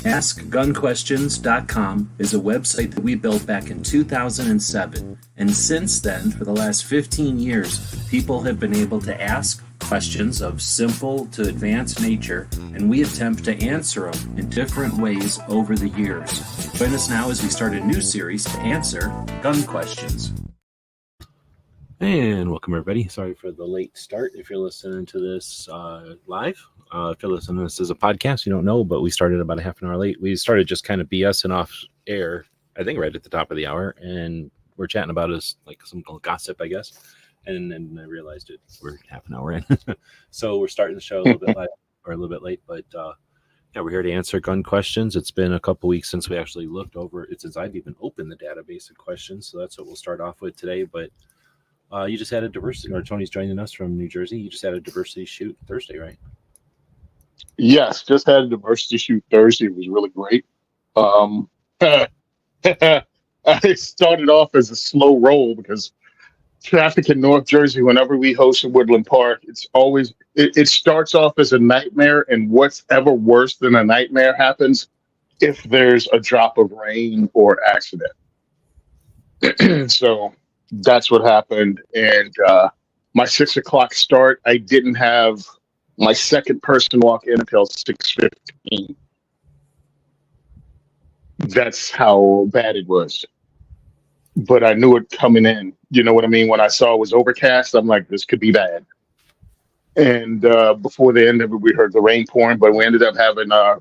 AskGunQuestions.com is a website that we built back in 2007, and since then, for the last 15 years, people have been able to ask questions of simple to advanced nature, and we attempt to answer them in different ways over the years. Join us now as we start a new series to answer gun questions. And welcome, everybody. Sorry for the late start. If you're listening to this live, if you're listening to this as a podcast, you don't know, but we started about a half an hour late. We started just kind of BSing off air, I think right at the top of the hour, and we're chatting about us like some gossip, I guess. And then I realized we're half an hour in. So we're starting the show a little bit live, or a little bit late, but yeah, we're here to answer gun questions. It's been a couple weeks since we actually looked over it, since I've even opened the database of questions. So that's what we'll start off with today. But you just had a diversity, or Tony's joining us from New Jersey. You just had a diversity shoot Thursday, right? Yes, just had a diversity shoot Thursday. It was really great. I started off as a slow roll because traffic in North Jersey, whenever we host in Woodland Park, it starts off as a nightmare, and what's ever worse than a nightmare happens if there's a drop of rain or accident. So that's what happened. And my 6 o'clock start, I didn't have my second person walk in until 6:15. That's how bad it was. But I knew it coming in. You know what I mean? When I saw it was overcast, I'm like, this could be bad. And before the end of it, we heard the rain pouring, but we ended up having a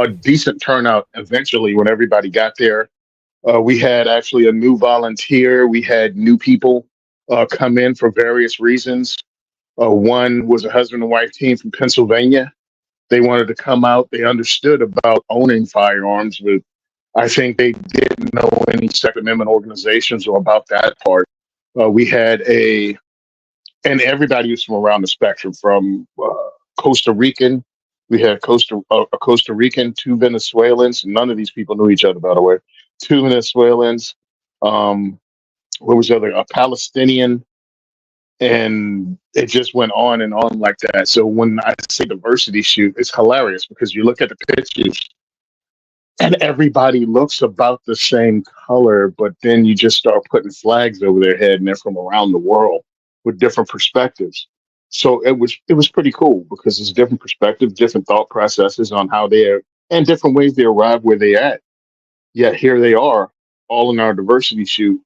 decent turnout eventually when everybody got there. We had actually a new volunteer. We had new people come in for various reasons. One was a husband and wife team from Pennsylvania. They wanted to come out. They understood about owning firearms, but I think they didn't know any Second Amendment organizations or about that part. We had and everybody was from around the spectrum, from Costa Rican. We had a Costa Rican, 2 Venezuelans. None of these people knew each other, by the way. 2 Venezuelans. What was the other? A Palestinian. And it just went on and on like that. So when I say diversity shoot, it's hilarious because you look at the pictures and everybody looks about the same color, but then you just start putting flags over their head and they're from around the world with different perspectives. So it was pretty cool because it's different perspectives, different thought processes on how and different ways they arrive where they at. Yet here they are, all in our diversity shoot.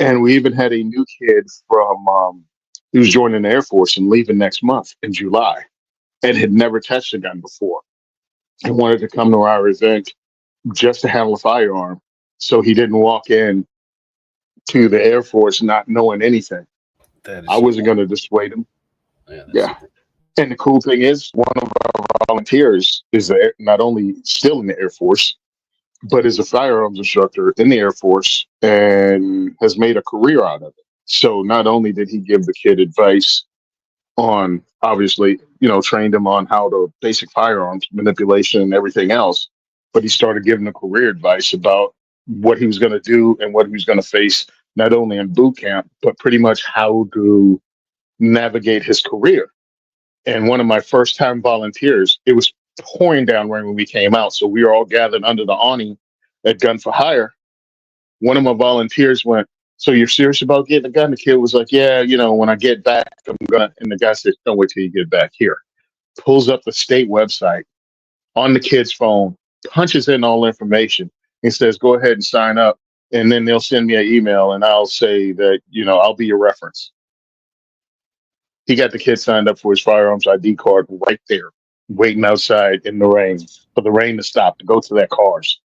And we even had a new kid from who's joining the Air Force and leaving next month in July, and had never touched a gun before, and wanted to come to our event just to handle a firearm. So he didn't walk in to the Air Force not knowing anything. I wasn't going to dissuade him. Yeah. And the cool thing is, one of our volunteers is not only still in the Air Force, but is a firearms instructor in the Air Force and has made a career out of it. So not only did he give the kid advice on, obviously, trained him on how to basic firearms manipulation and everything else, but he started giving him career advice about what he was going to do and what he was going to face, not only in boot camp, but pretty much how to navigate his career. And one of my first time volunteers, it was pouring down rain when we came out. So we were all gathered under the awning at Gun for Hire. One of my volunteers went, "So you're serious about getting a gun?" The kid was like, "Yeah, when I get back, I'm gonna." And the guy said, "Don't wait till you get back here." Pulls up the state website on the kid's phone, punches in all information, and says, "Go ahead and sign up. And then they'll send me an email and I'll say that, I'll be your reference." He got the kid signed up for his firearms ID card right there, waiting outside in the rain for the rain to stop to go to their cars.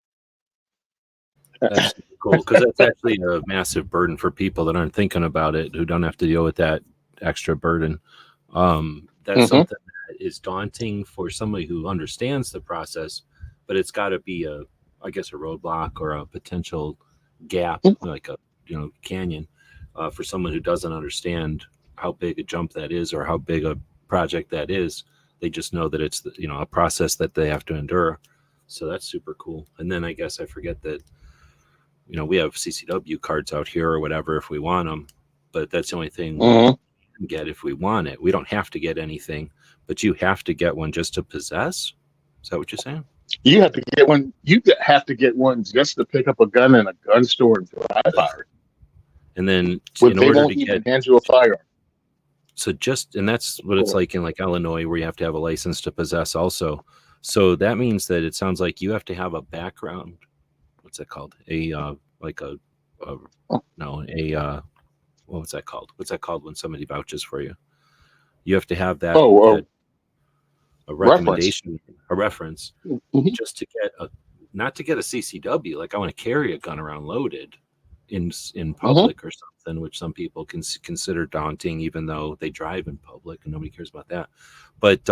That's cool, because that's actually a massive burden for people that aren't thinking about it, who don't have to deal with that extra burden. That's something that is daunting for somebody who understands the process, but it's got to be a roadblock or a potential gap, like a canyon, for someone who doesn't understand how big a jump that is or how big a project that is. They just know that it's a process that they have to endure. So that's super cool. And then I guess I forget that we have CCW cards out here or whatever if we want them, but that's the only thing we can get if we want it. We don't have to get anything, but you have to get one just to possess. Is that what you're saying? You have to get one. You have to get one just to pick up a gun in a gun store and dry fire. And then But in they order won't to even get hand you a firearm. and that's what it's like in like Illinois, where you have to have a license to possess also. So that means that it sounds like you have to have a background. What's that called? Like a no, what's that called? What's that called when somebody vouches for you? You have to have that, that a recommendation, a reference, just to get not to get a CCW. Like I want to carry a gun around loaded in public or something, which some people can consider daunting, even though they drive in public and nobody cares about that. But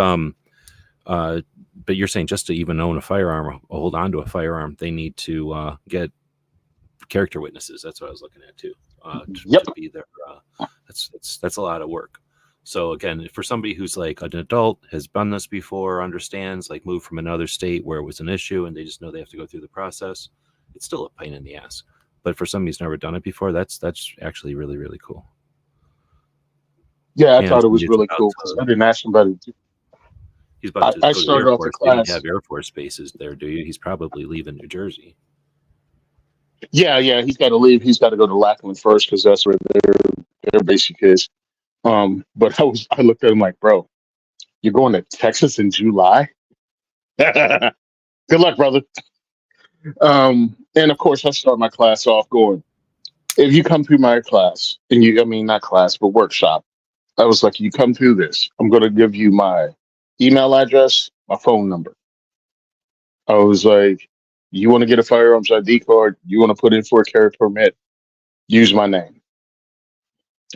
you're saying just to even own a firearm, or hold on to a firearm, they need to get character witnesses. That's what I was looking at too. To be there. That's a lot of work. So again, for somebody who's like an adult, has done this before, understands, like moved from another state where it was an issue and they just know they have to go through the process, it's still a pain in the ass. But for somebody who's never done it before, that's actually really, really cool. Yeah, I thought it was really cool because I didn't ask somebody. He's about to I go to started the Air off Force. the They don't class. have Air Force bases there, do you? He's probably leaving New Jersey. Yeah, he's got to leave. He's got to go to Lackland first because that's where their basic is. But I looked at him like, bro, you're going to Texas in July? Good luck, brother. And of course, I start my class off going, if you come through my class, and not class, but workshop, I was like, you come through this, I'm going to give you my email address, my phone number. I was like, you want to get a firearms ID card, you want to put in for a carry permit, use my name.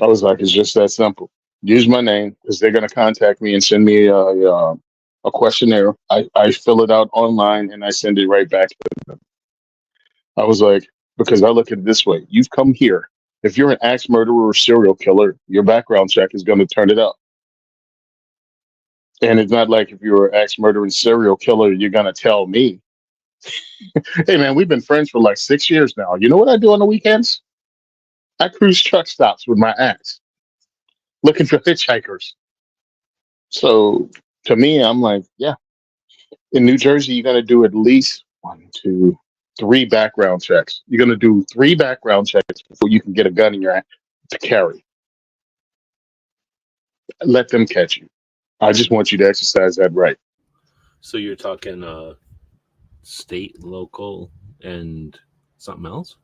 I was like, it's just that simple. Use my name because they're going to contact me and send me a questionnaire. I fill it out online and I send it right back to them. I was like, because I look at it this way. You've come here. If you're an axe murderer or serial killer, your background check is going to turn it up. And it's not like if you're an axe murderer and serial killer, you're going to tell me, hey, man, we've been friends for like 6 years now. You know what I do on the weekends? I cruise truck stops with my axe, looking for hitchhikers. So to me, I'm like, yeah. In New Jersey, you got to do at least 1, 2, 3 background checks. You're going to do 3 background checks before you can get a gun in your hand to carry. Let them catch you. I just want you to exercise that right. So you're talking state, local, and something else?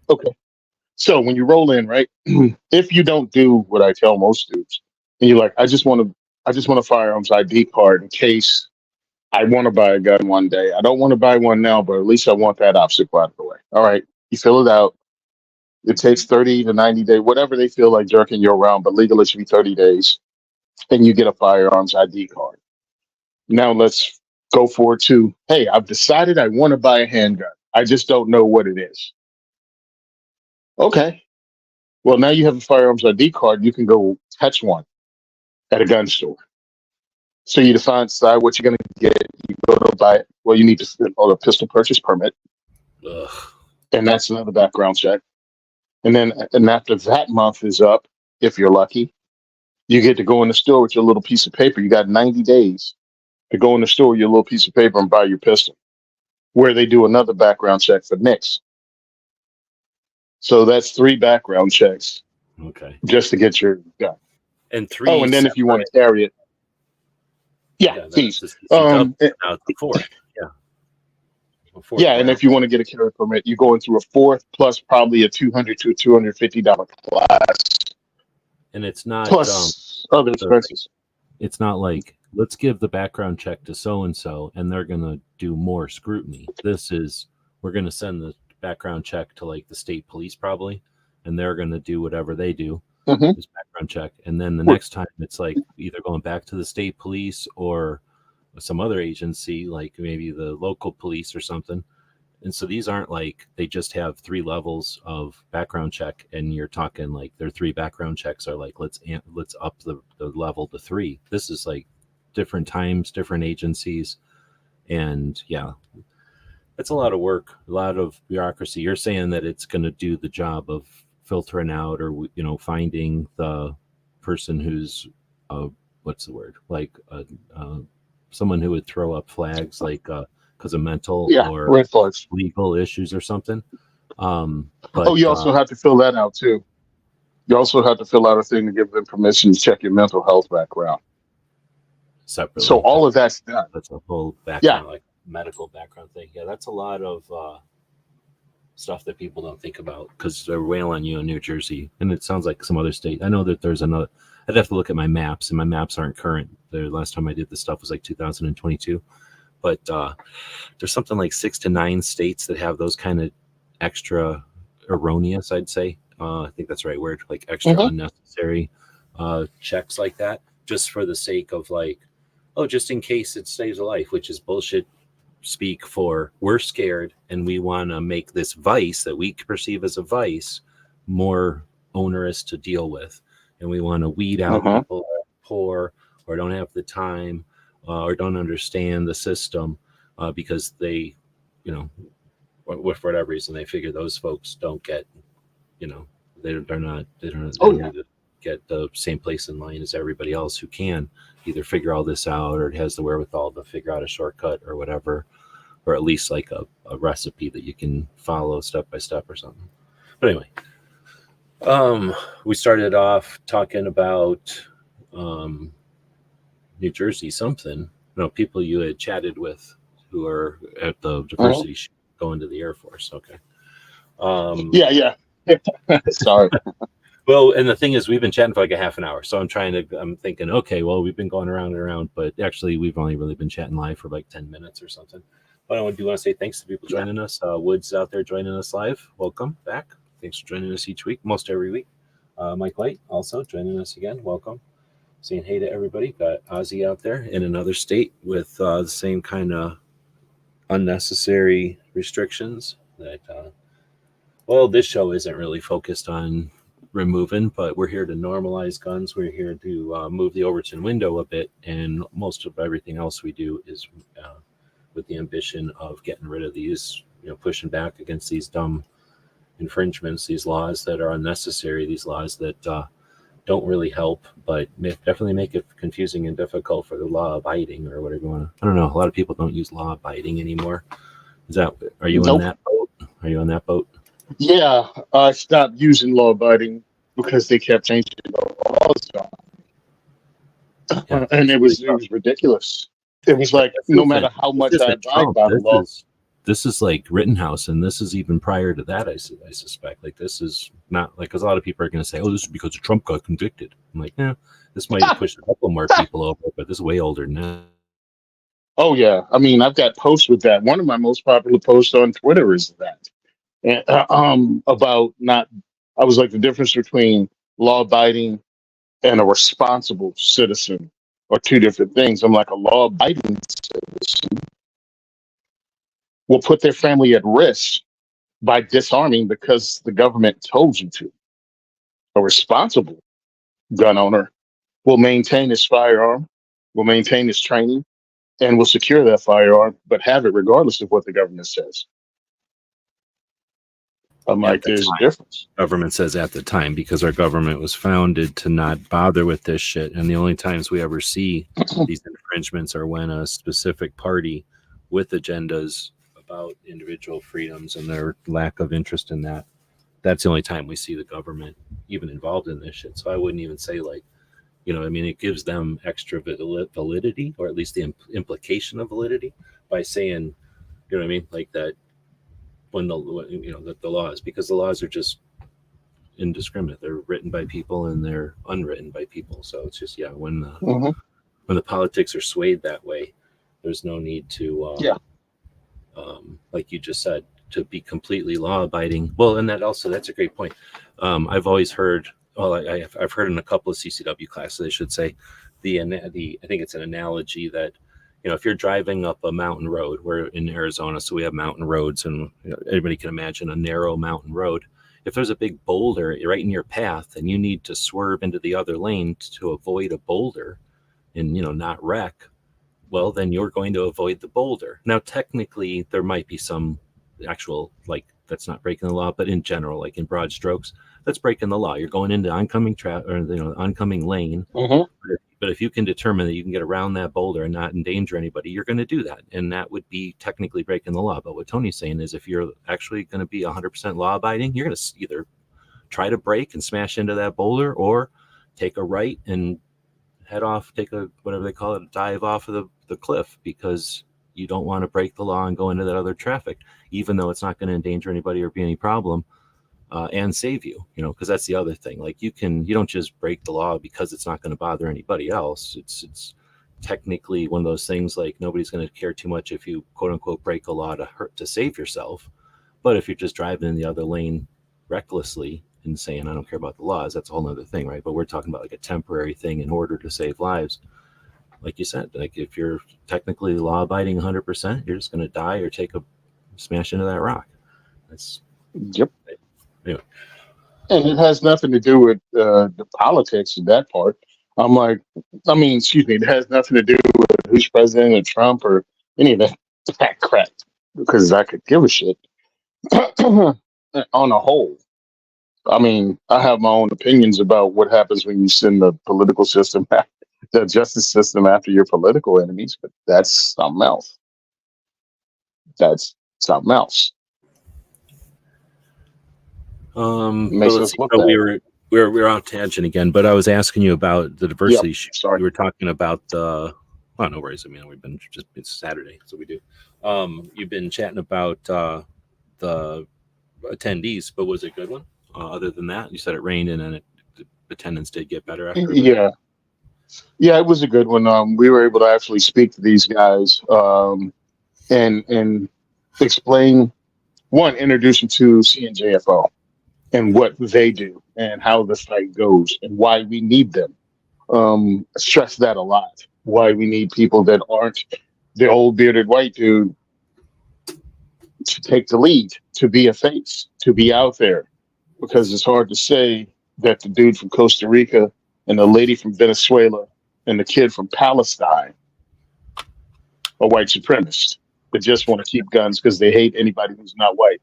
Okay. So when you roll in, right? If you don't do what I tell most students, and you're like, I just want a firearms ID card in case I want to buy a gun one day. I don't want to buy one now, but at least I want that obstacle out of the way. All right. You fill it out. It takes 30 to 90 days, whatever they feel like jerking you around, but legally it should be 30 days. And you get a firearms ID card. Now let's go forward to, hey, I've decided I want to buy a handgun. I just don't know what it is. Okay. Well, now you have a firearms ID card. You can go catch one at a gun store. So you decide what you're going to get. You go to buy it. Well, you need to fill out a pistol purchase permit. Ugh. And that's another background check. And after that month is up, if you're lucky, you get to go in the store with your little piece of paper. You got 90 days to go in the store with your little piece of paper and buy your pistol, where they do another background check for NICS. So that's 3 background checks. Okay. Just to get your gun. And 3. Oh, and then if you want to carry it. Yeah, fees. Now it's a 4. Yeah. Yeah, and if you want to get a carry permit, you're going through a 4th plus probably a $200 to $250 class. And it's not plus other expenses. It's not like, let's give the background check to so and they're going to do more scrutiny. This is, we're going to send the background check to like the state police probably, and they're going to do whatever they do. This background check, and then the next time it's like either going back to the state police or some other agency, like maybe the local police or something. And so these aren't like they just have 3 levels of background check, and you're talking like their 3 background checks are like let's up the level to 3. This is like different times, different agencies, and yeah, it's a lot of work, a lot of bureaucracy. You're saying that it's going to do the job of filtering out or finding the person who's what's the word, like someone who would throw up flags, like because of mental Yeah, or red flags. legal issues or something. But Oh, you also have to fill that out too. You also have to fill out a thing to give them permission to check your mental health background. separately, So all of that's done. that's a whole Yeah. background, like medical background thing. Yeah, that's a lot of stuff that people don't think about because they're wailing you in New Jersey, and it sounds like some other state. I know that there's another. I'd have to look at my maps, and my maps aren't current. The last time I did this stuff was like 2022, but there's something like 6 to 9 states that have those kind of extra erroneous, I'd say. I think that's the right word, like extra unnecessary checks like that, just for the sake of like, oh, just in case it saves a life, which is bullshit speak for we're scared and we want to make this vice that we perceive as a vice more onerous to deal with. And we want to weed out people that are poor or don't have the time or don't understand the system because they, you know, for whatever reason, they figure those folks don't get, you know, they don't need to get the same place in line as everybody else who can either figure all this out or has the wherewithal to figure out a shortcut or whatever, or at least like a recipe that you can follow step by step or something. But anyway, we started off talking about New Jersey something. No, people you had chatted with who are at the diversity going to the Air Force. Okay. Yeah. Sorry. Well, and the thing is, we've been chatting for like a half an hour. So I'm thinking, okay, well, we've been going around and around, but actually we've only really been chatting live for like 10 minutes or something. But I do want to say thanks to people joining us. Woods out there joining us live. Welcome back. Thanks for joining us each week, most every week. Mike White also joining us again. Welcome. Saying hey to everybody. Got Ozzy out there in another state with the same kind of unnecessary restrictions that, well, this show isn't really focused on removing, but we're here to normalize guns. We're here to move the Overton window a bit, and most of everything else we do is with the ambition of getting rid of these, you know, pushing back against these dumb infringements, these laws that are unnecessary, these laws that don't really help, but definitely make it confusing and difficult for the law abiding or whatever you want to. I don't know. A lot of people don't use law abiding anymore. Are you on that boat? Are you on that boat? Yeah, I stopped using law abiding because they kept changing the laws. Yeah. And it was ridiculous. It was like no matter how much I abide by the law. This is like Rittenhouse, and this is even prior to that. I suspect like this is not like, because a lot of people are going to say, "Oh, this is because Trump got convicted." I'm like, yeah, this might have pushed a couple more people over, but this is way older than that. Oh yeah, I mean, I've got posts with that. One of my most popular posts on Twitter is that, and about not. I was like, the difference between law abiding and a responsible citizen are two different things. I'm like, a law abiding citizen will put their family at risk by disarming because the government told you to. A responsible gun owner will maintain his firearm, will maintain his training, and will secure that firearm, but have it regardless of what the government says. I'm like, there's a difference. Government says at the time, because our government was founded to not bother with this shit. And the only times we ever see these infringements are when a specific party with agendas about individual freedoms and their lack of interest in that. That's the only time we see the government even involved in this shit. So I wouldn't even say like, you know, I mean, it gives them extra validity, or at least the implication of validity by saying, you know what I mean? Like that when the laws, because the laws are just indiscriminate. They're written by people and they're unwritten by people. So it's just, when the politics are swayed that way, there's no need to, like you just said, to be completely law abiding. Well, and that's a great point. I've always heard, I've heard in a couple of CCW classes, I should say, I think it's an analogy that, you know, if you're driving up a mountain road, we're in Arizona, so we have mountain roads, and everybody can imagine a narrow mountain road. If there's a big boulder right in your path and you need to swerve into the other lane to avoid a boulder and, you know, not wreck, well, then you're going to avoid the boulder. Now, technically, there might be some actual, like, that's not breaking the law, but in general, like in broad strokes, that's breaking the law. You're going into oncoming oncoming lane. Mm-hmm. But if you can determine that you can get around that boulder and not endanger anybody, you're going to do that. And that would be technically breaking the law. But what Tony's saying is if you're actually going to be 100% law abiding, you're going to either try to break and smash into that boulder or take a right and head off, take a, whatever they call it, a dive off of the cliff, because you don't want to break the law and go into that other traffic, even though it's not going to endanger anybody or be any problem. And save you, because that's the other thing. Like you don't just break the law because it's not going to bother anybody else. It's technically one of those things, like nobody's going to care too much if you quote unquote break a law to save yourself. But if you're just driving in the other lane recklessly and saying, I don't care about the laws, that's a whole other thing, right? But we're talking about like a temporary thing in order to save lives. Like you said, like if you're technically law abiding 100%, you're just going to die or smash into that rock. That's Yep. Anyway. And it has nothing to do with the politics of that part. It has nothing to do with who's president or Trump or any of that crap, because I could give a shit. On a whole, I have my own opinions about what happens when you send the political system, the justice system after your political enemies, but that's something else. That's something else. We're on tangent again, but I was asking you about the diversity. Yep, sorry. You were talking about no worries. It's Saturday, so we do. You've been chatting about the attendees, but was it a good one? Other than that, you said it rained and then the attendance did get better after. Yeah, it was a good one. We were able to actually speak to these guys and explain, introduce them to CNJFO and what they do and how the fight goes and why we need them. Stress that a lot. Why we need people that aren't the old bearded white dude to take the lead, to be a face, to be out there. Because it's hard to say that the dude from Costa Rica and the lady from Venezuela and the kid from Palestine are white supremacists that just want to keep guns because they hate anybody who's not white.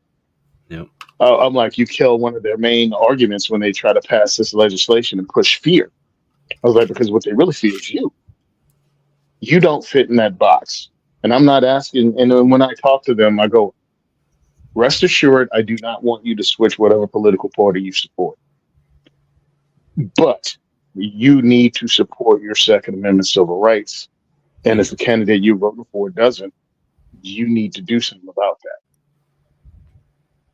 Yeah. I'm like, you kill one of their main arguments when they try to pass this legislation and push fear. I was like, because what they really fear is you. You don't fit in that box. And I'm not asking. And then when I talk to them, I go, rest assured, I do not want you to switch whatever political party you support. But you need to support your Second Amendment civil rights. And if the candidate you're voting for doesn't, you need to do something about that.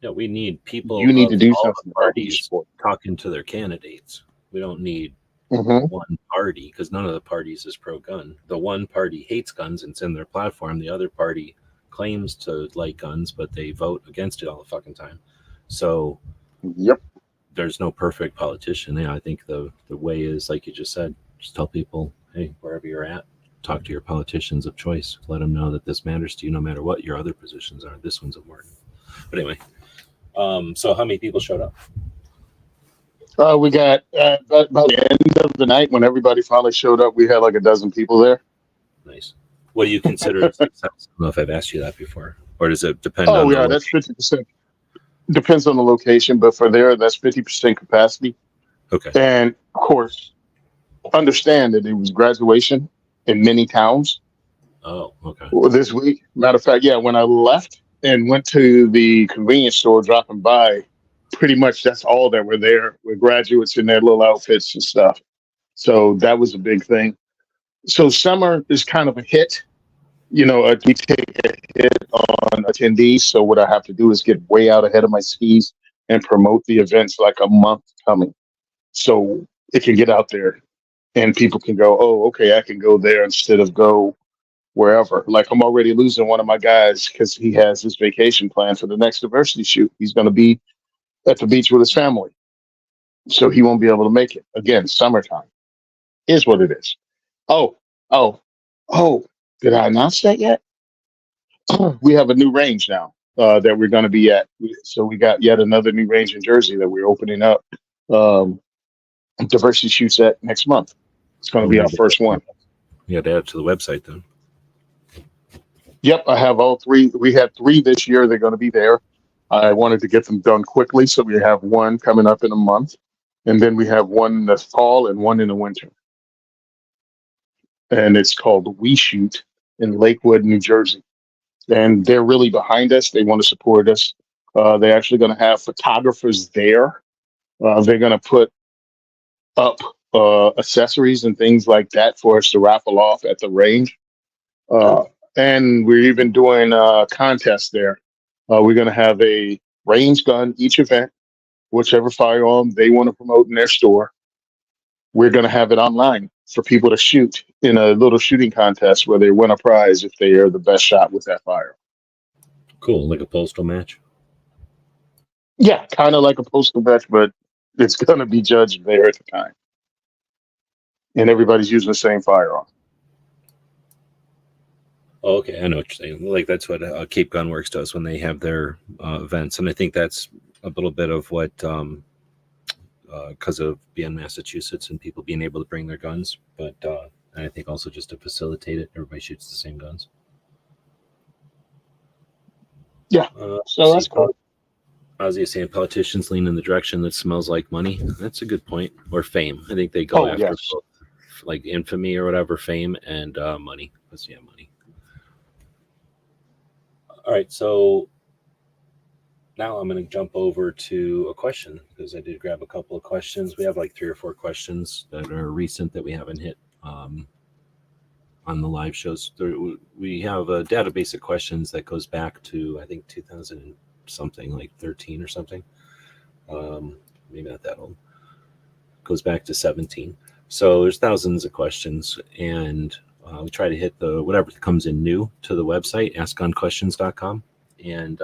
Yeah, we need people. You need to do something about parties talking to their candidates. We don't need Mm-hmm. one party, because none of the parties is pro-gun. The one party hates guns and it's in their platform. The other party claims to like guns, but they vote against it all the fucking time. So Yep. there's no perfect politician. Yeah, I think the way is, like you just said, just tell people, hey, wherever you're at, talk to your politicians of choice. Let them know that this matters to you no matter what your other positions are. This one's important. But anyway, so how many people showed up? We got by the end of the night, when everybody finally showed up, we had like a dozen people there. Nice. What do you consider a success? I don't know if I've asked you that before. Or does it depend on that's 50%. Depends on the location, but for there, that's 50% capacity. Okay. And of course, understand that it was graduation in many towns. Oh, okay. This week. Matter of fact, when I left and went to the convenience store dropping by, pretty much that's all that were there with graduates in their little outfits and stuff. So that was a big thing. So summer is kind of a hit. We take a hit on attendees. So what I have to do is get way out ahead of my skis and promote the events like a month coming, so it can get out there and people can go, oh, okay, I can go there instead of go wherever. Like I'm already losing one of my guys because he has his vacation plan for the next diversity shoot. He's going to be at the beach with his family, so he won't be able to make it. Again, summertime is what it is. Oh, did I announce that yet? We have a new range now that we're going to be at. So we got yet another new range in Jersey that we're opening up. Diversity shoots at next month. It's going to be our first one. You have to add it to the website then. Yep, I have all three. We had 3 this year. They're going to be there. I wanted to get them done quickly, so we have one coming up in a month, and then we have one in the fall and one in the winter. And it's called We Shoot in Lakewood, New Jersey. And they're really behind us. They want to support us. They're actually going to have photographers there. They're going to put up accessories and things like that for us to raffle off at the range. And we're even doing a contest there. We're going to have a range gun each event, whichever firearm they want to promote in their store. We're going to have it online for people to shoot in a little shooting contest where they win a prize if they are the best shot with that fire. Cool, like a postal match. Yeah, kind of like a postal match, but it's going to be judged there at the time. And everybody's using the same firearm. Oh, okay, I know what you're saying. Like that's what Cape Gun Works does when they have their events, and I think that's a little bit of what, because of being in Massachusetts and people being able to bring their guns, but and I think also just to facilitate it, everybody shoots the same guns. Yeah, so that's cool. Ozzy is saying politicians lean in the direction that smells like money. That's a good point. Or fame. I think they go after both, like infamy or whatever, fame and money. Let's see, money. All right, so now I'm going to jump over to a question because I did grab a couple of questions. We have like 3 or 4 questions that are recent that we haven't hit on the live shows. We have a database of questions that goes back to, I think, 2000 and something, like 13 or something. Maybe not that old. Goes back to 17. So there's thousands of questions, and we try to hit the whatever comes in new to the website, askgunquestions.com. And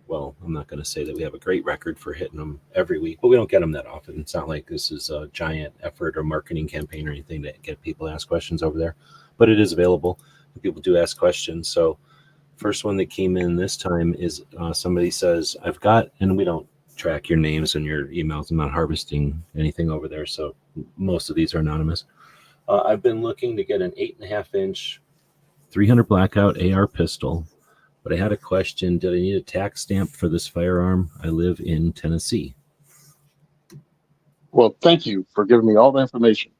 well, I'm not going to say that we have a great record for hitting them every week, but we don't get them that often. It's not like this is a giant effort or marketing campaign or anything to get people to ask questions over there, but it is available. People do ask questions. So first one that came in this time is somebody says, I've got, and we don't track your names and your emails. I'm not harvesting anything over there. So most of these are anonymous. I've been looking to get an 8.5-inch 300 blackout AR pistol, but I had a question. Did I need a tax stamp for this firearm? I live in Tennessee. Well, thank you for giving me all the information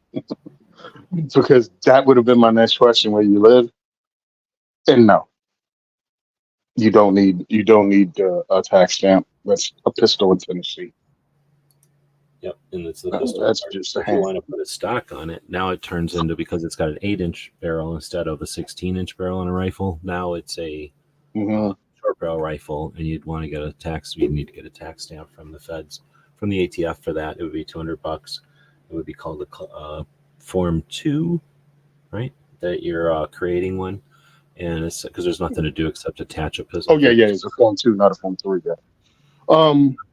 because that would have been my next question, where you live. And no, you don't need a tax stamp. That's a pistol in Tennessee. Yep, and it's the pistol. That's just a if you want to put a stock on it, now it turns into, because it's got an 8-inch barrel instead of a 16-inch barrel on a rifle. Now it's a short barrel rifle, and you'd want to get a tax. You need to get a tax stamp from the feds, from the ATF for that. It would be $200. It would be called a Form 2, right? That you're creating one, and it's because there's nothing to do except attach a pistol. Oh yeah, it's a Form 2, not a Form 3. Yeah.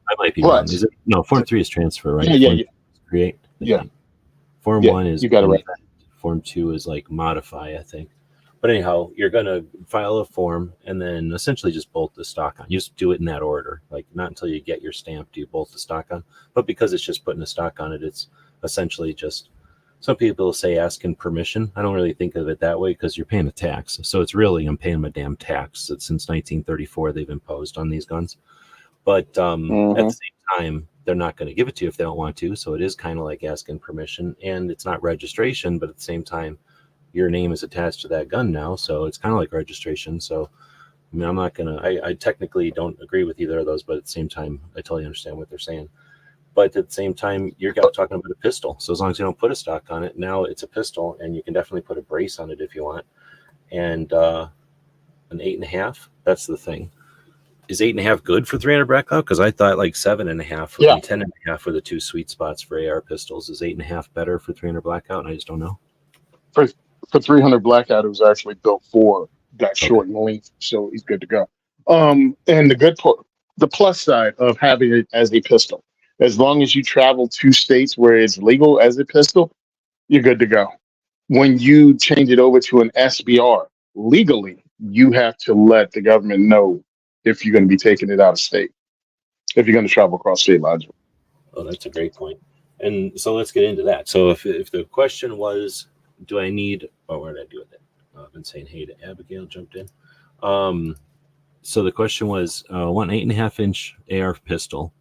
I might be wrong. Is it? No, Form 3 is transfer, right? Yeah. Create. Yeah. Form 1 is, you got it right. Form 2 is like modify, I think. But anyhow, you're going to file a form and then essentially just bolt the stock on. You just do it in that order. Like not until you get your stamp do you bolt the stock on. But because it's just putting a stock on it, it's essentially just, some people say asking permission. I don't really think of it that way because you're paying a tax. So it's really, I'm paying my damn tax that since 1934 they've imposed on these guns. But at the same time, they're not going to give it to you if they don't want to. So it is kind of like asking permission, and it's not registration, but at the same time, your name is attached to that gun now. So it's kind of like registration. So, I mean, I'm not going to, I technically don't agree with either of those, but at the same time, I totally understand what they're saying. But at the same time, you're talking about a pistol. So as long as you don't put a stock on it, now it's a pistol, and you can definitely put a brace on it if you want. And an 8.5, that's the thing. Is 8.5 good for 300 blackout? Because I thought like 7.5 and 10.5 were the 2 sweet spots for AR pistols. Is 8.5 better for 300 blackout? And I just don't know. For 300 blackout, it was actually built for that short length, so he's good to go. And the plus side of having it as a pistol, as long as you travel to states where it's legal as a pistol, you're good to go. When you change it over to an SBR legally, you have to let the government know if you're going to be taking it out of state, if you're going to travel across state lines. Oh, that's a great point. And so let's get into that. So if the question was, do I need, where did I do with it? I've been saying hey to Abigail, jumped in. So the question was, one 8.5-inch AR pistol.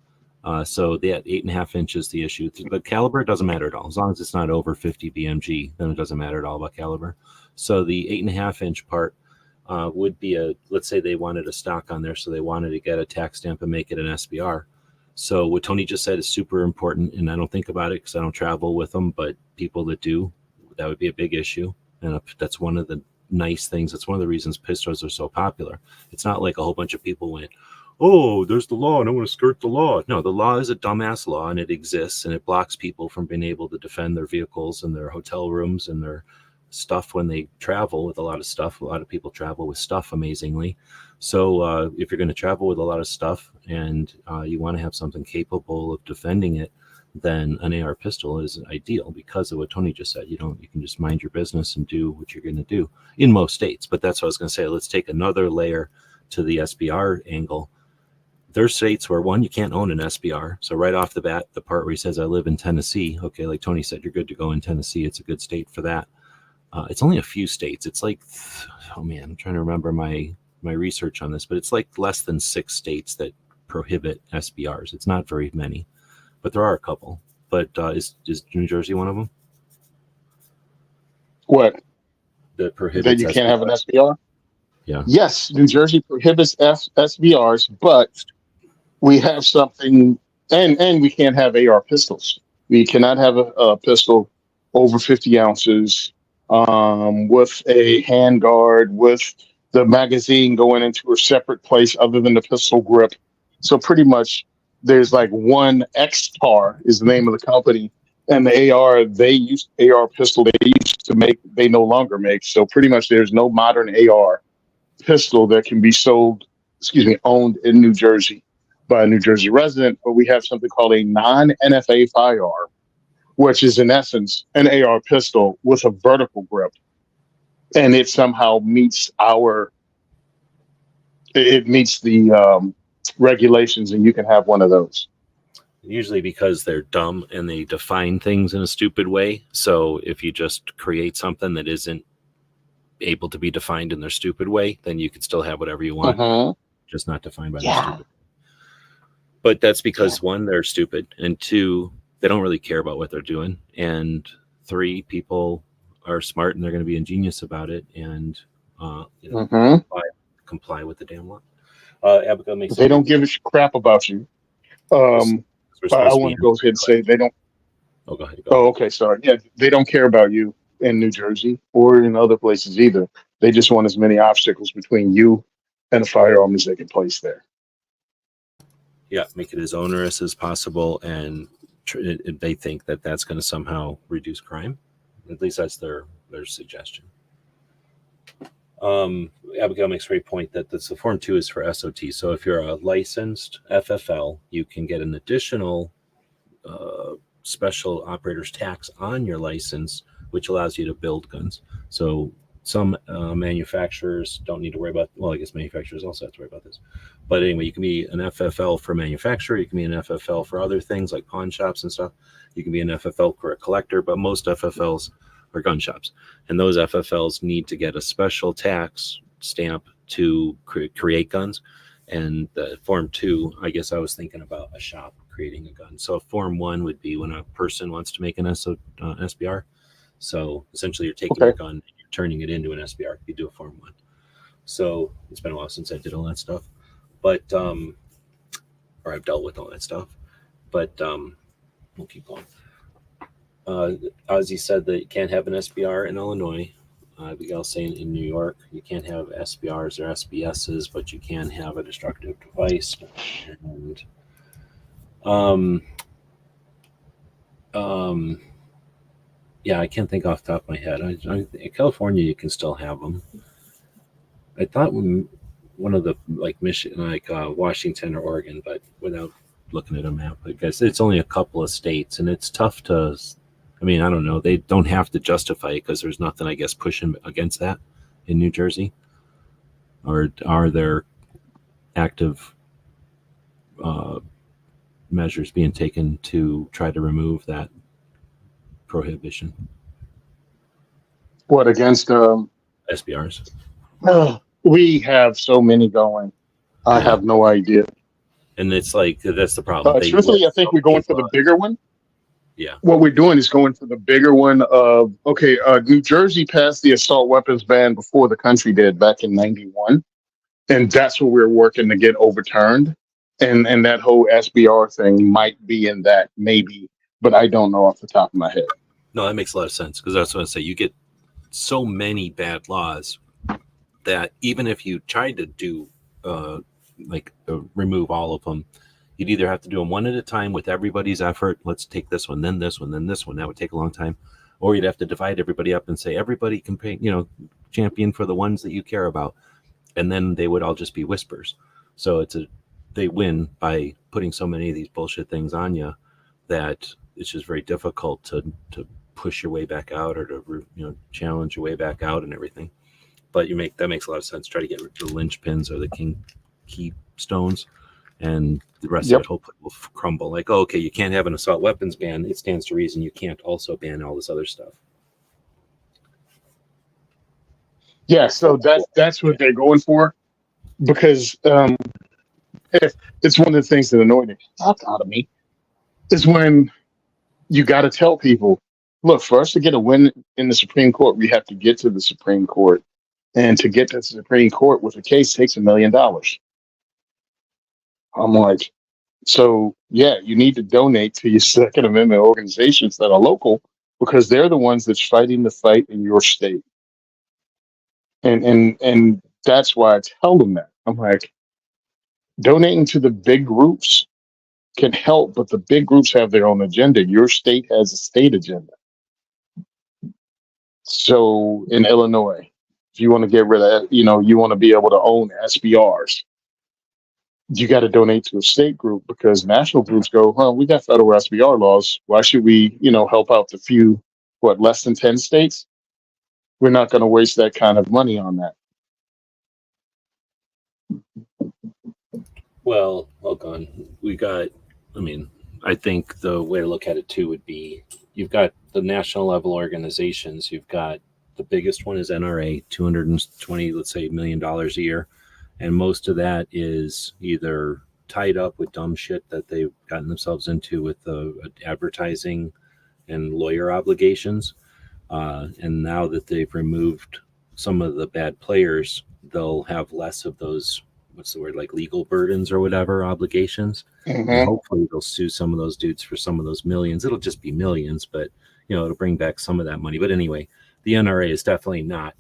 So the 8.5 inch is the issue, but caliber doesn't matter at all. As long as it's not over 50 BMG, then it doesn't matter at all about caliber. So the 8.5-inch part would be let's say they wanted a stock on there, so they wanted to get a tax stamp and make it an SBR. So what Tony just said is super important, and I don't think about it because I don't travel with them, but people that do, that would be a big issue. And that's one of the nice things. That's one of the reasons pistols are so popular. It's not like a whole bunch of people went, oh, there's the law and I want to skirt the law. No, the law is a dumbass law and it exists and it blocks people from being able to defend their vehicles and their hotel rooms and their stuff when they travel with a lot of stuff. A lot of people travel with stuff, amazingly. So if you're going to travel with a lot of stuff and you want to have something capable of defending it, then an AR pistol is ideal because of what Tony just said. You can just mind your business and do what you're going to do in most states. But that's what I was going to say. Let's take another layer to the SBR angle. There's states where, one, you can't own an SBR. So right off the bat, the part where he says, I live in Tennessee. Okay, like Tony said, you're good to go in Tennessee. It's a good state for that. It's only a few states. It's like, oh man, I'm trying to remember my research on this, but it's like less than 6 states that prohibit SBRs. It's not very many, but there are a couple. But is New Jersey one of them? What? That prohibits that you can't have an SBR? Yeah. Yes, New Jersey prohibits SBRs, but we have something, and we can't have AR pistols. We cannot have a pistol over 50 ounces with a handguard, with the magazine going into a separate place other than the pistol grip. So pretty much there's like one X-Tar is the name of the company, and the AR pistol they used to make, they no longer make. So pretty much there's no modern AR pistol that can be owned in New Jersey by a New Jersey resident, but we have something called a non-NFA firearm, which is in essence an AR pistol with a vertical grip, and it somehow meets the regulations, and you can have one of those. Usually because they're dumb and they define things in a stupid way. So if you just create something that isn't able to be defined in their stupid way, then you can still have whatever you want, just not defined by their stupid. But that's because 1, they're stupid, and 2, they don't really care about what they're doing, and 3, people are smart and they're going to be ingenious about it and comply with the damn law. Abigail makes they don't give a crap about you. I want to go ahead and say they don't. Oh, go ahead. Oh, okay, sorry. Yeah, they don't care about you in New Jersey or in other places either. They just want as many obstacles between you and a firearm as they can place there. Yeah, make it as onerous as possible, and they think that that's going to somehow reduce crime. At least that's their suggestion. Abigail makes a great point that the Form 2 is for SOT. So if you're a licensed FFL, you can get an additional special operator's tax on your license, which allows you to build guns. So some manufacturers don't need to worry about, well, I guess manufacturers also have to worry about this. But anyway, you can be an FFL for manufacturer. You can be an FFL for other things like pawn shops and stuff. You can be an FFL for a collector, but most FFLs are gun shops. And those FFLs need to get a special tax stamp to create guns. And the Form 2, I guess I was thinking about a shop creating a gun. So Form 1 would be when a person wants to make an SBR. So essentially you're taking your gun and you're turning it into an SBR. You do a Form 1. So it's been a while since I did all that stuff. But, or I've dealt with all that stuff. But we'll keep going. Ozzy said that you can't have an SBR in Illinois. Abigail saying in New York, you can't have SBRs or SBSs, but you can have a destructive device. And yeah, I can't think off the top of my head. In California, you can still have them. I thought one of the like Michigan, like Washington or Oregon, but without looking at a map, I guess it's only a couple of states, and it's tough to. I mean, I don't know. They don't have to justify it because there's nothing, I guess, pushing against that in New Jersey. Or are there active measures being taken to try to remove that prohibition? What, against SBRs? We have so many going. I have no idea. And it's like that's the problem. Truthfully, I think we're going for the bigger one. Yeah. What we're doing is going for the bigger one of, okay, New Jersey passed the assault weapons ban before the country did back in 91. And that's what we're working to get overturned. And that whole SBR thing might be in that, maybe, but I don't know off the top of my head. No, that makes a lot of sense, because that's what I say. You get so many bad laws that even if you tried to do remove all of them, you'd either have to do them one at a time with everybody's effort. Let's take this one, then this one, then this one. That would take a long time. Or you'd have to divide everybody up and say, everybody campaign, champion for the ones that you care about. And then they would all just be whispers. So they win by putting so many of these bullshit things on you that it's just very difficult to push your way back out, or to challenge your way back out and everything. But that makes a lot of sense. Try to get rid of the linchpins or the key stones, and the rest of it hopefully will crumble. Like, oh, okay, you can't have an assault weapons ban. It stands to reason you can't also ban all this other stuff. Yeah, so that's what they're going for, because it's one of the things that annoyed me out of me is when you got to tell people, look, for us to get a win in the Supreme Court, we have to get to the Supreme Court, and to get to the Supreme Court with a case takes $1 million. I'm like, so yeah, you need to donate to your Second Amendment organizations that are local, because they're the ones that's fighting the fight in your state. And that's why I tell them that. I'm like, donating to the big groups can help, but the big groups have their own agenda. Your state has a state agenda. So in Illinois, if you want to get rid of, you want to be able to own SBRs, you got to donate to a state group, because national groups go, we got federal SBR laws. Why should we, help out the few, less than 10 states? We're not going to waste that kind of money on that. Well, hold on. I think the way to look at it too would be, you've got the national level organizations. You've got the biggest one is NRA, $220, let's say, $1 million a year. And most of that is either tied up with dumb shit that they've gotten themselves into with the advertising and lawyer obligations. And now that they've removed some of the bad players, they'll have less of those, like legal burdens or whatever, obligations. Mm-hmm. And hopefully they'll sue some of those dudes for some of those millions. It'll just be millions, but it'll bring back some of that money. But anyway, the NRA is definitely not.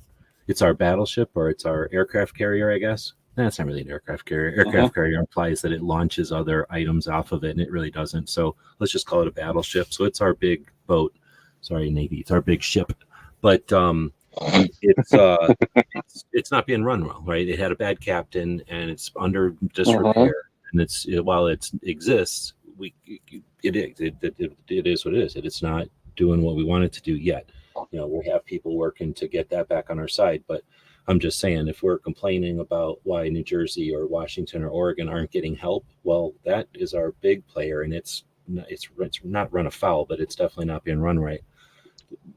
It's our battleship, or it's our aircraft carrier, I guess. That's not really an aircraft carrier. Aircraft carrier implies that it launches other items off of it, and it really doesn't. So let's just call it a battleship. So it's our big boat. Sorry, Navy. It's our big ship. But it's not being run well, right? It had a bad captain, and it's under disrepair. And while it exists, it is what it is. It's not doing what we want it to do yet. We have people working to get that back on our side, but I'm just saying, if we're complaining about why New Jersey or Washington or Oregon aren't getting help, well, that is our big player, and it's not run afoul, but it's definitely not being run right.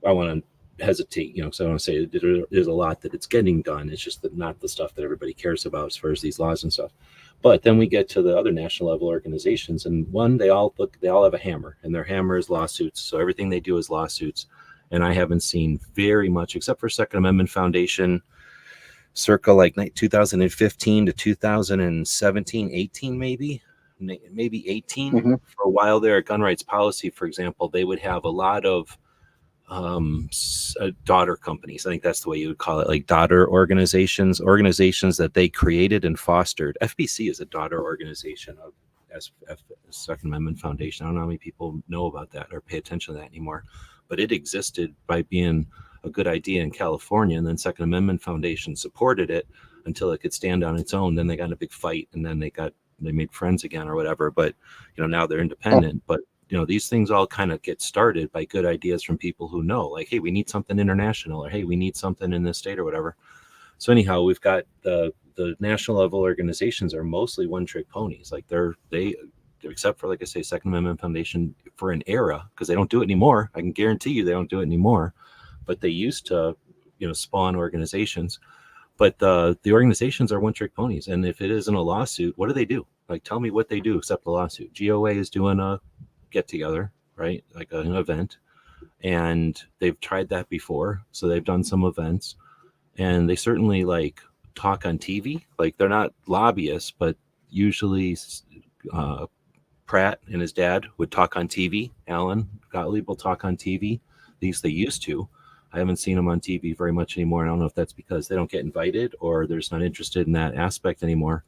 I want to hesitate, because I want to say there's a lot that it's getting done. It's just not the stuff that everybody cares about as far as these laws and stuff. But then we get to the other national level organizations, and they all have a hammer, and their hammer is lawsuits. So everything they do is lawsuits. And I haven't seen very much, except for Second Amendment Foundation, circa like 2015 to 2017, 18 maybe 18. For a while there at Gun Rights Policy, for example, they would have a lot of daughter companies. I think that's the way you would call it, like daughter organizations that they created and fostered. FBC is a daughter organization of Second Amendment Foundation. I don't know how many people know about that or pay attention to that anymore, but it existed by being a good idea in California, and then Second Amendment Foundation supported it until it could stand on its own. Then they got in a big fight, and then they made friends again or whatever. But now they're independent. But these things all kind of get started by good ideas from people who know, like, hey, we need something international, or hey, we need something in this state or whatever. So anyhow, we've got the national level organizations are mostly one-trick ponies. Like they except for, like I say, Second Amendment Foundation for an era, because they don't do it anymore. I can guarantee you they don't do it anymore. But they used to, spawn organizations. But the organizations are one-trick ponies, and if it isn't a lawsuit, what do they do? Like, tell me what they do except a lawsuit. GOA is doing a get-together, right? Like an event, and they've tried that before, so they've done some events, and they certainly like talk on TV. Like, they're not lobbyists, but usually Pratt and his dad would talk on TV. Alan Gottlieb will talk on TV. At least they used to. I haven't seen them on TV very much anymore. I don't know if that's because they don't get invited or they're just not interested in that aspect anymore.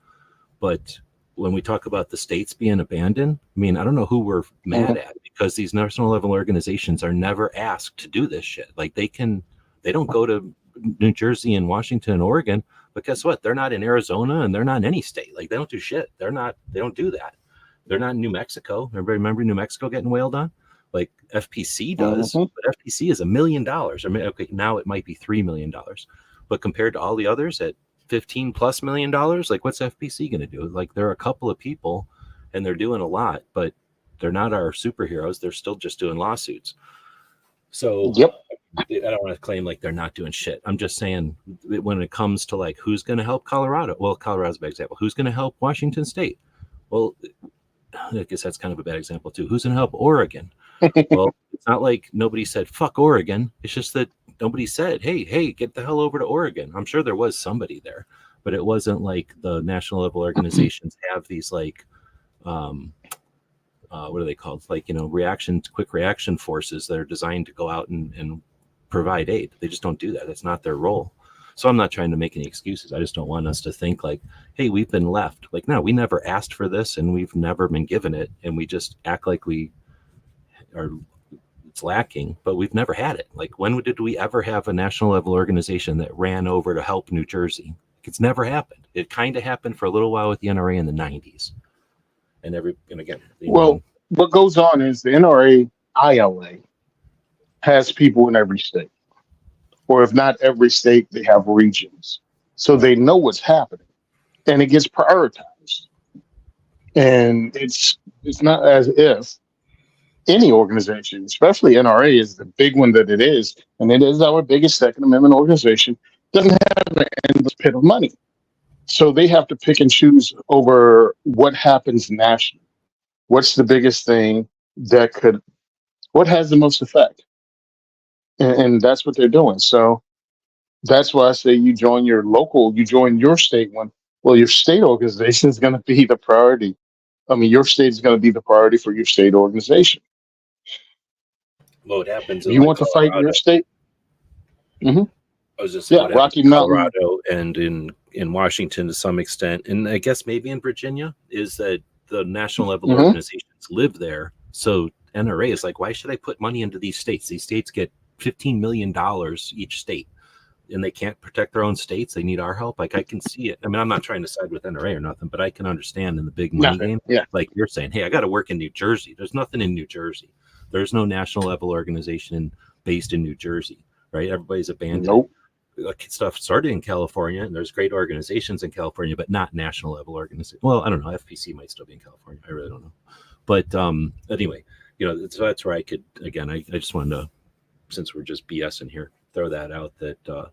But when we talk about the states being abandoned, I mean, I don't know who we're mad at, because these national level organizations are never asked to do this shit. Like, they don't go to New Jersey and Washington and Oregon, but guess what? They're not in Arizona and they're not in any state. Like, they don't do shit. They don't do that. They're not in New Mexico. Everybody remember New Mexico getting wailed on? Like, FPC does, but FPC is $1 million. I mean, okay, now it might be $3 million, but compared to all the others at $15+ million, like, what's FPC going to do? Like, there are a couple of people and they're doing a lot, but they're not our superheroes. They're still just doing lawsuits. So I don't want to claim like they're not doing shit. I'm just saying, when it comes to like who's going to help Colorado, well, Colorado's a bad example. Who's going to help Washington State? Well, I guess that's kind of a bad example too. Who's going to help Oregon? Well, it's not like nobody said fuck Oregon. It's just that nobody said, hey, get the hell over to Oregon. I'm sure there was somebody there, but it wasn't like the national level organizations have these like what are they called? Like, quick reaction forces that are designed to go out and provide aid. They just don't do that. That's not their role. So I'm not trying to make any excuses. I just don't want us to think like, hey, we've been left. Like, no, we never asked for this and we've never been given it. And we just act like it's lacking, but we've never had it. Like, when did we ever have a national level organization that ran over to help New Jersey? It's never happened. It kind of happened for a little while with the NRA in the 90s. And again, what goes on is the NRA ILA has people in every state, or if not every state, they have regions, so they know what's happening, and it gets prioritized. And it's not as if any organization, especially NRA, is the big one that it is, and it is our biggest Second Amendment organization, doesn't have an endless pit of money. So they have to pick and choose over what happens nationally. What's the biggest thing what has the most effect? And that's what they're doing. So that's why I say you join your state one. Well, your state organization is going to be the priority. I mean, your state is going to be the priority for your state organization. Well, it happens. You want to fight in your state? Mm-hmm. I was just Rocky Mountain, Colorado, and in Washington to some extent, and I guess maybe in Virginia, is that the national level organizations live there. So NRA is like, why should I put money into these states? These states get $15 million each state, and they can't protect their own states. They need our help. Like, I can see it. I mean, I'm not trying to side with NRA or nothing, but I can understand in the big money game. Yeah. Like you're saying, hey, I got to work in New Jersey. There's nothing in New Jersey. There's no national level organization based in New Jersey, right? Everybody's abandoned. Nope. Like, stuff started in California, and there's great organizations in California, but not national level organizations. Well, I don't know. FPC might still be in California. I really don't know. But anyway, so that's where I could, again, I just wanted to, since we're just BSing here, throw that out that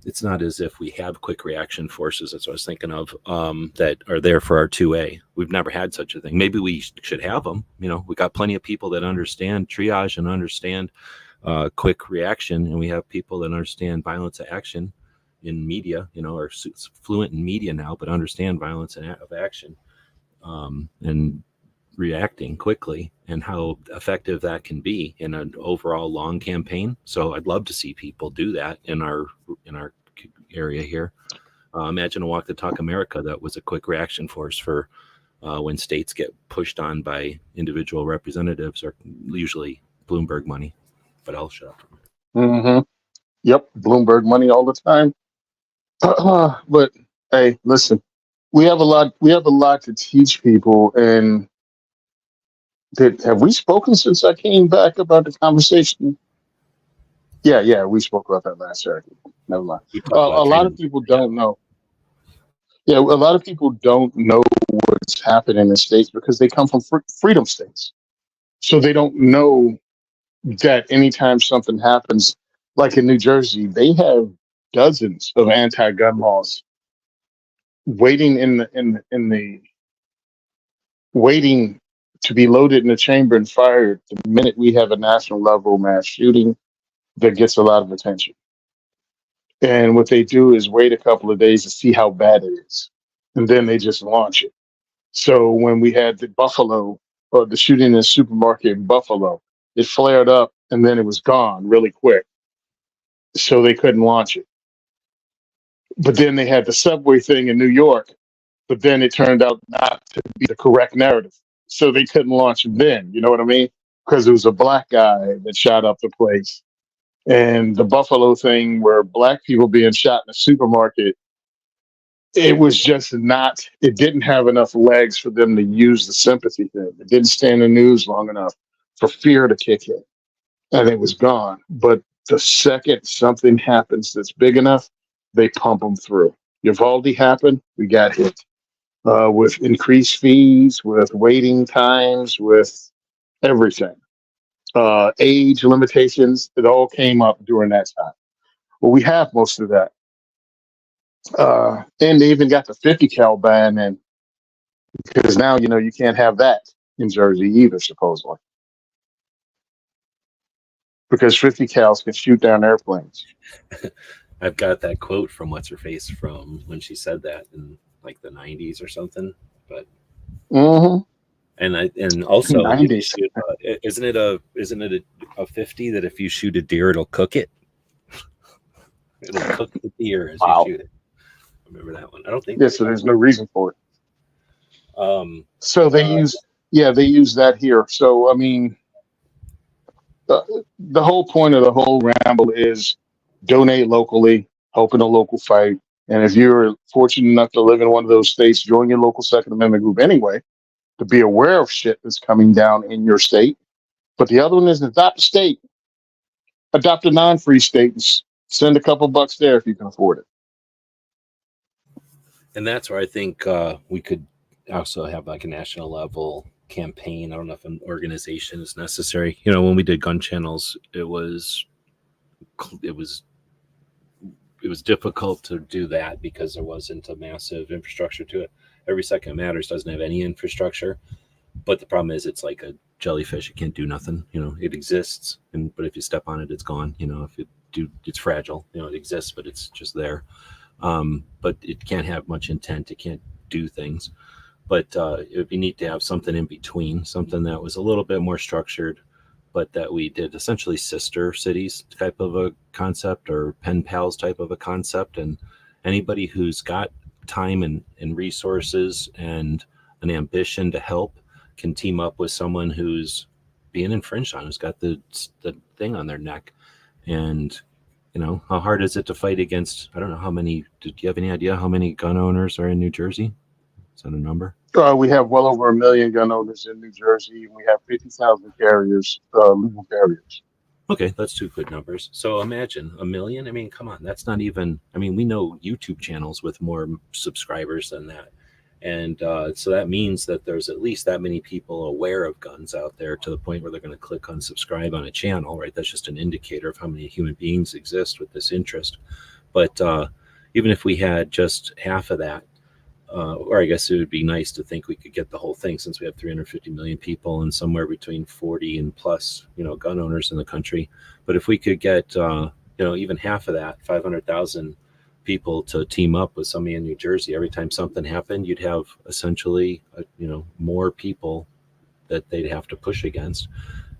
it's not as if we have quick reaction forces. That's what I was thinking of, that are there for our 2A. We've never had such a thing. Maybe we should have them. We got plenty of people that understand triage and understand quick reaction, and we have people that understand violence of action in media, are fluent in media now, but understand violence of action, and reacting quickly, and how effective that can be in an overall long campaign. So I'd love to see people do that in our area here. Imagine a Walk the Talk America that was a quick reaction force for when states get pushed on by individual representatives, or usually Bloomberg money. But I'll shut up. Mm-hmm. Yep, Bloomberg money all the time. But hey, listen, we have a lot to teach people. And have we spoken since I came back about the conversation? Yeah, we spoke about that last Saturday. Never mind. A lot of people don't know. Yeah, a lot of people don't know what's happening in the states because they come from freedom states, so they don't know that anytime something happens, like in New Jersey, they have dozens of anti-gun laws waiting in the waiting to be loaded in the chamber and fired the minute we have a national level mass shooting that gets a lot of attention. And what they do is wait a couple of days to see how bad it is, and then they just launch it. So when we had the Buffalo, or the shooting in the supermarket in Buffalo, it flared up and then it was gone really quick. So they couldn't launch it. But then they had the subway thing in New York, but then it turned out not to be the correct narrative. So they couldn't launch it then. You know what I mean? Because it was a black guy that shot up the place. And the Buffalo thing where black people being shot in a supermarket, it was just not, it didn't have enough legs for them to use the sympathy thing. It didn't stay in the news long enough for fear to kick in, and it was gone. But the second something happens that's big enough, they pump them through. Uvalde happened, we got hit with increased fees, with waiting times, with everything. Age limitations, it all came up during that time. Well, we have most of that. And they even got the 50 cal ban in, because now you can't have that in Jersey either, supposedly, because 50 cals can shoot down airplanes. I've got that quote from what's her face from when she said that in like the 90s or something. But and also 90s. isn't it a 50 that if you shoot a deer it'll cook it? It'll cook the deer as you shoot it. Remember that one? I don't think. Yeah, so there's no reason for it. So they use that here. So I mean, the whole point of the whole ramble is donate locally, help in a local fight. And if you're fortunate enough to live in one of those states, join your local Second Amendment group anyway, to be aware of shit that's coming down in your state. But the other one is adopt a state, adopt a non-free state, and send a couple bucks there if you can afford it. And that's where I think we could also have like a national level campaign. I don't know if an organization is necessary. When we did gun channels, it was difficult to do that because there wasn't a massive infrastructure to it. Every Second Matters doesn't have any infrastructure, but the problem is it's like a jellyfish. It can't do nothing. It exists, but if you step on it, it's gone. If you do, it's fragile. It exists, but it's just there. But it can't have much intent. It can't do things. But it would be neat to have something in between, something that was a little bit more structured, but that we did essentially sister cities type of a concept, or pen pals type of a concept. And anybody who's got time and resources and an ambition to help can team up with someone who's being infringed on, who's got the thing on their neck. And how hard is it to fight against? I don't know how many. Do you have any idea how many gun owners are in New Jersey? Is that a number? We have well over 1 million gun owners in New Jersey. We have 50,000 carriers, legal carriers. Okay, that's two good numbers. So imagine 1 million. I mean, come on, that's not even. I mean, we know YouTube channels with more subscribers than that, and so that means that there's at least that many people aware of guns out there to the point where they're going to click unsubscribe on a channel, right? That's just an indicator of how many human beings exist with this interest. But even if we had just half of that, or I guess it would be nice to think we could get the whole thing, since we have 350 million people and somewhere between 40 and plus, gun owners in the country. But if we could get, even half of that, 500,000 people to team up with somebody in New Jersey, every time something happened, you'd have essentially, more people that they'd have to push against.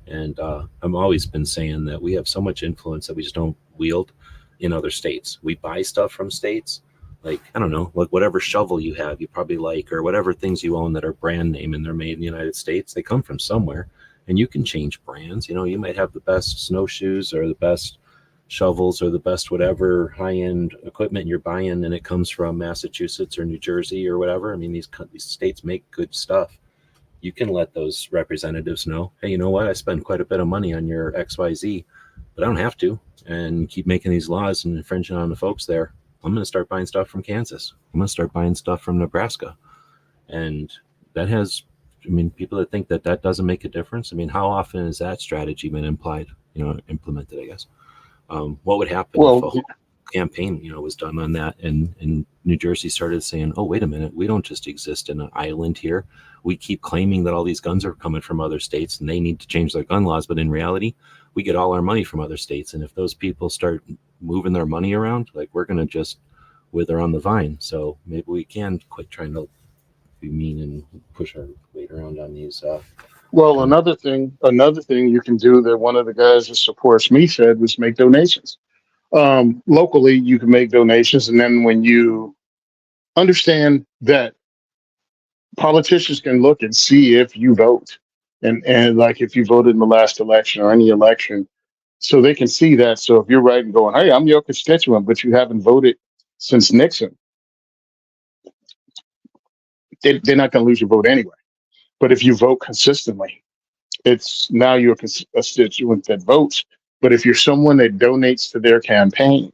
And I've always been saying that we have so much influence that we just don't wield in other states. We buy stuff from states. Like, I don't know, like whatever shovel you have, you probably like, or whatever things you own that are brand name and they're made in the United States, they come from somewhere, and you can change brands. You might have the best snowshoes or the best shovels or the best whatever high-end equipment you're buying, and it comes from Massachusetts or New Jersey or whatever. I mean, these states make good stuff. You can let those representatives know, hey, you know what? I spend quite a bit of money on your XYZ, but I don't have to, and keep making these laws and infringing on the folks there. I'm going to start buying stuff from Kansas. I'm going to start buying stuff from Nebraska. And that has, people that think that doesn't make a difference. How often has that strategy been implemented, I guess? What would happen if a campaign, was done on that, and New Jersey started saying, oh, wait a minute, we don't just exist in an island here. We keep claiming that all these guns are coming from other states and they need to change their gun laws, but in reality, we get all our money from other states, and if those people start moving their money around, like, we're going to just wither on the vine. So maybe we can quit trying to be mean and push our weight around on these. Well, another thing you can do that one of the guys that supports me said was make donations. Locally, you can make donations, and then when you understand that politicians can look and see if you vote, and like if you voted in the last election or any election, so they can see that. So if you're right and going, hey, I'm your constituent, but you haven't voted since Nixon, they're not going to lose your vote anyway. But if you vote consistently, it's now you're a constituent that votes. But if you're someone that donates to their campaign,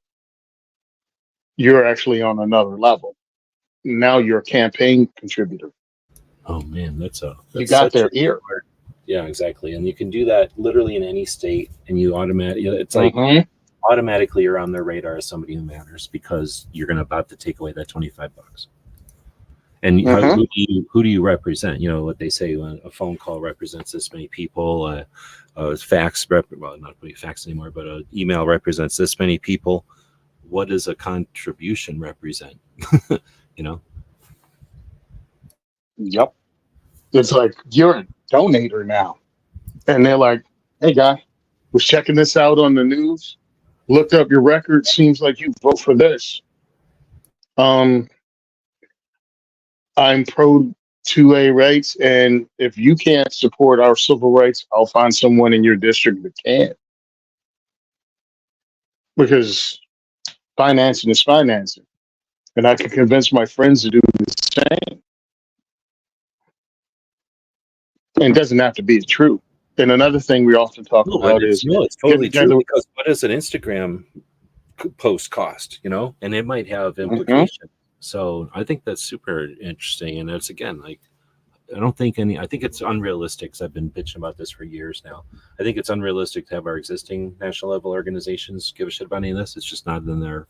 you're actually on another level. Now you're a campaign contributor. Oh man, that's you got their ear. Yeah, exactly. And you can do that literally in any state, and you it's like automatically you're on their radar as somebody who matters, because you're going to about to take away that $25. And who do you represent? What they say, when a phone call represents this many people, a fax not really fax anymore, but an email represents this many people. What does a contribution represent? Yep. It's like, you're a donator now. And they're like, hey, guy, was checking this out on the news, looked up your record, seems like you vote for this. I'm pro 2A rights, and if you can't support our civil rights, I'll find someone in your district that can. Because financing is financing. And I can convince my friends to do the same. And it doesn't have to be true. And another thing we often talk about is... No, it's totally true, because what does an Instagram post cost, And it might have implications. So I think that's super interesting. And it's, again, like, I think it's unrealistic, because I've been bitching about this for years now. I think it's unrealistic to have our existing national level organizations give a shit about any of this. It's just not in their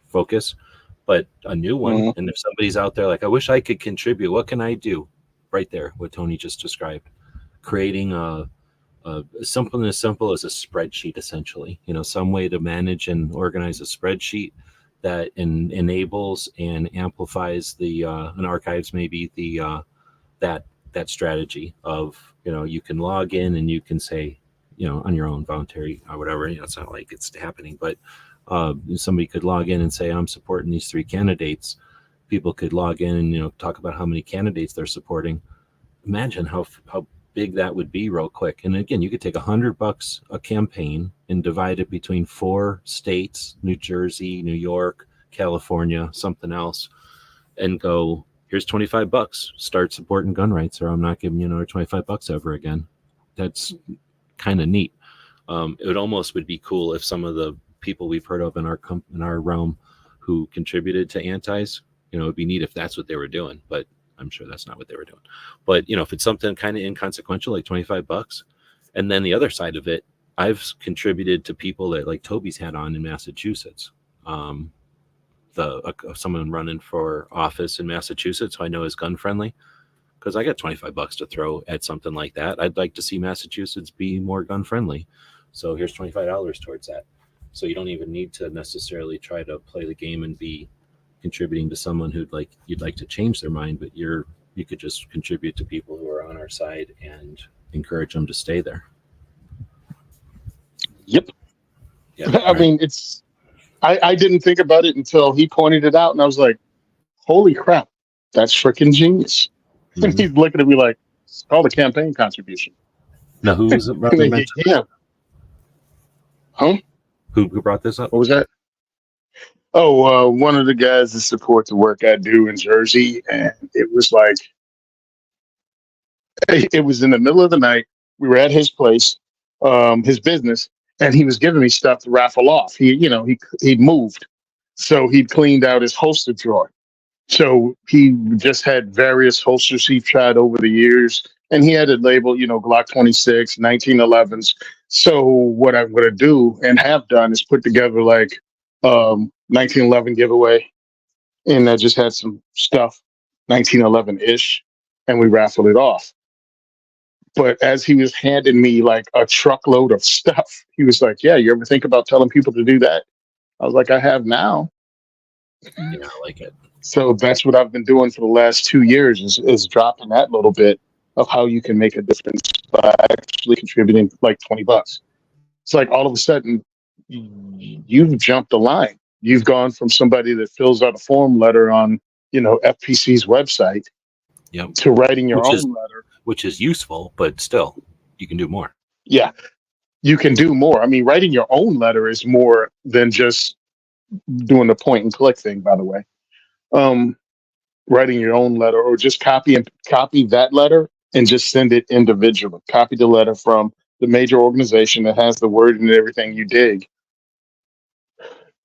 focus. But a new one, and if somebody's out there like, I wish I could contribute, what can I do? Right there, what Tony just described, creating something as simple as a spreadsheet, essentially, some way to manage and organize a spreadsheet that enables and amplifies and archives maybe that strategy of, you can log in and you can say, on your own, voluntary or whatever, it's not like it's happening, but somebody could log in and say, I'm supporting these 3 candidates. People could log in and talk about how many candidates they're supporting. Imagine how big that would be real quick. And again, you could take $100 a campaign and divide it between 4 states, New Jersey, New York, California, something else, and go, here's $25. Start supporting gun rights, or I'm not giving you another $25 ever again. That's kind of neat. It would be cool if some of the people we've heard of in our realm who contributed to antis, it'd be neat if that's what they were doing, but I'm sure that's not what they were doing. But, if it's something kind of inconsequential, like $25, and then the other side of it, I've contributed to people that, like Toby's had on in Massachusetts, someone running for office in Massachusetts who I know is gun friendly, because I got $25 to throw at something like that. I'd like to see Massachusetts be more gun friendly. So here's $25 towards that. So you don't even need to necessarily try to play the game and be contributing to someone you'd like to change their mind, but you could just contribute to people who are on our side and encourage them to stay there. Yep. Yeah. I mean, I didn't think about it until he pointed it out, and I was like, holy crap, that's freaking genius. Mm-hmm. And he's looking at me like, it's called a campaign contribution. Now, who was it? Yeah. Huh? Who brought this up? What was that? Oh, one of the guys that support the work I do in Jersey, and it was like, it was in the middle of the night. We were at his place, his business, and he was giving me stuff to raffle off. He'd moved, so he'd cleaned out his holster drawer. So he just had various holsters he tried over the years, and he had it labeled, Glock 26, 1911s. So what I'm going to do and have done is put together like 1911 giveaway, and I just had some stuff, 1911-ish, and we raffled it off. But as he was handing me like a truckload of stuff, he was like, "Yeah, you ever think about telling people to do that?" I was like, "I have now." Yeah, I like it. So that's what I've been doing for the last 2 years is dropping that little bit of how you can make a difference by actually contributing like $20. It's like all of a sudden you've jumped the line. You've gone from somebody that fills out a form letter on, FPC's website Yep. to writing your Which is own letter. which is useful, but still, you can do more. Yeah, you can do more. I mean, writing your own letter is more than just doing the point and click thing, by the way. Um, Writing your own letter, or just copy that letter and just send it individually. Copy the letter from the major organization that has the word and everything you dig.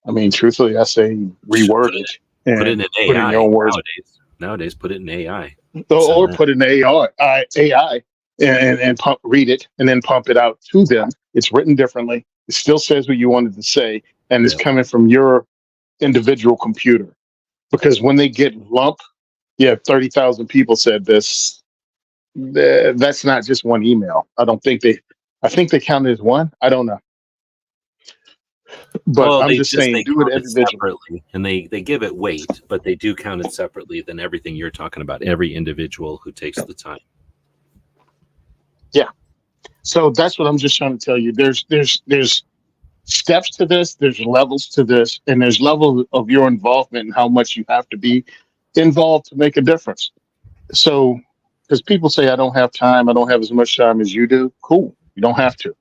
I mean, truthfully, I say reword it Put it and in put it in your AI own words, nowadays. Put it in AI. or put it in AI and read it and then pump it out to them. It's written differently. It still says what you wanted to say, and it's coming from your individual computer. Because when they get lump, 30,000 people said this. That's not just one email. I think they counted as one. I don't know. But Well, I'm they just saying, do it count individually. separately, and they give it weight, but they do count it separately than everything you're talking about. Every individual who takes the time. Yeah. So that's what I'm just trying to tell you. There's steps to this. There's levels to this, and there's levels of your involvement and how much you have to be involved to make a difference. So, because people say I don't have time, I don't have as much time as you do. Cool. You don't have to.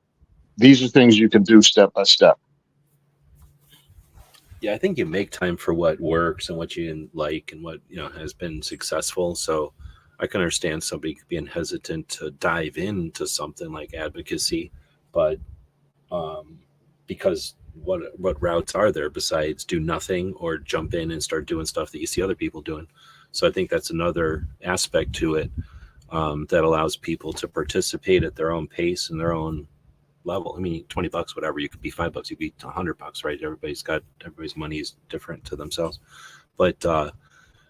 These are things you can do step by step. Yeah, I think you make time for what works and what you like and what has been successful. So I can understand somebody being hesitant to dive into something like advocacy, but because what routes are there besides do nothing or jump in and start doing stuff that you see other people doing? So I think that's another aspect to it that allows people to participate at their own pace and their own level. I mean, $20, whatever, you could be $5, you could be $100, right? Everybody's money is different to themselves, but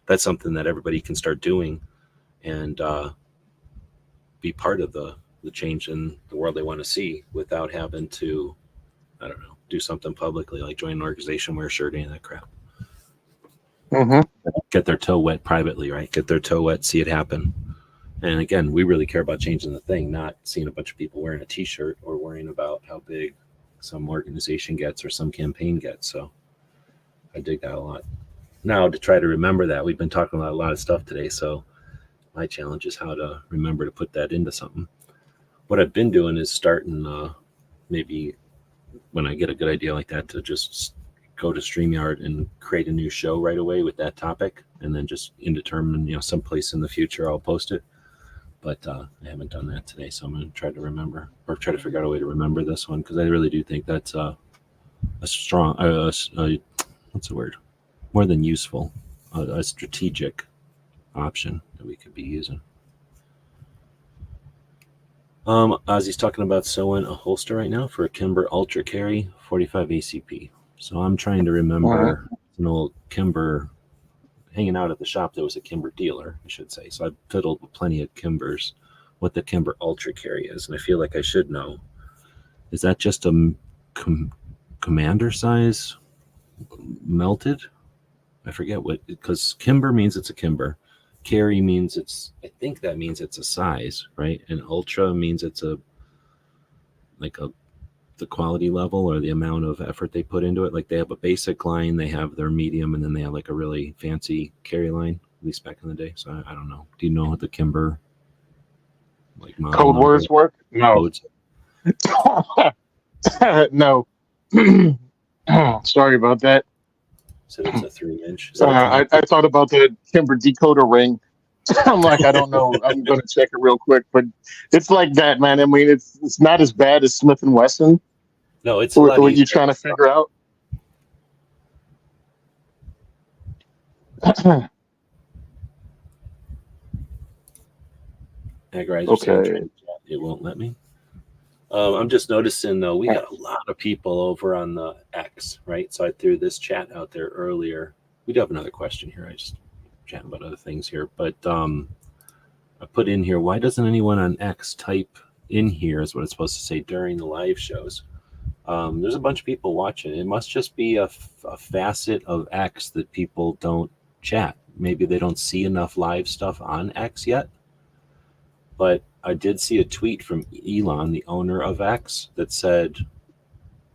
that's something that everybody can start doing and be part of the change in the world they want to see without having to, I don't know, do something publicly like join an organization, wear a shirt, any of that crap. Mm-hmm. Get their toe wet privately, right? Get their toe wet, see it happen. And again, we really care about changing the thing, not seeing a bunch of people wearing a t-shirt or worrying about how big some organization gets or some campaign gets. So I dig that a lot. Now, to try to remember that, we've been talking about a lot of stuff today. So my challenge is how to remember to put that into something. What I've been doing is starting maybe when I get a good idea like that to just go to StreamYard and create a new show right away with that topic, and then just indeterminate, someplace in the future I'll post it. But I haven't done that today, so I'm going to try to remember or try to figure out a way to remember this one, because I really do think that's a strong, what's the word? More than useful, a strategic option that we could be using. Ozzy's talking about sewing a holster right now for a Kimber Ultra Carry 45 ACP. So I'm trying to remember an old Kimber. Hanging out at the shop, there was a Kimber dealer, I should say. So I've fiddled with plenty of Kimbers, what the Kimber Ultra Carry is, and I feel like I should know. Is that just a commander size melted? I forget what, because Kimber means it's a Kimber. Carry means I think that means it's a size, right? And Ultra means it's the quality level or the amount of effort they put into it. Like they have a basic line, they have their medium, and then they have like a really fancy carry line, at least back in the day. So I don't know. Do you know what the Kimber Code words work? No. Codes? No. Sorry about that. So it's a 3-inch. I thought about the Kimber decoder ring. I'm like, I don't know. I'm going to check it real quick, but it's like that, man. I mean, it's not as bad as Smith and Wesson. No, it's what you're trying to figure out. Agrizer Okay. it won't let me. I'm just noticing though, we got a lot of people over on the X, right? So I threw this chat out there earlier. We do have another question here. I just chatting about other things here, but I put in here, why doesn't anyone on X type in here is what it's supposed to say during the live shows? There's a bunch of people watching. It must just be a facet of X that people don't chat. Maybe they don't see enough live stuff on X yet. But I did see a tweet from Elon, the owner of X, that said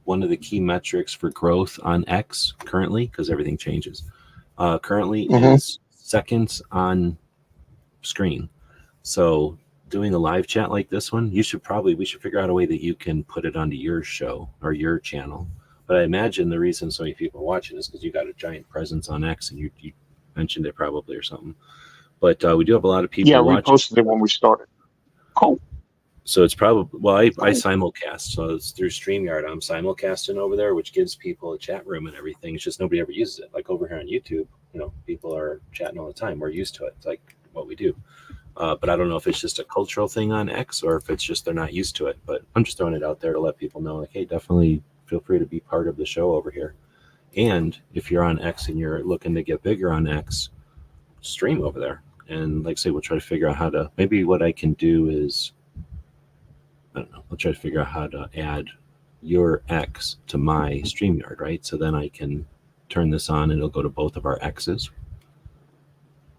one of the key metrics for growth on X currently, because everything changes, currently is seconds on screen. So doing a live chat like this one, we should figure out a way that you can put it onto your show or your channel. But I imagine the reason so many people are watching is because you got a giant presence on X, and you mentioned it probably or something. But we do have a lot of people watching. Yeah, we posted it when we started. Cool. So it's probably, well, I simulcast. So it's through StreamYard. I'm simulcasting over there, which gives people a chat room and everything. It's just nobody ever uses it. Like over here on YouTube, people are chatting all the time. We're used to it. It's like what we do. But I don't know if it's just a cultural thing on X or if it's just they're not used to it. But I'm just throwing it out there to let people know, like, hey, definitely feel free to be part of the show over here. And if you're on X and you're looking to get bigger on X, stream over there. And like I say, we'll try to figure out how to, maybe what I can do is, I don't know, we'll try to figure out how to add your X to my StreamYard, right? So then I can turn this on and it'll go to both of our X's.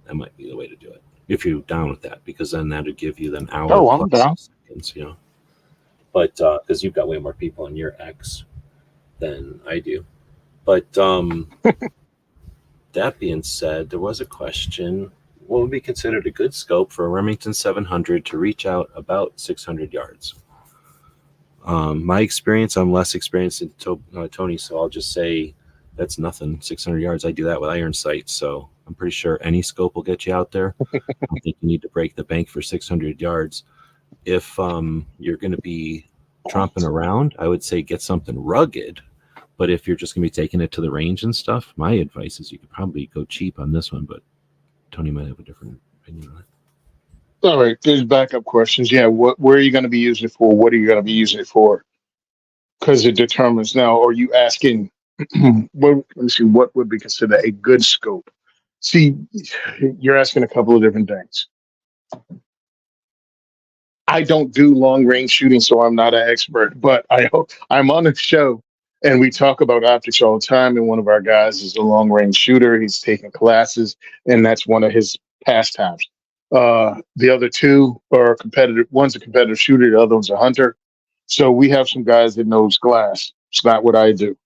That might be the way to do it. If you're down with that, because then that would give you them hour I'm down. seconds, But because you've got way more people on your X than I do. But that being said, there was a question: what would be considered a good scope for a Remington 700 to reach out about 600 yards? My experience, I'm less experienced than Tony, so I'll just say that's nothing. 600 yards, I do that with iron sights, so I'm pretty sure any scope will get you out there. I don't think you need to break the bank for 600 yards. If you're going to be tromping around, I would say get something rugged. But if you're just going to be taking it to the range and stuff, my advice is you could probably go cheap on this one, but Tony might have a different opinion on it. All right, there's backup questions. Yeah, where are you going to be using it for? What are you going to be using it for? Because it determines now. Are you asking? Let me see. What would be considered a good scope? See, you're asking a couple of different things. I don't do long range shooting, so I'm not an expert. But I'm on a show, and we talk about optics all the time. And one of our guys is a long range shooter. He's taking classes, and that's one of his pastimes. The other two are competitive. One's a competitive shooter. The other one's a hunter. So we have some guys that knows glass. It's not what I do.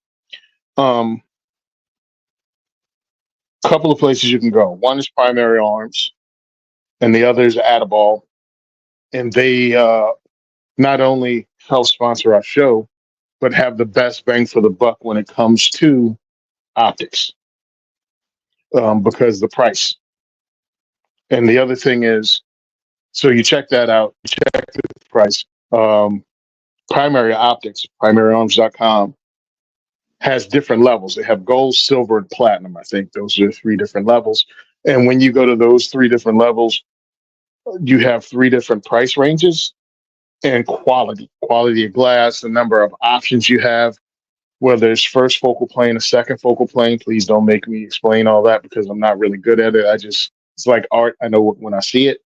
Couple of places you can go. One is Primary Arms, and the other is Add-A-Ball. And they not only help sponsor our show, but have the best bang for the buck when it comes to optics, because the price. And the other thing is, so you check that out, you check the price. Primary Optics, primaryarms.com, has different levels. They have gold, silver, and platinum. I think those are 3 different levels. And when you go to those 3 different levels, you have 3 different price ranges and quality of glass, the number of options you have, whether it's first focal plane, a second focal plane. Please don't make me explain all that because I'm not really good at it. It's like art. I know when I see it.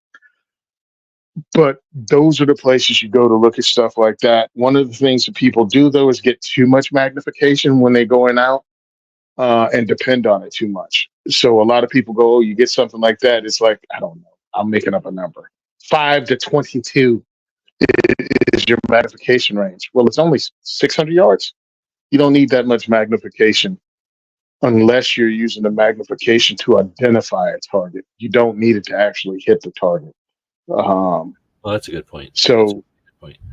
But those are the places you go to look at stuff like that. One of the things that people do, though, is get too much magnification when they're going out and depend on it too much. So a lot of people go, oh, you get something like that. It's like, I don't know. I'm making up a number. 5 to 22 is your magnification range. Well, it's only 600 yards. You don't need that much magnification unless you're using the magnification to identify a target. You don't need it to actually hit the target. Well, that's a good point. So,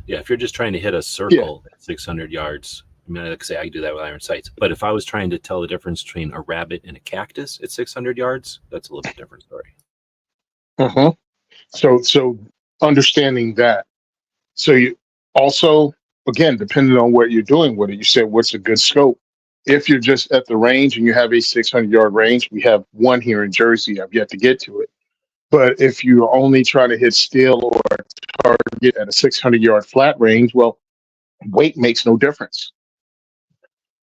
yeah, if you're just trying to hit a circle at 600 yards, I mean, like I say, I do that with iron sights. But if I was trying to tell the difference between a rabbit and a cactus at 600 yards, that's a little bit different story. So understanding that. So you also, again, depending on what you're doing with it, you said what's a good scope. If you're just at the range and you have a 600-yard range, we have one here in Jersey. I've yet to get to it. But if you're only trying to hit steel or target at a 600-yard flat range, well, weight makes no difference.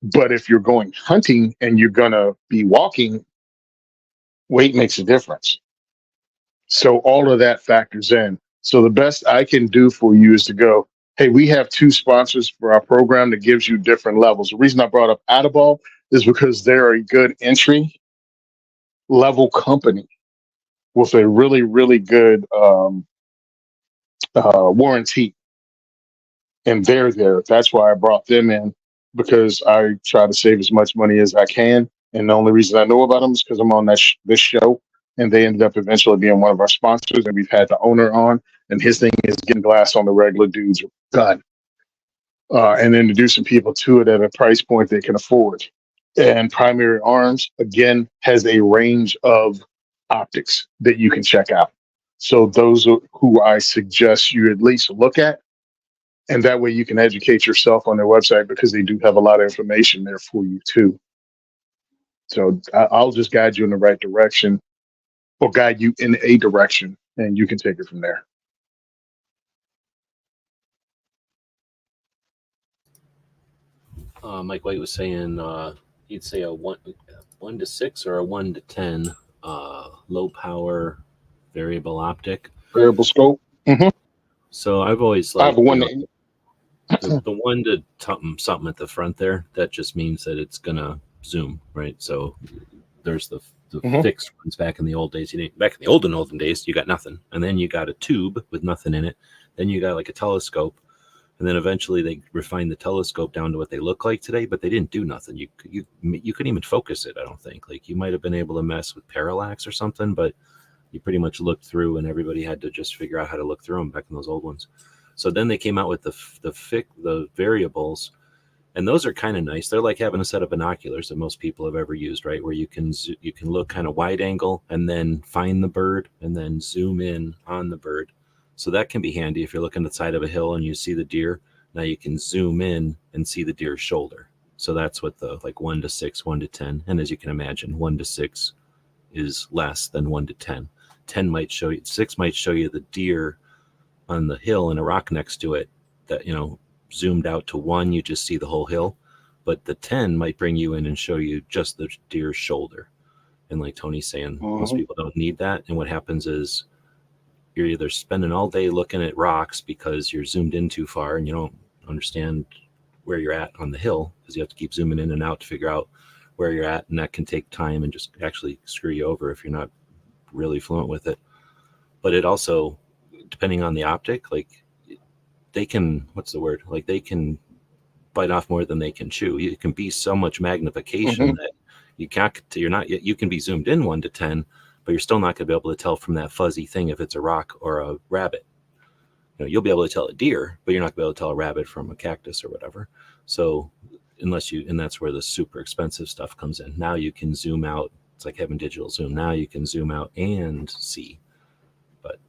But if you're going hunting and you're gonna be walking, weight makes a difference. So all of that factors in. So the best I can do for you is to go, hey, we have two sponsors for our program that gives you different levels. The reason I brought up Adaball is because they're a good entry level company with a really, really good warranty. And they're there. That's why I brought them in, because I try to save as much money as I can. And the only reason I know about them is because I'm on this show, and they ended up eventually being one of our sponsors. And we've had the owner on, and his thing is getting glass on the regular dude's gun, and introducing people to it at a price point they can afford. And Primary Arms, again, has a range of optics that you can check out. So those are who I suggest you at least look at. And that way you can educate yourself on their website, because they do have a lot of information there for you too. So I'll just guide you in the right direction, or guide you in a direction, and you can take it from there. Mike White was saying he'd say a 1 to 6 or a 1 to 10 low power variable optic. Variable scope. Mm-hmm. So I've always I have like a 1 to 8. the 1 to something at the front there. That just means that it's gonna zoom, right? So there's the fixed ones back in the old days. Back in the olden days, you got nothing, and then you got a tube with nothing in it. Then you got like a telescope. And then eventually they refined the telescope down to what they look like today, but they didn't do nothing. You couldn't even focus it, I don't think. Like, you might have been able to mess with parallax or something, but you pretty much looked through, and everybody had to just figure out how to look through them back in those old ones. So then they came out with the variables, and those are kind of nice. They're like having a set of binoculars that most people have ever used, right? Where you can look kind of wide angle and then find the bird and then zoom in on the bird. So that can be handy if you're looking at the side of a hill and you see the deer. Now you can zoom in and see the deer's shoulder. So that's what the 1 to 6, 1 to 10. And as you can imagine, 1 to 6 is less than 1 to 10. 10 might show you, 6 might show you the deer on the hill and a rock next to it that, zoomed out to 1, you just see the whole hill. But the 10 might bring you in and show you just the deer's shoulder. And like Tony's saying, most people don't need that. And what happens is, you're either spending all day looking at rocks because you're zoomed in too far and you don't understand where you're at on the hill, because you have to keep zooming in and out to figure out where you're at, and that can take time and just actually screw you over if you're not really fluent with it. But it also, depending on the optic, like, they can, they can bite off more than they can chew. It can be so much magnification that you can be zoomed in 1 to 10, but you're still not going to be able to tell from that fuzzy thing if it's a rock or a rabbit. You'll be able to tell a deer, but you're not going to be able to tell a rabbit from a cactus or whatever. So and that's where the super expensive stuff comes in. Now you can zoom out. It's like having digital zoom. Now you can zoom out and see. But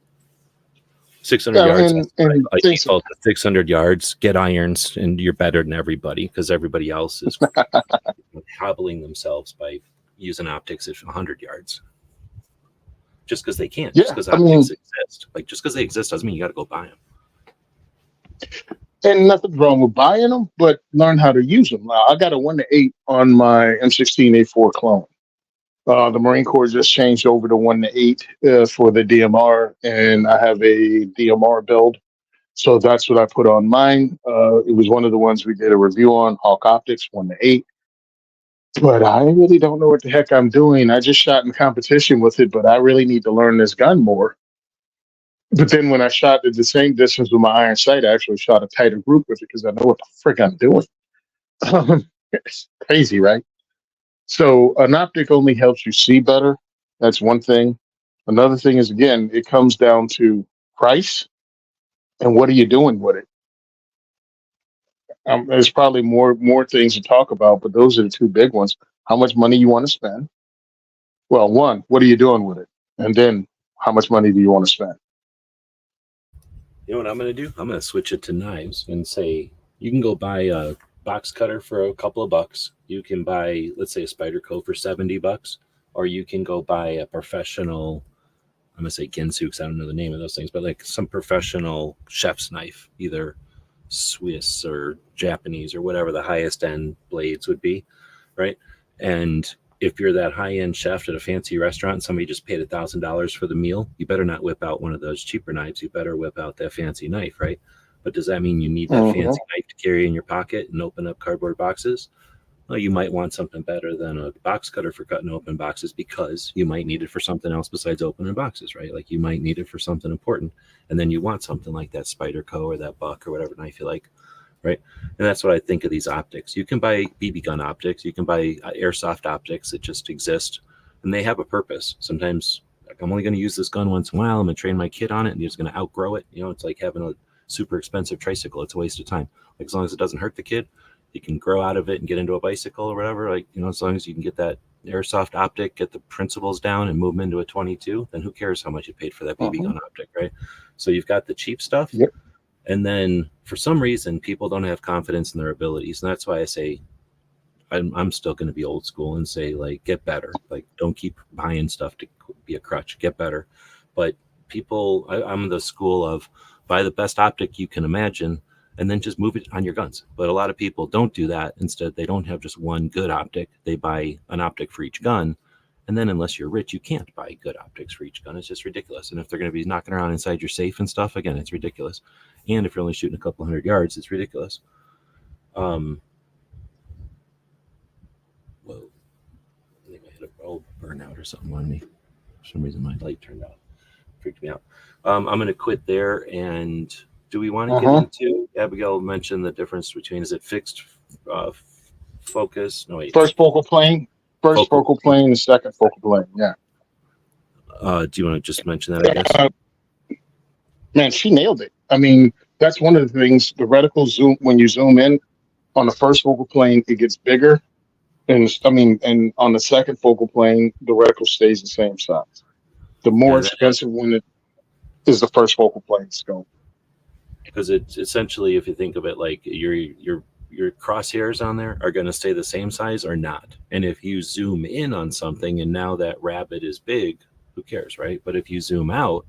600 yards, I default to 600 yards, get irons, and you're better than everybody, because everybody else is hobbling themselves by using optics at 100 yards. Just because they can't, just because optics exist. Just because they exist doesn't mean you got to go buy them. And nothing's wrong with buying them, but learn how to use them. Now, I got a 1 to 8 on my M16A4 clone. The Marine Corps just changed over to 1 to 8 for the DMR, and I have a DMR build. So that's what I put on mine. It was one of the ones we did a review on, Hawk Optics, 1 to 8. But I really don't know what the heck I'm doing. I just shot in competition with it, but I really need to learn this gun more. But then when I shot at the same distance with my iron sight, I actually shot a tighter group with it because I know what the frick I'm doing. It's crazy, right? So an optic only helps you see better. That's one thing. Another thing is, again, it comes down to price and what are you doing with it. There's probably more things to talk about, but those are the two big ones. How much money you want to spend? Well, one, what are you doing with it? And then how much money do you want to spend? You know what I'm going to do? I'm going to switch it to knives and say, you can go buy a box cutter for a couple of bucks. You can buy, let's say, a Spyderco for $70, or you can go buy a professional, I'm going to say Ginsu because I don't know the name of those things, but like some professional chef's knife, either Swiss or Japanese or whatever the highest end blades would be, right? And if you're that high end chef at a fancy restaurant and somebody just paid $1,000 for the meal, you better not whip out one of those cheaper knives. You better whip out that fancy knife, right? But does that mean you need that fancy knife to carry in your pocket and open up cardboard boxes? Well, you might want something better than a box cutter for cutting open boxes, because you might need it for something else besides opening boxes, right? Like you might need it for something important. And then you want something like that Spyderco or that Buck or whatever knife you like, right? And that's what I think of these optics. You can buy BB gun optics. You can buy airsoft optics that just exist, and they have a purpose. Sometimes, like, I'm only going to use this gun once in a while. I'm going to train my kid on it, and he's going to outgrow it. You know, it's like having a super expensive tricycle. It's a waste of time. Like, as long as it doesn't hurt the kid, you can grow out of it and get into a bicycle or whatever. Like, you know, as long as you can get that airsoft optic, get the principles down and move them into a 22, then who cares how much you paid for that BB gun optic, right? So you've got the cheap stuff. Yep. And then for some reason, people don't have confidence in their abilities. And that's why I say I'm still going to be old school and say, like, get better. Like, don't keep buying stuff to be a crutch. Get better. But people, I'm the school of buy the best optic you can imagine and then just move it on your guns. But a lot of people don't do that. Instead, they don't have just one good optic. They buy an optic for each gun. And then unless you're rich, you can't buy good optics for each gun. It's just ridiculous. And if they're going to be knocking around inside your safe and stuff, again, it's ridiculous. And if you're only shooting a couple hundred yards, it's ridiculous. Whoa. I think I hit a burnout or something on me. For some reason, my light turned off. Freaked me out. I'm going to quit there. And do we want to get into, Abigail mentioned the difference between, is it fixed focus? No, wait. First focal plane. First focal plane and second focal plane. Yeah. Do you want to just mention that, I guess? Man, she nailed it. I mean, that's one of the things. The reticle zoom, when you zoom in on the first focal plane, it gets bigger. And and on the second focal plane, the reticle stays the same size. The more expensive one is the first focal plane scope. Because it's essentially, if you think of it, like your crosshairs on there are going to stay the same size or not. And if you zoom in on something and now that rabbit is big, who cares, right? But if you zoom out,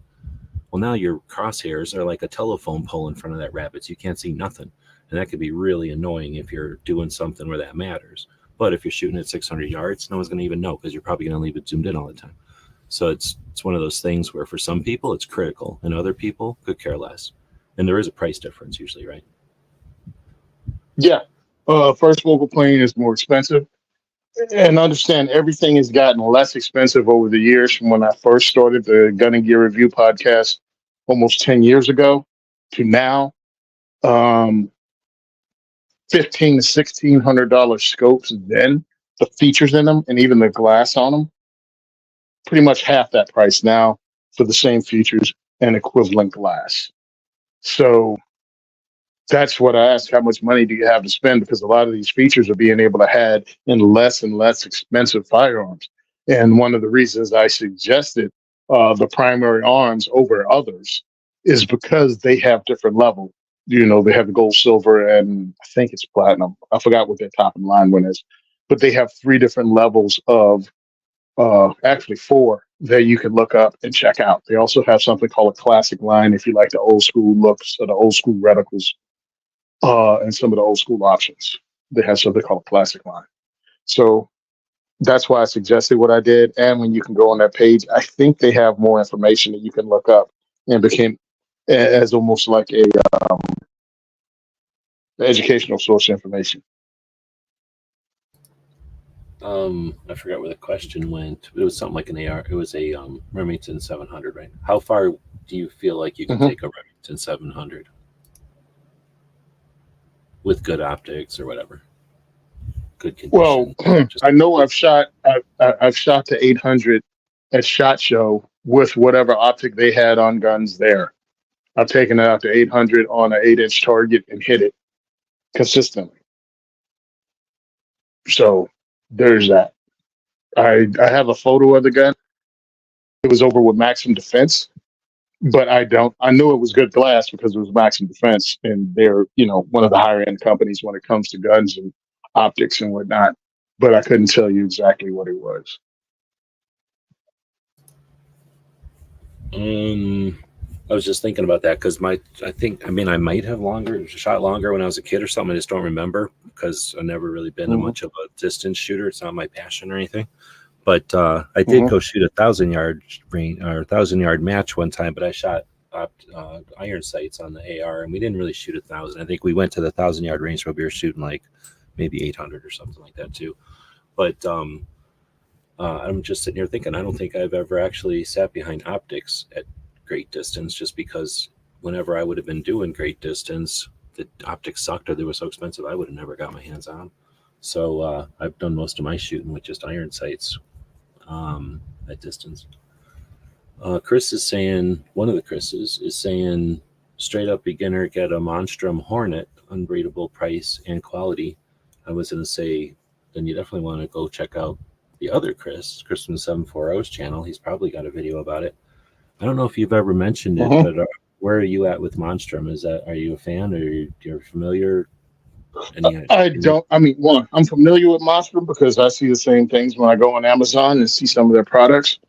well, now your crosshairs are like a telephone pole in front of that rabbit, so you can't see nothing. And that could be really annoying if you're doing something where that matters. But if you're shooting at 600 yards, no one's going to even know, because you're probably going to leave it zoomed in all the time. So it's one of those things where for some people it's critical and other people could care less. And there is a price difference usually, right? Yeah. First focal plane is more expensive. And understand, everything has gotten less expensive over the years from when I first started the Gun and Gear Review podcast almost 10 years ago to now. $1,500 to $1,600 scopes, then the features in them and even the glass on them, pretty much half that price now for the same features and equivalent glass. So that's what I ask. How much money do you have to spend? Because a lot of these features are being able to had in less and less expensive firearms. And one of the reasons I suggested the primary arms over others is because they have different level. You know, they have the gold, silver, and I think it's platinum. I forgot what their top of the line one is, but they have 3 different levels of, actually 4, that you can look up and check out. They also have something called a classic line if you like the old school looks or the old school reticles. And some of the old school options. They have something called a classic line. So that's why I suggested what I did. And when you can go on that page, I think they have more information that you can look up and became as almost like a educational source of information. I forgot where the question went. It was something like an AR. It was a Remington 700, right? How far do you feel like you can take a Remington 700? With good optics or whatever, good condition. Well, I know I've shot to 800 at SHOT Show with whatever optic they had on guns there. I've taken it out to 800 on an 8-inch target and hit it consistently. So there's that. I have a photo of the gun. It was over with Maxim Defense. But I knew it was good glass because it was Maxim Defense, and they're, one of the higher end companies when it comes to guns and optics and whatnot. But I couldn't tell you exactly what it was. I was just thinking about that because I might have shot longer when I was a kid or something. I just don't remember because I've never really been much of a distance shooter. It's not my passion or anything. But I did go shoot 1,000-yard range or 1,000-yard match one time, but I shot iron sights on the AR, and we didn't really shoot 1,000. I think we went to the 1,000-yard range where we were shooting like maybe 800 or something like that too. But I'm just sitting here thinking, I don't think I've ever actually sat behind optics at great distance, just because whenever I would have been doing great distance, the optics sucked or they were so expensive, I would have never got my hands on them. So I've done most of my shooting with just iron sights at distance. Chris is saying, one of the Chris's is saying, straight up beginner, get a Monstrum Hornet, unbeatable price and quality. I was going to say, then you definitely want to go check out the other Chris from the 740's channel. He's probably got a video about it. I don't know if you've ever mentioned it, but where are you at with Monstrum? Are you a fan, or you're familiar? I'm familiar with Monstrum because I see the same things when I go on Amazon and see some of their products.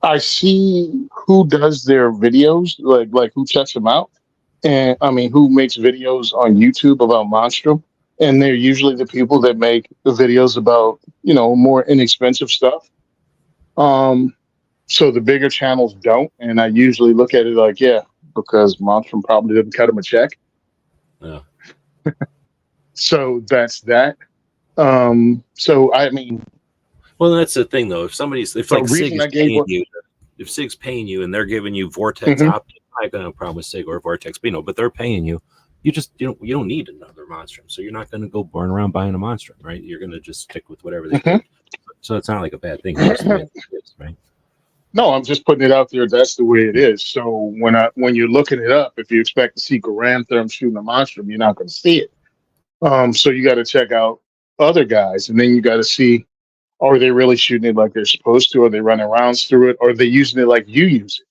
I see who does their videos, like who checks them out, and who makes videos on YouTube about Monstrum, and they're usually the people that make the videos about more inexpensive stuff. So the bigger channels don't, and I usually look at it like, yeah, because Monstrum probably didn't cut them a check. Yeah. So that's that. Well, that's the thing though. If Sig's paying you and they're giving you Vortex optics, I don't have a problem with Sig or Vortex, but they're paying you. You don't need another Monstrum, so you're not going to go burn around buying a Monstrum, right? You're going to just stick with whatever they do. So it's not like a bad thing, right? No, I'm just putting it out there. That's the way it is. So when you're looking it up, if you expect to see Garantherm shooting a Monstrum, you're not going to see it. So you got to check out other guys, and then you got to see, are they really shooting it like they're supposed to? Are they running rounds through it? Or are they using it like you use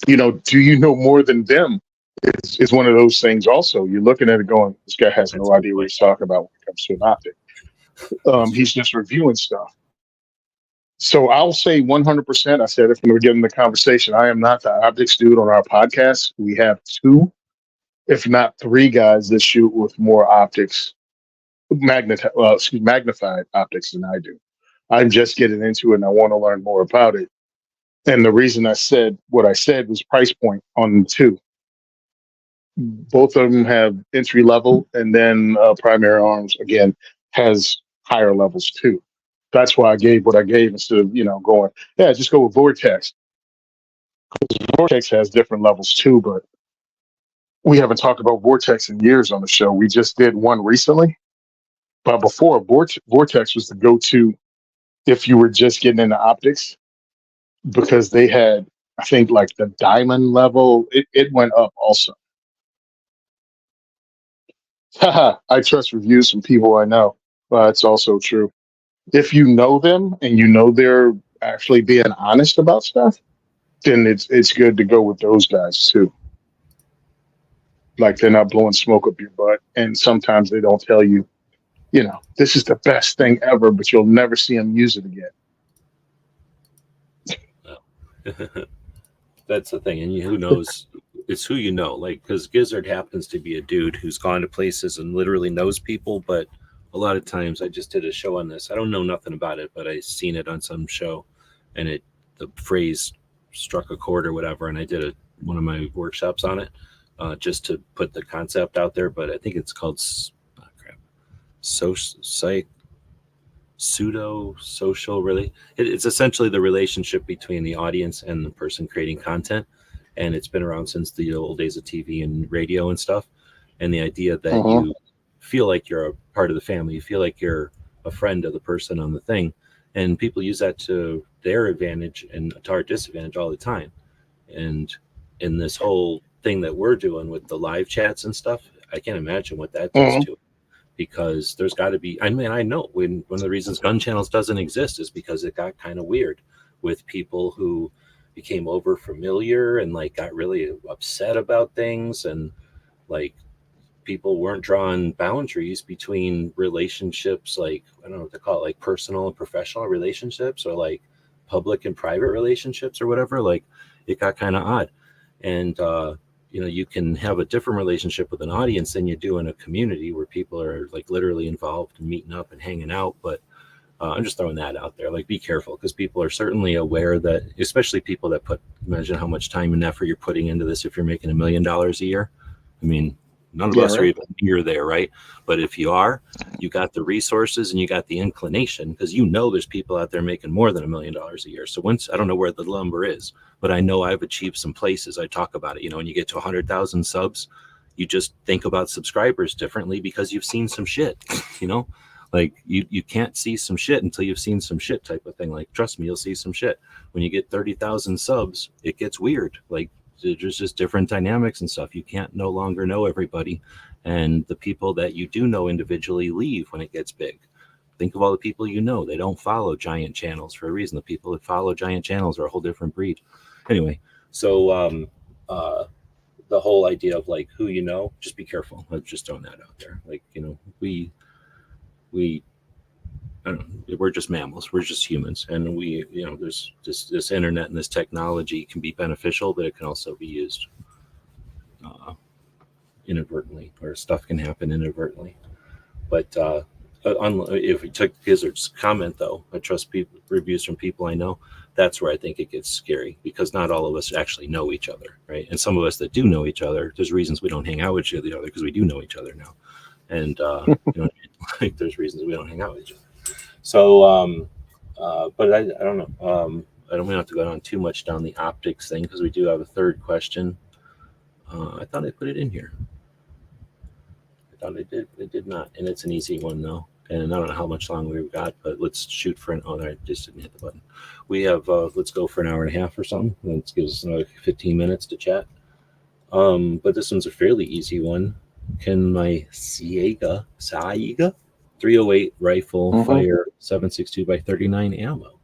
it? Do you know more than them? It's one of those things also. You're looking at it going, this guy has no idea what he's talking about when it comes to an optic. He's just reviewing stuff. So I'll say 100%. I said it from the beginning of the conversation. I am not the optics dude on our podcast. We have 2, if not 3 guys that shoot with more optics, magnified optics than I do. I'm just getting into it and I want to learn more about it. And the reason I said what I said was price point on the 2. Both of them have entry level, and then Primary Arms again has higher levels too. That's why I gave what I gave instead of going, yeah, just go with Vortex. Vortex has different levels too, but we haven't talked about Vortex in years on the show. We just did one recently, but before Vortex was the go-to if you were just getting into optics, because they had, I think, like the diamond level. It went up also. I trust reviews from people I know. It's also true. If you know them and they're actually being honest about stuff, then it's good to go with those guys too. Like, they're not blowing smoke up your butt, and sometimes they don't tell you, this is the best thing ever, but you'll never see them use it again. That's the thing, and who knows? It's who you know, like, because Gizzard happens to be a dude who's gone to places and literally knows people, but a lot of times, I just did a show on this. I don't know nothing about it, but I seen it on some show, and the phrase struck a chord or whatever, and I did one of my workshops on it, just to put the concept out there. But I think it's called pseudo-social, really. It's essentially the relationship between the audience and the person creating content, and it's been around since the old days of TV and radio and stuff. And the idea that you feel like you're a part of the family, you feel like you're a friend of the person on the thing, and people use that to their advantage and to our disadvantage all the time. And in this whole thing that we're doing with the live chats and stuff, I can't imagine what that does to it, because there's got to be, I know one of the reasons Gun Channels doesn't exist is because it got kind of weird with people who became over familiar and like got really upset about things, and like people weren't drawing boundaries between relationships, like, I don't know what to call it, like personal and professional relationships, or like public and private relationships or whatever. Like, it got kind of odd. And you can have a different relationship with an audience than you do in a community where people are like literally involved and meeting up and hanging out. But I'm just throwing that out there. Like, be careful, because people are certainly aware that, especially people that imagine how much time and effort you're putting into this. If you're making $1 million a year, I mean, none of us are even near there, right? But if you are, you got the resources and you got the inclination, because there's people out there making more than $1 million a year. So I don't know where the number is, but I know I've achieved some places. I talk about it. When you get to 100,000 subs, you just think about subscribers differently because you've seen some shit, Like, you can't see some shit until you've seen some shit, type of thing. Like, trust me, you'll see some shit. When you get 30,000 subs, it gets weird. Like, there's just different dynamics and stuff. You can't no longer know everybody. And the people that you do know individually leave when it gets big. Think of all the people they don't follow giant channels for a reason. The people that follow giant channels are a whole different breed. Anyway, so the whole idea of like who just be careful. I'm just throwing that out there. Like, I don't know, we're just mammals, we're just humans, and there's this internet and this technology can be beneficial, but it can also be used inadvertently, or stuff can happen inadvertently. But if we took Gizzard's comment, though, I trust reviews from people I know. That's where I think it gets scary, because not all of us actually know each other, right? And some of us that do know each other, there's reasons we don't hang out with each other, because we do know each other now. And like, there's reasons we don't hang out with each other. So but I don't know. I don't have to go on too much down the optics thing, because we do have a third question. I thought I put it in here. I thought I did. I did not. And it's an easy one, though. And I don't know how much longer we've got, but let's shoot for I just didn't hit the button. We have, let's go for an hour and a half or something. That gives us another 15 minutes to chat. But this one's a fairly easy one. Can my Saiga 308 rifle fire 7.62 by 39 ammo?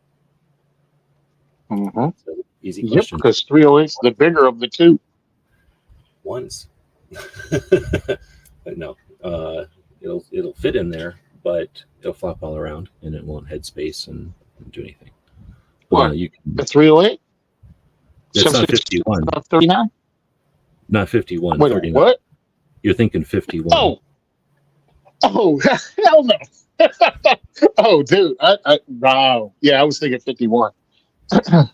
So, easy question. Because 308 is the bigger of the two. Once. But no, it'll fit in there, but it'll flop all around and it won't headspace and do anything. What? The 308? It's not 51. 39? Not 51. Wait, 39. what? You're thinking 51. Oh, hell no. Oh, dude. Wow. Yeah, I was thinking 51. I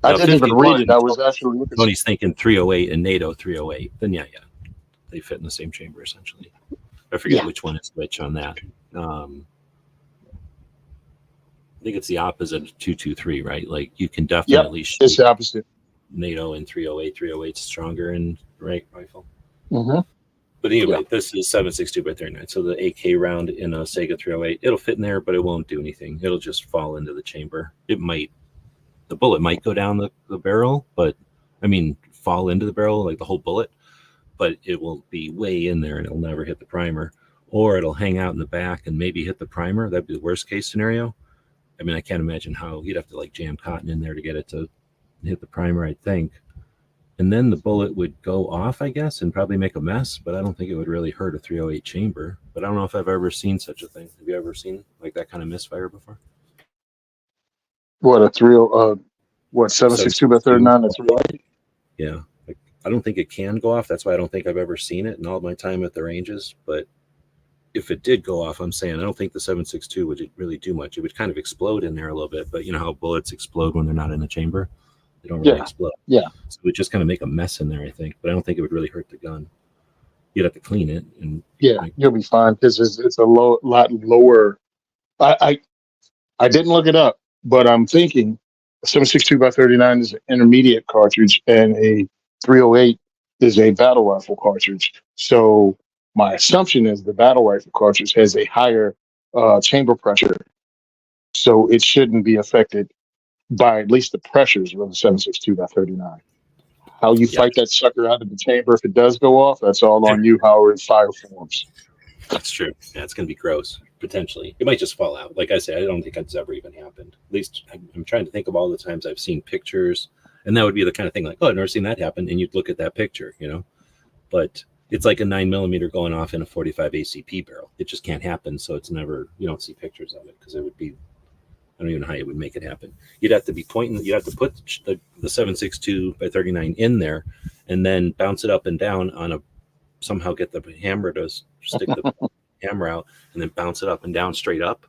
didn't even read it. I was actually looking. Tony's thinking 308 and NATO 308. Then yeah. They fit in the same chamber, essentially. I forget which one is which on that. I think it's the opposite of 223, right? Like, you can definitely shoot. It's the opposite. NATO and 308. 308's stronger in rifle. Mm-hmm. But anyway, this is 7.62 by 39. So the AK round in a Saiga 308, it'll fit in there, but it won't do anything. It'll just fall into the chamber. The bullet might go down the barrel, but fall into the barrel, like the whole bullet, but it will be way in there and it'll never hit the primer, or it'll hang out in the back and maybe hit the primer. That'd be the worst case scenario. I can't imagine how you'd have to like jam cotton in there to get it to hit the primer, I think. And then the bullet would go off, I guess, and probably make a mess, but I don't think it would really hurt a 308 chamber. But I don't know if I've ever seen such a thing. Have you ever seen like that kind of misfire before? What, 7.62 by 39 or 308? Yeah. I don't think it can go off. That's why I don't think I've ever seen it in all my time at the ranges. But if it did go off, I'm saying I don't think the 7.62 would really do much. It would kind of explode in there a little bit, but you know how bullets explode when they're not in the chamber? They don't really explode. Yeah. So it would just kind of make a mess in there, I think. But I don't think it would really hurt the gun. You'd have to clean it. And you'll be fine, because it's a lot lower. I didn't look it up, but I'm thinking 7.62 by 39 is an intermediate cartridge, and a 308 is a battle rifle cartridge. So my assumption is the battle rifle cartridge has a higher chamber pressure, so it shouldn't be affected by at least the pressures of the 7.62 by 39. How you fight that sucker out of the chamber if it does go off, that's all on you, how it fire forms. That's true. Yeah, it's going to be gross, potentially. It might just fall out. Like I say, I don't think that's ever even happened. At least I'm trying to think of all the times I've seen pictures, and that would be the kind of thing like, oh, I've never seen that happen, and you'd look at that picture, But it's like a 9mm going off in a 45 ACP barrel. It just can't happen, so it's never, you don't see pictures of it, because it would be I don't even know how you would make it happen. You'd have to be pointing. You'd have to put the 762 by 39 in there, and then bounce it up and down on a. Somehow get the hammer to stick the hammer out, and then bounce it up and down straight up,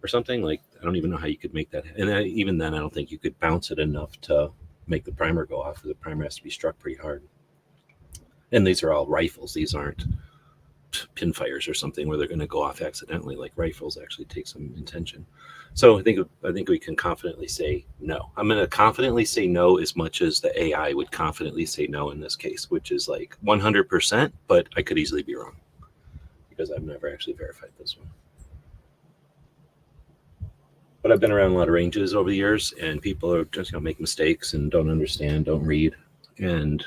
or something. Like, I don't even know how you could make that. And even then, I don't think you could bounce it enough to make the primer go off. The primer has to be struck pretty hard. And these are all rifles. These aren't pinfires or something where they're going to go off accidentally. Like rifles actually take some intention. So I think we can confidently say no. I'm going to confidently say no as much as the AI would confidently say no in this case, which is like 100%, but I could easily be wrong because I've never actually verified this one. But I've been around a lot of ranges over the years, and people are just make mistakes and don't understand, don't read, and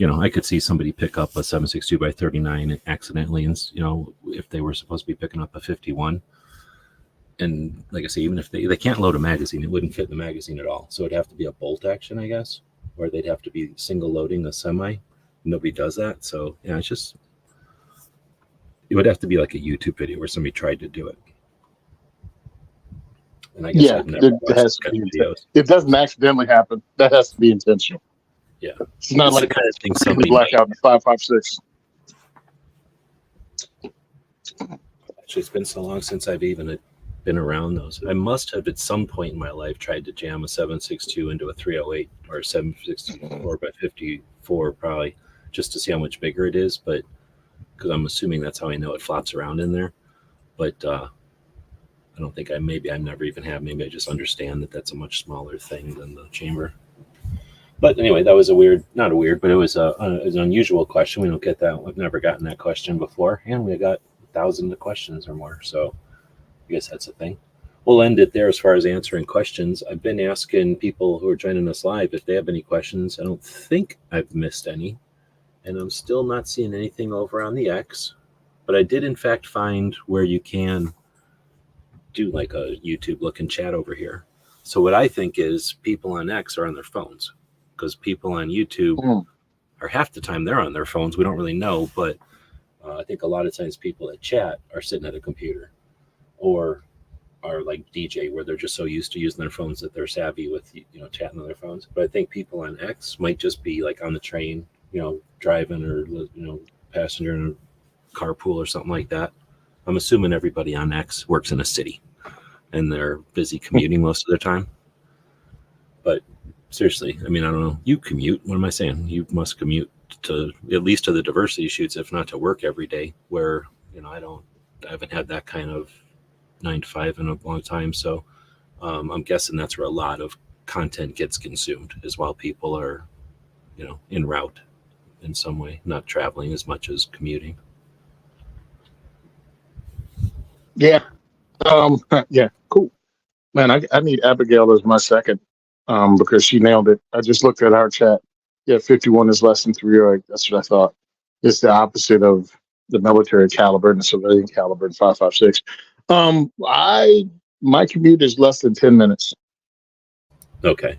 I could see somebody pick up a 762 by 39 accidentally, and if they were supposed to be picking up a 51. And like I say, even if they can't load a magazine, it wouldn't fit the magazine at all. So it'd have to be a bolt action, I guess, or they'd have to be single loading a semi. Nobody does that. So yeah, it would have to be like a YouTube video where somebody tried to do it. And I guess I've never watched videos. It doesn't accidentally happen. That has to be intentional. Yeah. It's not like the kind of thing somebody blackout in 5.56. Actually, it's been so long since I've even been around those. I must have at some point in my life tried to jam a 762 into a 308 or a 764 by 54 probably just to see how much bigger it is, but because I'm assuming that's how I know it flops around in there. But I don't think I've never even have. Maybe I just understand that that's a much smaller thing than the chamber. But anyway, that was but it was an unusual question. We don't get that. I've never gotten that question before, and we got 1,000 questions or more. So I guess that's a thing. We'll end it there as far as answering questions. I've been asking people who are joining us live if they have any questions. I don't think I've missed any, and I'm still not seeing anything over on the X. But I did, in fact, find where you can do like a YouTube-looking chat over here. So what I think is people on X are on their phones, because people on YouTube are half the time they're on their phones. We don't really know, but I think a lot of times people that chat are sitting at a computer or are like DJ, where they're just so used to using their phones that they're savvy with chatting on their phones. But I think people on X might just be like on the train, driving, or passenger in a carpool or something like that. I'm assuming everybody on X works in a city and they're busy commuting most of their time. But seriously, I mean, I don't know. You commute. What am I saying? You must commute to at least to the diversity shoots, if not to work every day, where, I haven't had that kind of 9 to 5 in a long time. So I'm guessing that's where a lot of content gets consumed, is while people are, en route in some way, not traveling as much as commuting. Yeah. Yeah, cool. Man, I need Abigail as my second, because she nailed it. I just looked at our chat. Yeah, 51 is less than 308. That's what I thought. It's the opposite of the military caliber and the civilian caliber in 5.56. My commute is less than 10 minutes. Okay.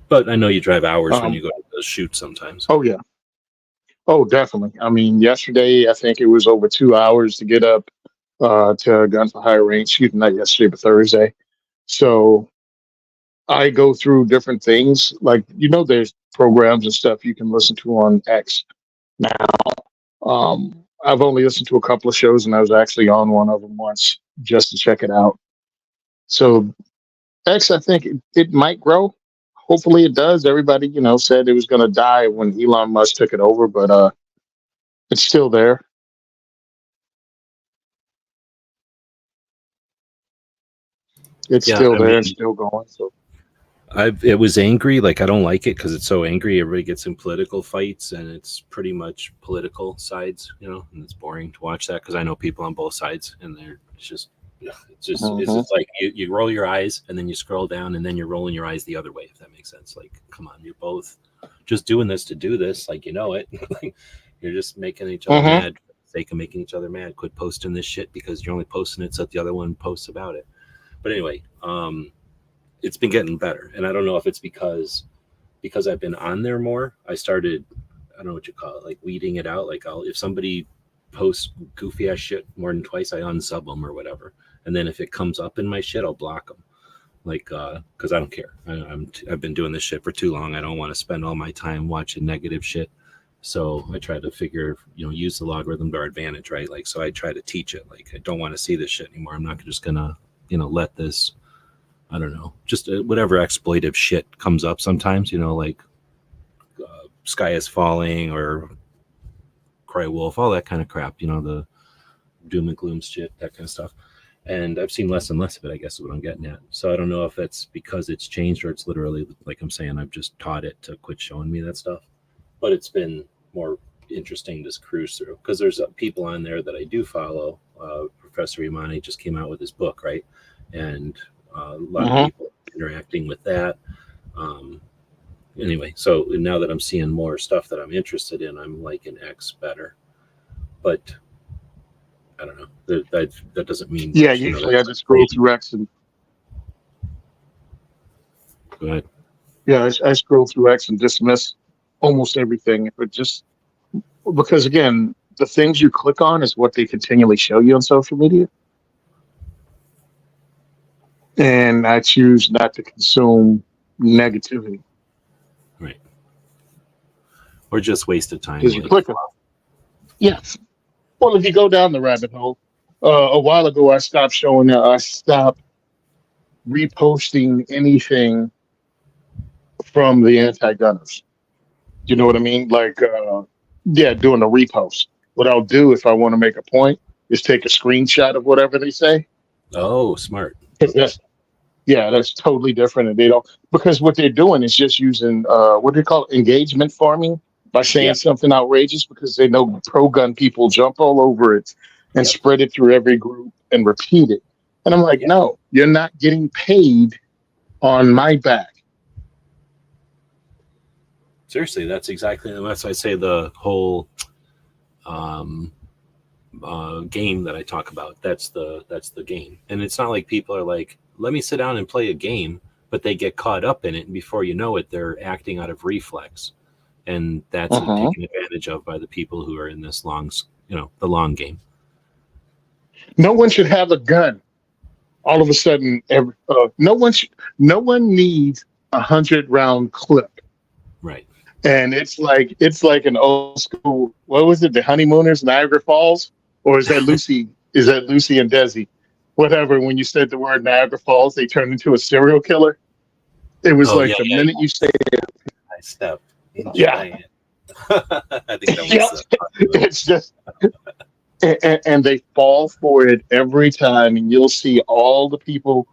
But I know you drive hours when you go to the shoot sometimes. Oh, yeah. Oh, definitely. I mean, yesterday, I think it was over 2 hours to get up to Gun for Hire range, shooting not yesterday, but Thursday. So I go through different things. Like, there's programs and stuff you can listen to on X now. I've only listened to a couple of shows, and I was actually on one of them once just to check it out. So X, I think it might grow. Hopefully it does. Everybody, said it was going to die when Elon Musk took it over, but it's still there. It's still there and still going. So it was angry. Like, I don't like it because it's so angry. Everybody gets in political fights, and it's pretty much political sides, and it's boring to watch that because I know people on both sides, and it's just like you roll your eyes and then you scroll down and then you're rolling your eyes the other way, if that makes sense. Like, come on, you're both just doing this to do this, like, it. You're just making each other mad for the sake of making each other mad. Quit posting this shit because you're only posting it so that the other one posts about it. But anyway, it's been getting better, and I don't know if it's because I've been on there more. I started, I don't know what you call it, like weeding it out. Like, if somebody posts goofy ass shit more than twice, I unsub them or whatever. And then if it comes up in my shit, I'll block them. like because I don't care. I've been doing this shit for too long. I don't want to spend all my time watching negative shit. So I try to figure, use the logarithm to our advantage, right? Like, so I try to teach it. Like, I don't want to see this shit anymore. I'm not just gonna, let this, I don't know, just whatever exploitive shit comes up sometimes, like sky is falling or cry wolf, all that kind of crap, the doom and gloom shit, that kind of stuff. And I've seen less and less of it, I guess is what I'm getting at. So I don't know if that's because it's changed or it's literally, like I'm saying, I've just taught it to quit showing me that stuff. But it's been more interesting to cruise through because there's people on there that I do follow. Professor Imani just came out with his book, right? And a lot of people interacting with that. Anyway, so now that I'm seeing more stuff that I'm interested in, I'm liking X better. But I don't know. That doesn't mean. Yeah, usually I just scroll through X and. Go ahead. Yeah, I scroll through X and dismiss almost everything, but just because again, the things you click on is what they continually show you on social media, and I choose not to consume negativity. Right. Or just wasted time. Because you click on. Yes. Well, if you go down the rabbit hole, a while ago I stopped reposting anything from the anti-gunners. You know what I mean? Like, doing a repost. What I'll do if I want to make a point is take a screenshot of whatever they say. Oh, smart. That's totally different. And they don't, because what they're doing is just using, what do they call it? Engagement farming by saying something outrageous because they know pro-gun people jump all over it and spread it through every group and repeat it. And I'm like, no, you're not getting paid on my back. Seriously, that's exactly. That's why I say the whole game that I talk about. That's the game, and it's not like people are like, "Let me sit down and play a game," but they get caught up in it, and before you know it, they're acting out of reflex, and that's taken advantage of by the people who are in this the long game. No one should have a gun. All of a sudden, no one needs 100-round clip. Right. And it's like an old school. What was it? The Honeymooners, Niagara Falls, or is that Lucy? Is that Lucy and Desi? Whatever. When you said the word Niagara Falls, they turned into a serial killer. It was minute you say it. I stepped. Yeah. I think that was. It's just, and they fall for it every time, and you'll see all the people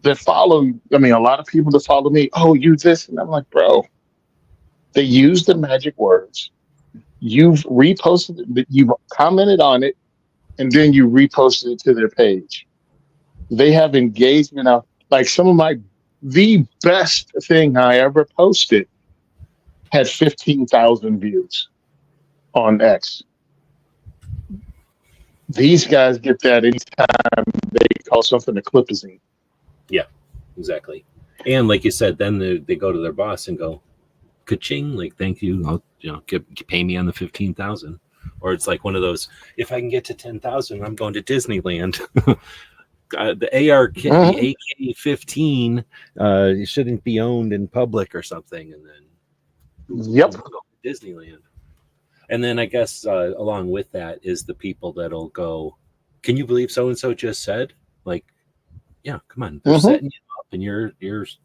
that follow. I mean, a lot of people that follow me. Oh, you this, and I'm like, bro. They use the magic words. You've reposted it, you've commented on it, and then you reposted it to their page. They have engagement of like the best thing I ever posted had 15,000 views on X. These guys get that anytime they call something a clipazine. Yeah, exactly. And like you said, then they go to their boss and go, ka-ching, like, thank you, I'll pay me on the 15,000. Or it's like one of those, if I can get to 10,000, I'm going to Disneyland. The AR kit, the AK-15 shouldn't be owned in public or something, and then go to Disneyland. And then I guess along with that is the people that'll go, can you believe so-and-so just said? Like, yeah, come on, they're setting you up and you're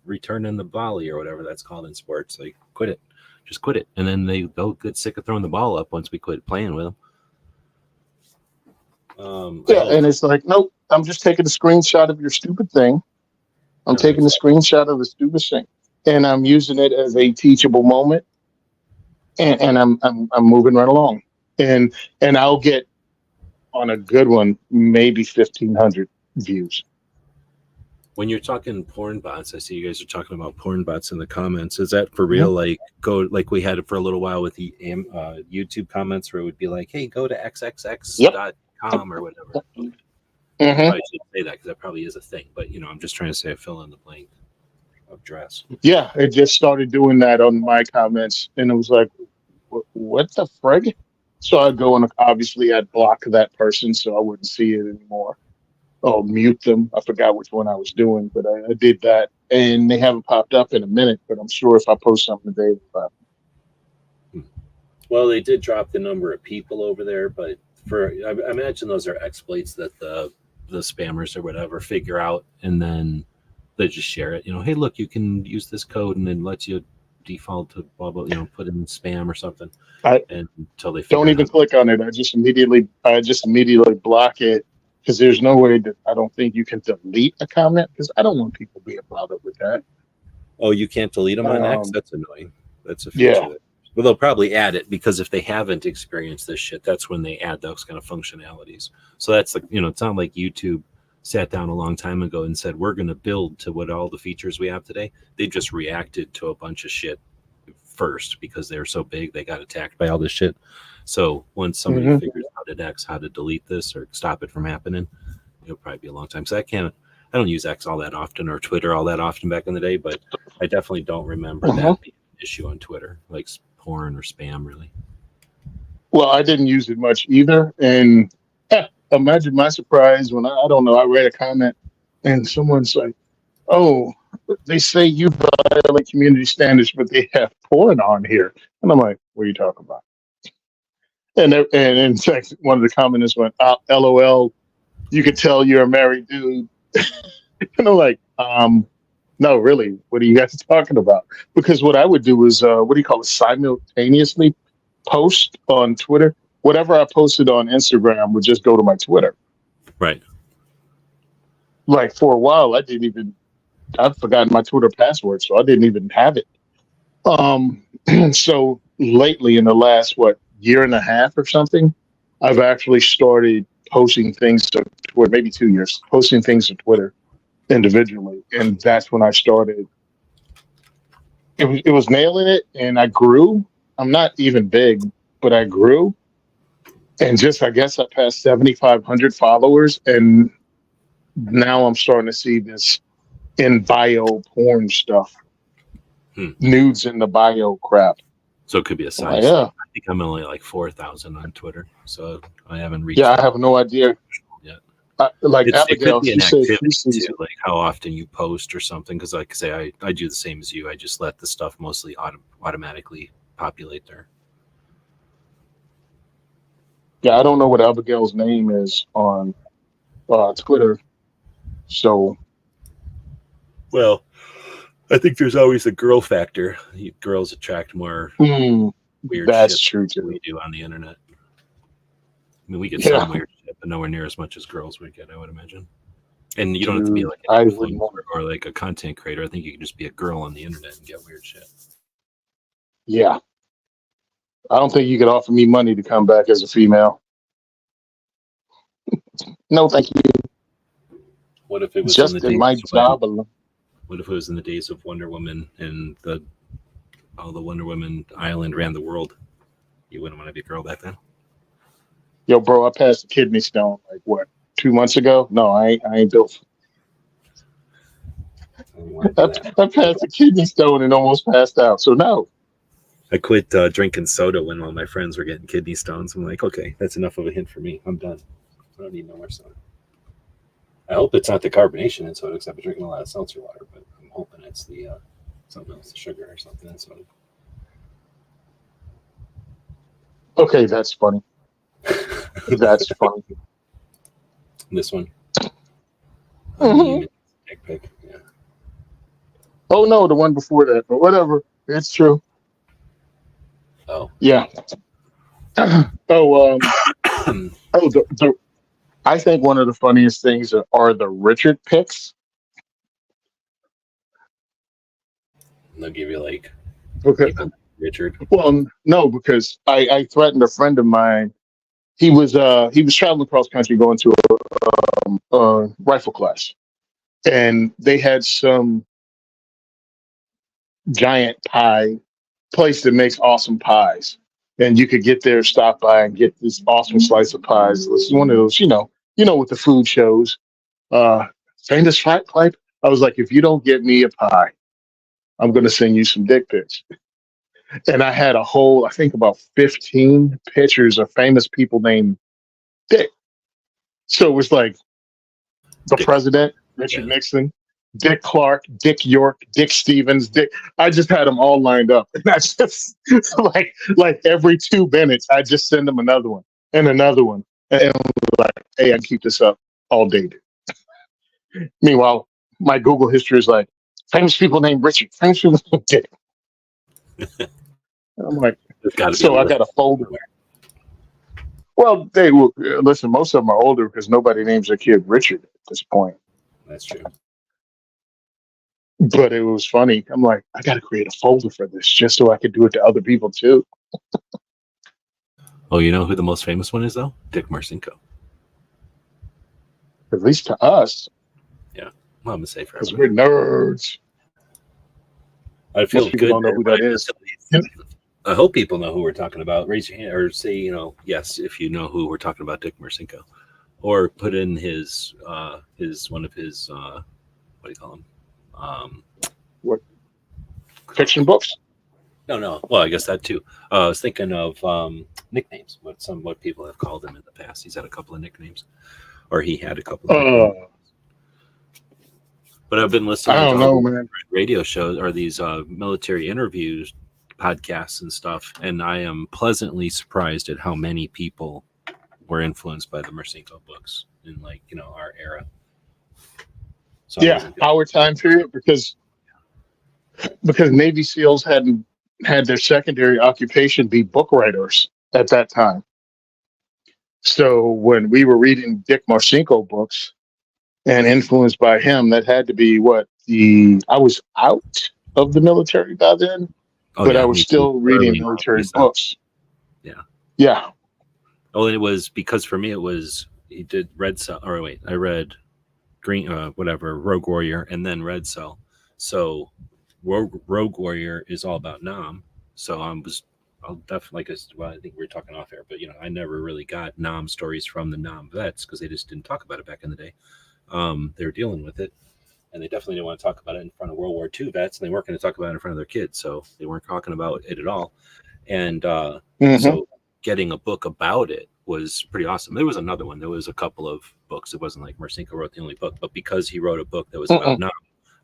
returning the volley or whatever that's called in sports. Like, quit it. Just quit it. And then they'll get sick of throwing the ball up once we quit playing with them. And it's like, nope, I'm just taking a screenshot of your stupid thing. I'm taking a screenshot of the stupid thing, and I'm using it as a teachable moment. And I'm moving right along. And I'll get on a good one, maybe 1,500 views. When you're talking porn bots, I see you guys are talking about porn bots in the comments. Is that for real? Like, go like we had it for a little while with the YouTube comments where it would be like, hey, go to xxx.com or whatever. I should say that because that probably is a thing. But, I'm just trying to say I fill in the blank of dress. Yeah, it just started doing that on my comments. And it was like, what the frig? So I'd go and obviously I'd block that person so I wouldn't see it anymore. mute them. I forgot which one I was doing, but I did that, and they haven't popped up in a minute. But I'm sure if I post something today, it'll pop. Well, they did drop the number of people over there, but I imagine those are exploits that the spammers or whatever figure out, and then they just share it. Hey, look, you can use this code, and it lets you default to blah blah. Put in spam or something. And until they don't even click on it. I just immediately block it, because there's no way that I don't think you can delete a comment, because I don't want people being bothered with that. Oh, you can't delete them on X? That's annoying. That's a feature. Yeah. Well, they'll probably add it, because if they haven't experienced this shit, that's when they add those kind of functionalities. So that's like, it's not like YouTube sat down a long time ago and said, we're going to build to what all the features we have today. They just reacted to a bunch of shit first, because they're so big, they got attacked by all this shit. So once somebody figures out at X how to delete this or stop it from happening, it'll probably be a long time. So I don't use X all that often, or Twitter all that often back in the day, but I definitely don't remember that being an issue on Twitter, like porn or spam, really. Well, I didn't use it much either, and imagine my surprise when I don't know, I read a comment and someone's like, "Oh, they say you violate community standards, but they have porn on here," and I'm like, "What are you talking about?" And in fact, one of the commenters went, "LOL, you could tell you're a married dude," and I'm like, No, really. What are you guys talking about? Because what I would do is, simultaneously post on Twitter. Whatever I posted on Instagram would just go to my Twitter. Right. Like for a while, I'd forgotten my Twitter password, so I didn't even have it. So lately, in the last, year and a half or something, I've actually started posting things to Twitter, maybe 2 years, posting things to Twitter individually, and that's when I started. It was nailing it, and I grew. I'm not even big, but I grew, and I guess I passed 7,500 followers, and now I'm starting to see this in bio porn stuff, nudes in the bio crap. So it could be a size. Yeah, I think I'm only like 4,000 on Twitter, so I haven't reached. Yeah, I have no idea. It could Abigail, be an she said activity she sees too, like how often you post or something. Because, like I say, I do the same as you. I just let the stuff mostly automatically populate there. Yeah, I don't know what Abigail's name is on Twitter. So, well, I think there's always a girl factor. Girls attract more weird that's shit true than too. we do on the internet. I mean, we get some weird shit, but nowhere near as much as girls would get, I would imagine. And you don't have to be like an influencer or like a content creator. I think you can just be a girl on the internet and get weird shit. Yeah. I don't think you could offer me money to come back as a female. No, thank you. What if it was just in my job alone? What if it was in the days of Wonder Woman and all the Wonder Woman island ran the world? You wouldn't want to be a girl back then? Yo, bro, I passed a kidney stone 2 months ago? No, I ain't built. I passed a kidney stone and almost passed out. So no. I quit drinking soda when all my friends were getting kidney stones. I'm like, okay, that's enough of a hint for me. I'm done. I don't need no more soda. I hope it's not the carbonation in soda, because I've been drinking a lot of seltzer water, but I'm hoping it's the something else, the sugar or something in soda. Okay, that's funny. That's funny. This one. Dick pic. Yeah. Oh no, the one before that, but whatever. It's true. Oh. Yeah. I think one of the funniest things are the Richard pics. They'll give you like Richard. Well, no, because I threatened a friend of mine. He was traveling across country going to a rifle class, and they had some giant pie place that makes awesome pies, and you could get there, stop by, and get this awesome slice of pies. It's one of those, with the food shows, famous fat pipe. I was like, if you don't get me a pie, I'm going to send you some dick pics. And I had a whole, I think about 15 pictures of famous people named Dick. So it was like, the Dick. president, Richard Yeah. Nixon, Dick Clark, Dick York, Dick Stevens, Dick. I just had them all lined up, and that's just like every 2 minutes, I just send them another one and another one, and like, hey, I can keep this up all day. Meanwhile, my Google history is like famous people named Richard, famous people named Dick. I'm like, There's got to be so a I list got a folder. somewhere. Well, they will listen. Most of them are older because nobody names their kid Richard at this point. That's true. But it was funny. I'm like, I got to create a folder for this just so I could do it to other people too. Oh, you know who the most famous one is though? Dick Marcinko. At least to us, Yeah, well, I'm gonna say for because everybody. we're nerds. I feel Most people good. don't know who that is. I hope people know who we're talking about. Raise your hand or say, yes, if you know who we're talking about, Dick Marcinko, or put in his one of his what do you call him? What fiction books? No. Well, I guess that too. I was thinking of nicknames. What people have called him in the past. He's had a couple of nicknames, or he had a couple of nicknames. But I've been listening I to don't all know, these man. radio shows or these military interviews, podcasts, and stuff, and I am pleasantly surprised at how many people were influenced by the Marcinko books in our era. So Yeah, our time period, because Navy SEALs hadn't had their secondary occupation be book writers at that time. So when we were reading Dick Marcinko books and influenced by him, that had to be I was out of the military by then, but I was still reading military books. Yeah. Oh, and it was because for me it was he did Red Cell. Or wait, I read Rogue Warrior, and then Red Cell. So Rogue Warrior is all about Nam. So I'll definitely, I think we were talking off air, but I never really got Nam stories from the Nam vets because they just didn't talk about it back in the day. They were dealing with it, and they definitely didn't want to talk about it in front of World War II vets, and they weren't going to talk about it in front of their kids, so they weren't talking about it at all. And so getting a book about it was pretty awesome. There was another one. There was a couple of books. It wasn't like Marcinko wrote the only book, but because he wrote a book that was about Nam,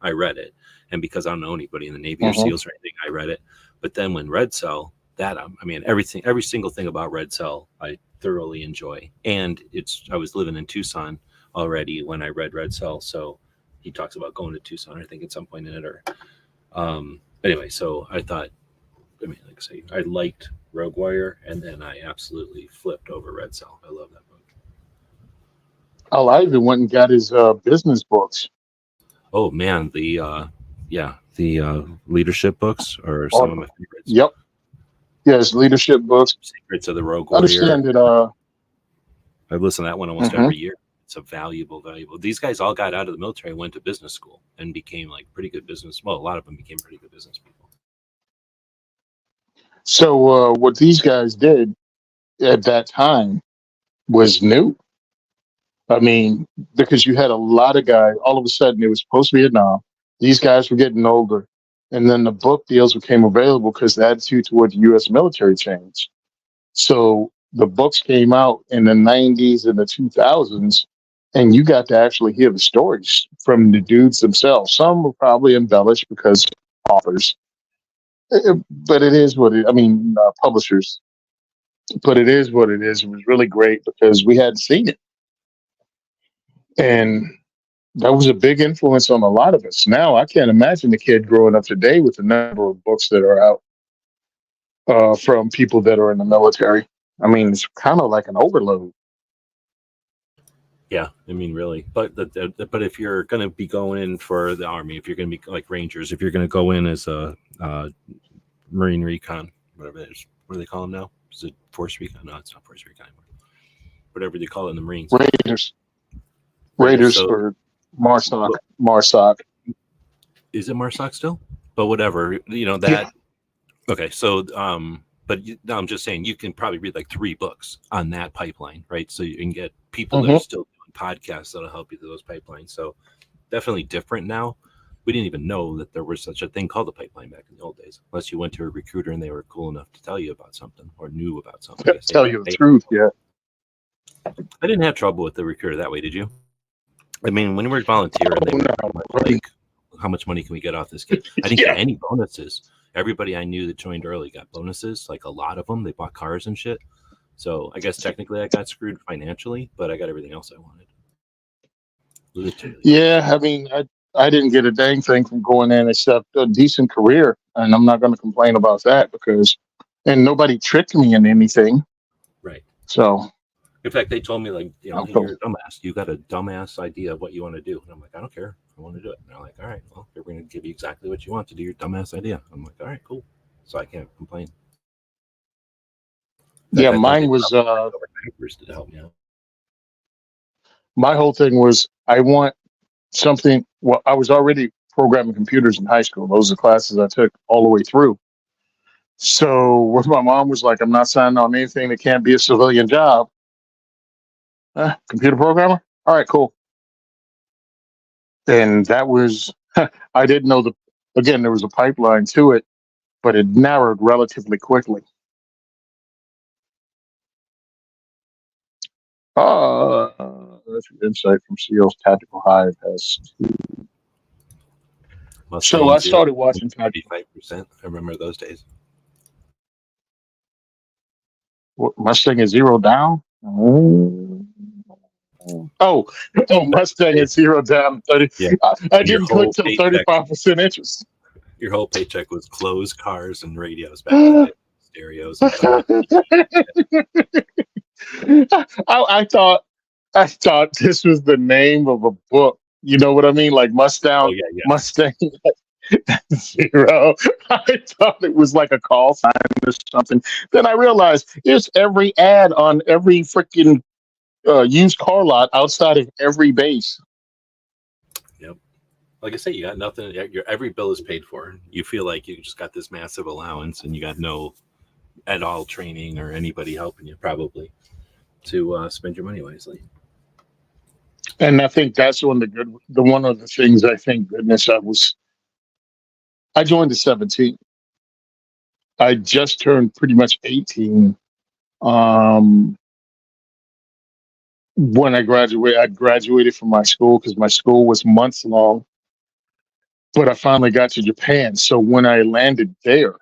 I read it. And because I don't know anybody in the Navy or SEALs or anything, I read it. But then when Red Cell, every single thing about Red Cell, I thoroughly enjoy. And I was living in Tucson already when I read Red Cell. So he talks about going to Tucson, I think, at some point in it. Or anyway, so I thought, like I say, I liked Rogue Warrior, and then I absolutely flipped over Red Cell. I love that book. Oh, I even went and got his business books. Oh man, the leadership books are some of my favorites. Yep. Yes, leadership books. Secrets of the Rogue Warrior. Understand that. I've listened to that one almost every year. It's a valuable. These guys all got out of the military, went to business school, and became pretty good business. Well, a lot of them became pretty good business people. So what these guys did at that time was new. I mean, because you had a lot of guys, all of a sudden it was post-Vietnam. These guys were getting older. And then the book deals became available because the attitude toward the U.S. military changed. So the books came out in the 90s and the 2000s, and you got to actually hear the stories from the dudes themselves. Some were probably embellished because authors. But it is what publishers. But it is what it is. It was really great because we hadn't seen it. And that was a big influence on a lot of us. Now, I can't imagine the kid growing up today with the number of books that are out from people that are in the military. I mean, it's kind of like an overload. Yeah, really. But but if you're going to be going in for the Army, if you're going to be like Rangers, if you're going to go in as a Marine Recon, whatever it is, what do they call them now? Is it Force Recon? No, it's not Force Recon anymore. Whatever they call it in the Marines. Raiders or MARSOC. Is it MARSOC still? But whatever, that. Yeah. Okay, so I'm just saying you can probably read like 3 books on that pipeline, right? So you can get people that are still doing podcasts that'll help you through those pipelines. So definitely different now. We didn't even know that there was such a thing called a pipeline back in the old days, unless you went to a recruiter and they were cool enough to tell you about something or knew about something. Tell you the truth, yeah. I didn't have trouble with the recruiter that way, did you? I mean, when we were volunteering, they were no. like, how much money can we get off this kid? I didn't Yeah. get any bonuses. Everybody I knew that joined early got bonuses. Like a lot of them, they bought cars and shit. So I guess technically I got screwed financially, but I got everything else I wanted. Literally. Yeah, I mean, I didn't get a dang thing from going in except a decent career, and I'm not going to complain about that because, and nobody tricked me in anything. Right. So, In fact, they told me, like, you know, I'm hey, cool. you're a dumbass. You got a dumbass idea of what you want to do. And I'm like, I don't care. I want to do it. And they're like, all right, well, we're going to give you exactly what you want to do your dumbass idea. I'm like, all right, cool. So I can't complain. In fact, Yeah, I thought they mine was over bankers to help me out. my whole thing was I want something. Well, I was already programming computers in high school. Those are classes I took all the way through. So, what my mom was like, I'm not signing on anything that can't be a civilian job. Computer programmer? All right, cool. And that was, I didn't know again, there was a pipeline to it, but it narrowed relatively quickly. That's an insight from SEAL's Tactical Hive has. So I started watching Tactical. 35%. I remember those days. Mustang is zero down. Oh, Mustang is zero down. 30. Yeah. I didn't click till 35% interest. Your whole paycheck was clothes, cars, and radios back in the day. Stereos. And I thought this was the name of a book. You know what I mean? Like Mustang, Mustang Zero. I thought it was like a call sign or something. Then I realized it's every ad on every freaking used car lot outside of every base. Yep. Like I say, you got nothing. Your every bill is paid for. You feel like you just got this massive allowance, and you got no at all training or anybody helping you probably to spend your money wisely. And I think that's one of the things I think goodness I joined at 17. I just turned pretty much 18. When I graduated from my school because my school was months long, but I finally got to Japan. So when I landed there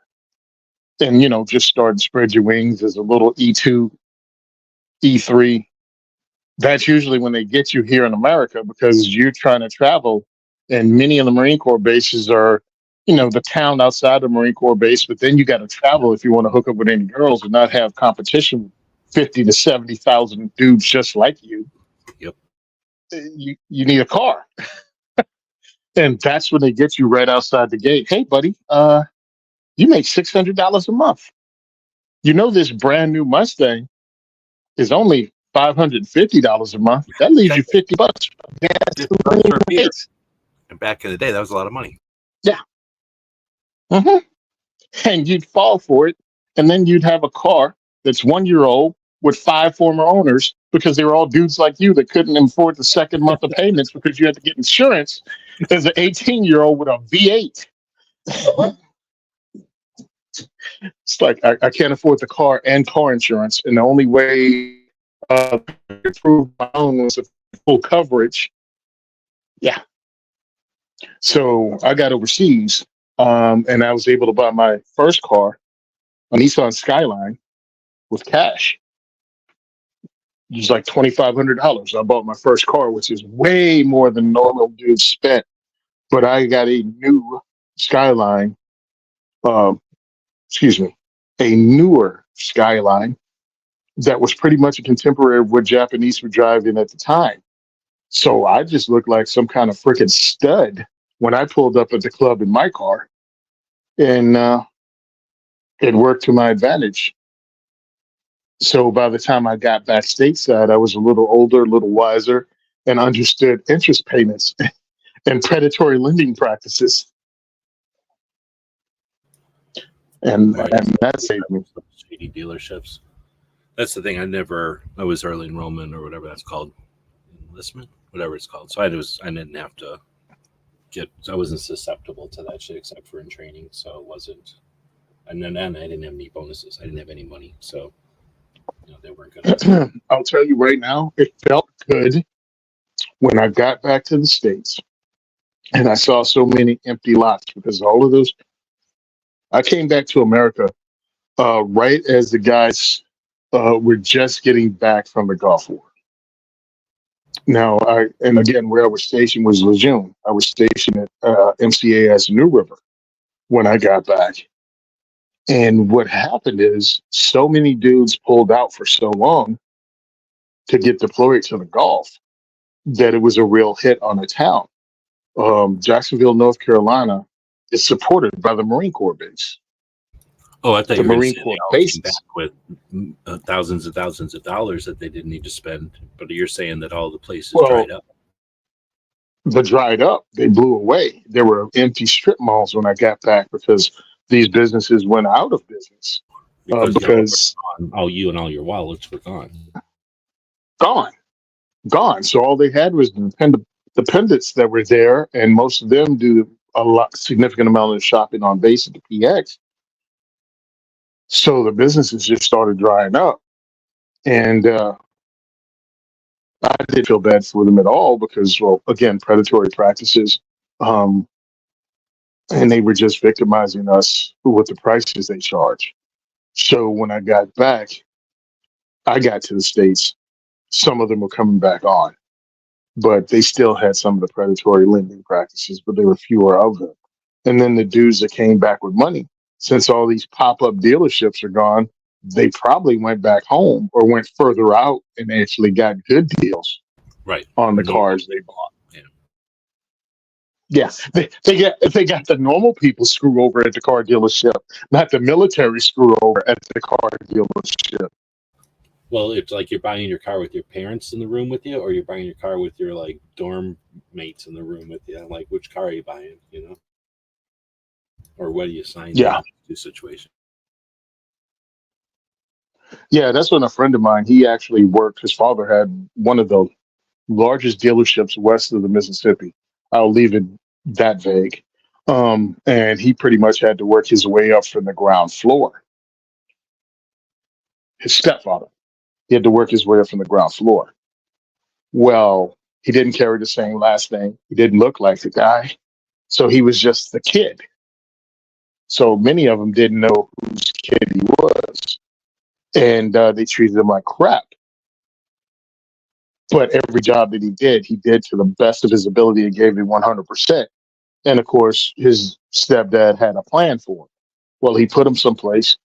and, just started spread your wings as a little E2, E3, that's usually when they get you here in America because you're trying to travel. And many of the Marine Corps bases are, the town outside the Marine Corps base, but then you got to travel if you want to hook up with any girls and not have competition with 50 to 70,000 dudes just like you. Yep. You need a car. And that's when they get you right outside the gate. Hey, buddy, you make $600 a month. This brand new Mustang is only $550 a month. That leaves you $50. And back in the day, that was a lot of money. Yeah. Mm-hmm. And you'd fall for it. And then you'd have a car that's 1 year old with 5 former owners because they were all dudes like you that couldn't afford the second month of payments because you had to get insurance as an 18-year-old with a V8. It's like, I can't afford the car and car insurance. And the only way to improve my own was full coverage. Yeah. So I got overseas and I was able to buy my first car, a Nissan Skyline, with cash. It was like $2,500. I bought my first car, which is way more than normal dudes spent. But I got a new Skyline, a newer Skyline that was pretty much a contemporary of what Japanese were driving at the time. So I just looked like some kind of freaking stud when I pulled up at the club in my car. And it worked to my advantage. So by the time I got back stateside, I was a little older, a little wiser, and understood interest payments and predatory lending practices. And that saved me. Shady dealerships. That's the thing. I was early enrollment or whatever that's called. Enlistment? Whatever it's called. So I didn't have to I wasn't susceptible to that shit except for in training. So it wasn't. And then I didn't have any bonuses. I didn't have any money. So they weren't good. I'll tell you right now, it felt good When I got back to the States and I saw so many empty lots because all of those, I came back to America right as the guys were just getting back from the Gulf War. Now, and again, where I was stationed was Lejeune. I was stationed at MCAS New River when I got back. And what happened is so many dudes pulled out for so long to get deployed to the Gulf that it was a real hit on the town. Jacksonville, North Carolina is supported by the Marine Corps base. Oh, I thought The you were going to Marine say Corps they all came bases. back with thousands and thousands of dollars that they didn't need to spend. But you're saying that all the places Well, dried up. the dried up, they blew away. There were empty strip malls when I got back because these businesses went out of business Because because all you and all your wallets were gone. gone. So all they had was the dependents that were there, and most of them do a significant amount of shopping on base at the PX. So the businesses just started drying up, and I didn't feel bad for them at all because, well, again, predatory practices, um, and they were just victimizing us with the prices they charge. So when I got back, I got to the States. Some of them were coming back on, but they still had some of the predatory lending practices, but there were fewer of them. And then the dudes that came back with money, since all these pop-up dealerships are gone, they probably went back home or went further out and actually got good deals Right. on the Normal. cars they bought. Yeah. Yes, they got the normal people screw over at the car dealership, not the military screw over at the car dealership. Well, it's like you're buying your car with your parents in the room with you, or you're buying your car with your like dorm mates in the room with you. Like, which car are you buying? You know, or what do you sign Yeah. to situation? Yeah, that's when a friend of mine, he actually worked, his father had one of the largest dealerships west of the Mississippi. I'll leave it that vague. And he pretty much had to work his way up from the ground floor. His stepfather, he had to work his way up from the ground floor. Well, he didn't carry the same last name. He didn't look like the guy. So he was just the kid. So many of them didn't know whose kid he was. And they treated him like crap. But every job that he did to the best of his ability and gave it 100%. And of course, his stepdad had a plan for him. Well, he put him someplace,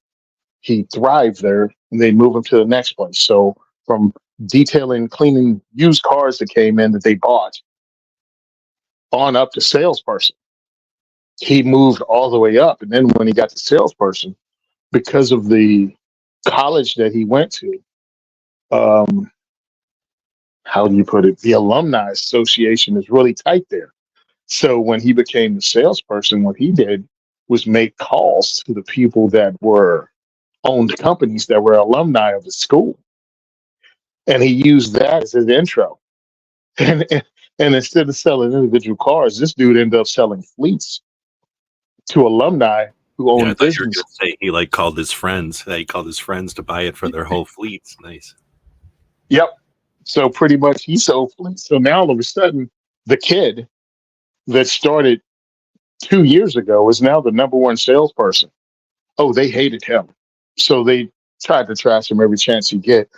he thrived there, and they move him to the next place. So from detailing, cleaning used cars that came in that they bought on up to salesperson, he moved all the way up. And then when he got to salesperson, because of the college that he went to, how do you put it? The alumni association is really tight there. So when he became the salesperson, what he did was make calls to the people that were owned companies that were alumni of the school. And he used that as his intro. And instead of selling individual cars, this dude ended up selling fleets to alumni who Yeah, I owned thought you were business. going to say he like called his friends. He called his friends to buy it for their whole fleets. Nice. Yep. So pretty much he sold fleets. So now all of a sudden, the kid that started 2 years ago is now the number one salesperson. Oh, they hated him. So they tried to trash him every chance he get.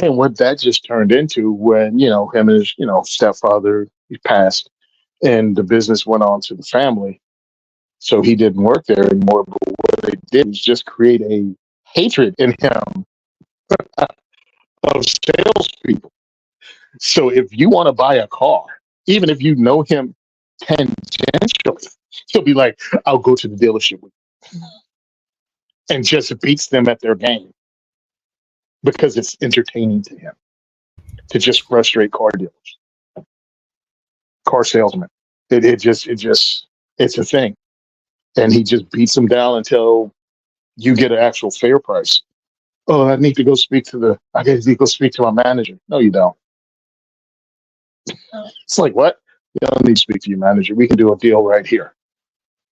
And what that just turned into when, him and his, stepfather, he passed and the business went on to the family. So he didn't work there anymore. But what they did was just create a hatred in him of salespeople. So if you want to buy a car, even if you know him tangentially, he'll be like, I'll go to the dealership with you. And just beats them at their game because it's entertaining to him to just frustrate car dealers, car salesmen. It's a thing. And he just beats them down until you get an actual fair price. Oh, I need to go speak to my manager. No, you don't. It's like, what? You don't need to speak to your manager. We can do a deal right here.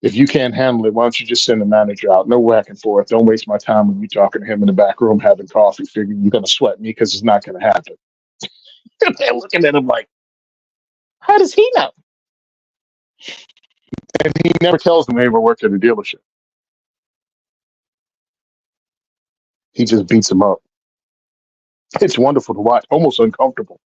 If you can't handle it, why don't you just send the manager out? No whack and forth. Don't waste my time when you talking to him in the back room having coffee, figuring you're going to sweat me because it's not going to happen. And they're looking at him like, How does he know? And he never tells them they ever worked at a dealership. He just beats them up. It's wonderful to watch, almost uncomfortable.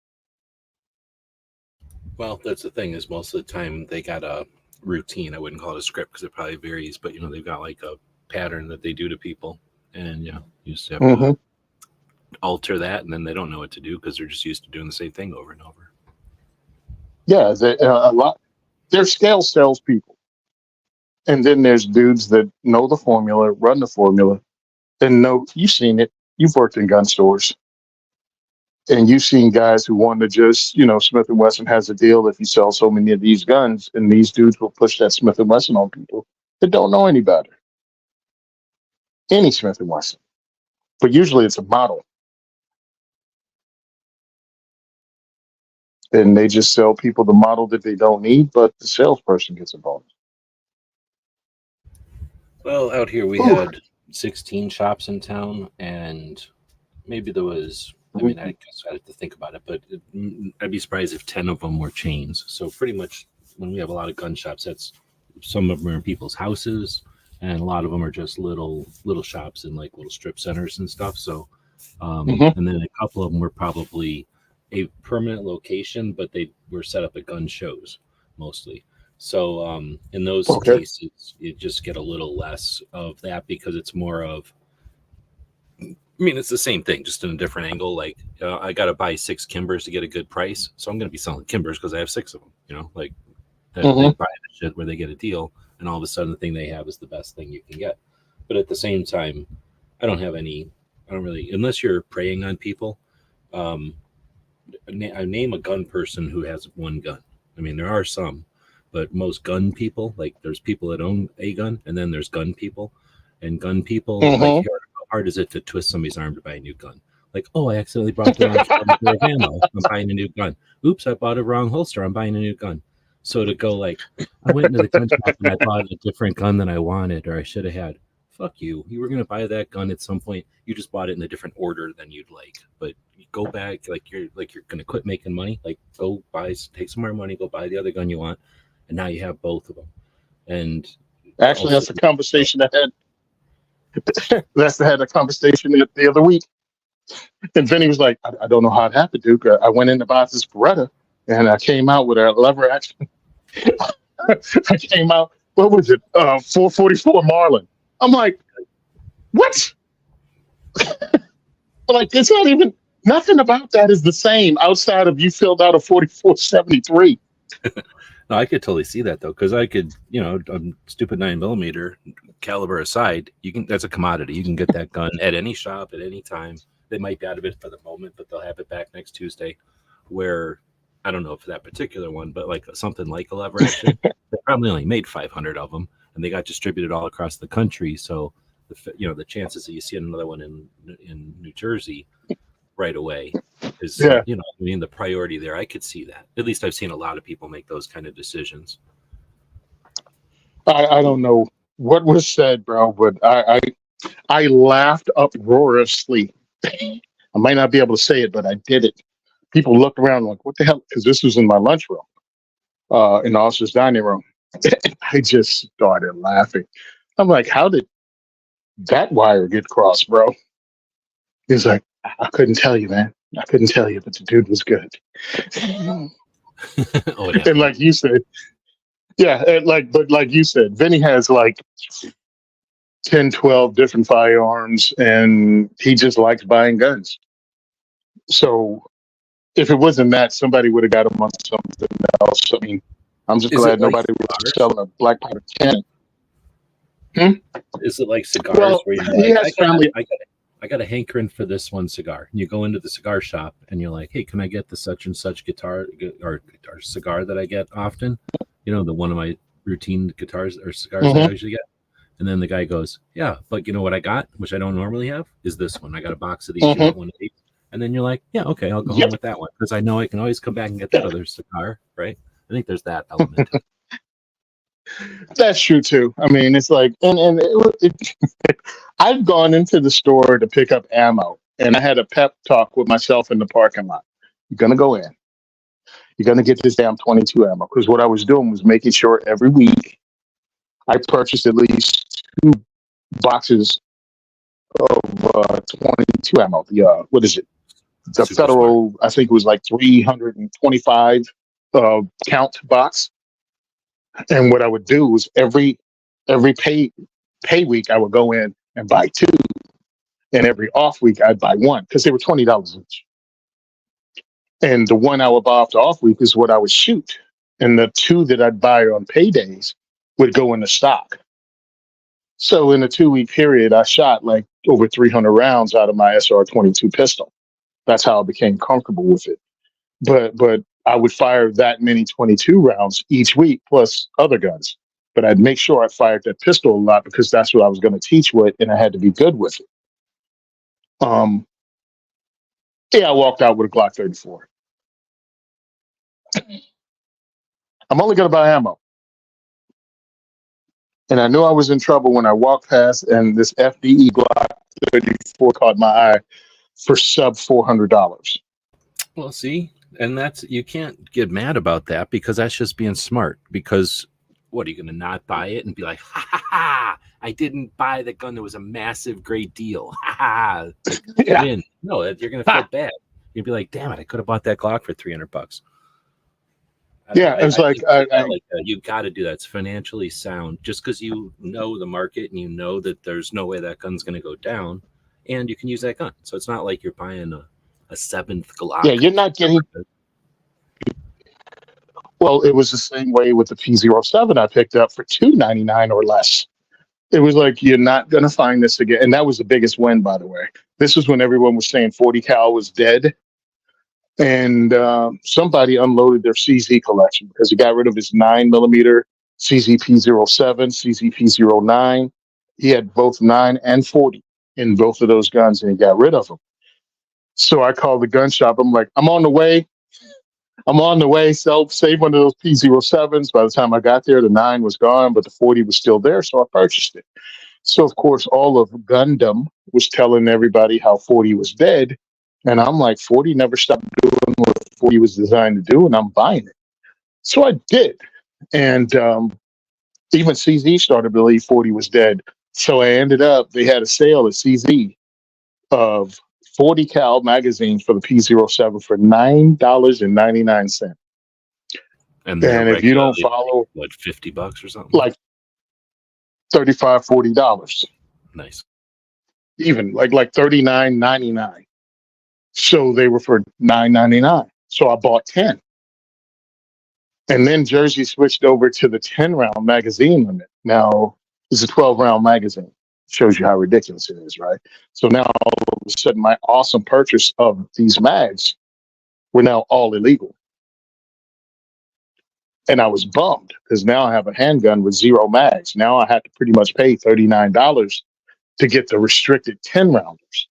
Well, that's the thing is most of the time they got a routine. I wouldn't call it a script because it probably varies, but they've got like a pattern that they do to people, and you just have to alter that, and then they don't know what to do because they're just used to doing the same thing over and over. Yeah, a lot. There's scale salespeople, and then there's dudes that know the formula, run the formula, and know you've seen it. You've worked in gun stores, and you've seen guys who want to just, Smith & Wesson has a deal if you sell so many of these guns, and these dudes will push that Smith & Wesson on people that don't know any better. Any Smith & Wesson. But usually it's a model. And they just sell people the model that they don't need, but the salesperson gets involved. Well, out here we had 16 shops in town, and maybe there was, I guess I have to think about it, but I'd be surprised if 10 of them were chains. So pretty much when we have a lot of gun shops, that's some of them are in people's houses, and a lot of them are just little shops in like little strip centers and stuff. So, and then a couple of them were probably a permanent location, but they were set up at gun shows mostly. So in those cases, you just get a little less of that because it's more of, it's the same thing, just in a different angle. Like I got to buy 6 Kimbers to get a good price. So I'm going to be selling Kimbers because I have 6 of them, like that they buy the shit where they get a deal. And all of a sudden the thing they have is the best thing you can get. But at the same time, I don't really, unless you're preying on people, I name a gun person who has one gun. There are some, but most gun people, like there's people that own a gun, and then there's gun people. And gun people, like, how hard is it to twist somebody's arm to buy a new gun? Like, oh, I accidentally brought the wrong ammo. I'm buying a new gun. Oops, I bought a wrong holster. I'm buying a new gun. So to go like, I went into the gun shop and I bought a different gun than I wanted or I should have had. Fuck you. You were going to buy that gun at some point. You just bought it in a different order than you'd like. But you go back, you're going to quit making money. Like, go take some more money, go buy the other gun you want. And now you have both of them. And actually, that's a conversation I had. I had a conversation the other week. And Vinny was like, I don't know how it happened, Duke. I went in to buy this Beretta and I came out with a lever action. I came out, what was it? 444 Marlin. I'm like, what? Like, it's not even, nothing about that is the same outside of you filled out a 4473. No, I could totally see that though, because I could, a stupid 9mm caliber aside, that's a commodity. You can get that gun at any shop at any time. They might be out of it for the moment, but they'll have it back next Tuesday. Where I don't know for that particular one, but like something like a lever action, they probably only made 500 of them, and they got distributed all across the country. So the chances that you see another one in New Jersey right away is the priority there. I could see that. At least I've seen a lot of people make those kind of decisions. I don't know what was said, bro, but I laughed uproariously. I might not be able to say it, but I did it. People looked around like, what the hell? Because this was in my lunchroom, in the officer's dining room. I just started laughing. I'm like, how did that wire get crossed, bro? He's like, I couldn't tell you, man. I couldn't tell you, but the dude was good. Oh, yeah. And like you said, but like you said, Vinny has like 10, 12 different firearms, and he just likes buying guns. So if it wasn't that, somebody would have got him on something else. I'm just glad nobody was selling a black powder cannon. Is it like cigars? Well, where he has family. I got a hankering for this one cigar. And you go into the cigar shop and you're like, hey, can I get the such and such guitar or cigar that I get often? The one of my routine guitars or cigars that I usually get. And then the guy goes, yeah, but you know what I got, which I don't normally have, is this one. I got a box of these, one of these. And then you're like, yeah, okay, I'll go home with that one because I know I can always come back and get that other cigar, right? I think there's that element. That's true too. It's like, I've gone into the store to pick up ammo, and I had a pep talk with myself in the parking lot. You're gonna go in. You're going to get this damn 22 ammo. Because what I was doing was making sure every week I purchased at least 2 boxes of 22 ammo. The what is it? The Super federal, smart. I think it was like 325 count box. And what I would do was every pay week I would go in and buy 2, and every off week I'd buy 1 because they were $20 each. And the one I would buy off the off week is what I would shoot, and the 2 that I'd buy on paydays would go into stock. So in a 2-week period, I shot like over 300 rounds out of my SR-22 pistol. That's how I became comfortable with it. But I would fire that many 22 rounds each week, plus other guns. But I'd make sure I fired that pistol a lot because that's what I was going to teach with, and I had to be good with it. Yeah, I walked out with a Glock 34. I'm only going to buy ammo. And I knew I was in trouble when I walked past and this FDE Glock 34 caught my eye for sub $400. Well, see, and that's, you can't get mad about that because that's just being smart. Because what, are you going to not buy it and be like, ha ha ha, I didn't buy the gun that was a massive great deal. Ha ha. Like, Yeah. win. No, you're going to feel bad. You'd be like, damn it, I could have bought that Glock for $300. Yeah, it's like You got to do that. It's financially sound. Just because you know the market and you know that there's no way that gun's going to go down, and you can use that gun. So it's not like you're buying a 7th Glock. Yeah, you're not getting. Well, it was the same way with the P07 I picked up for $299 or less. It was like, you're not going to find this again. And that was the biggest win, by the way. This was when everyone was saying 40 cal was dead. And somebody unloaded their CZ collection because he got rid of his 9mm CZP07, CZP09. He had both 9 and 40 in both of those guns, and he got rid of them. So I called the gun shop. I'm like, I'm on the way. Save one of those P07s. By the time I got there, the 9 was gone, but the 40 was still there. So I purchased it. So, of course, all of Gundam was telling everybody how 40 was dead. And I'm like, 40 never stopped doing what 40 was designed to do, and I'm buying it. So I did. And even CZ started to believe 40 was dead. So I ended up, they had a sale at CZ of 40 cal magazines for the P07 for $9.99. And if you don't follow, what, $50 or something? like $35, $40. Nice. Even like $39.99. So they were for $9.99. So I bought 10. And then Jersey switched over to the 10-round magazine limit. Now it's a 12-round magazine. Shows you how ridiculous it is, right? So now all of a sudden my awesome purchase of these mags were now all illegal. And I was bummed because now I have a handgun with 0 mags. Now I had to pretty much pay $39 to get the restricted 10-rounders.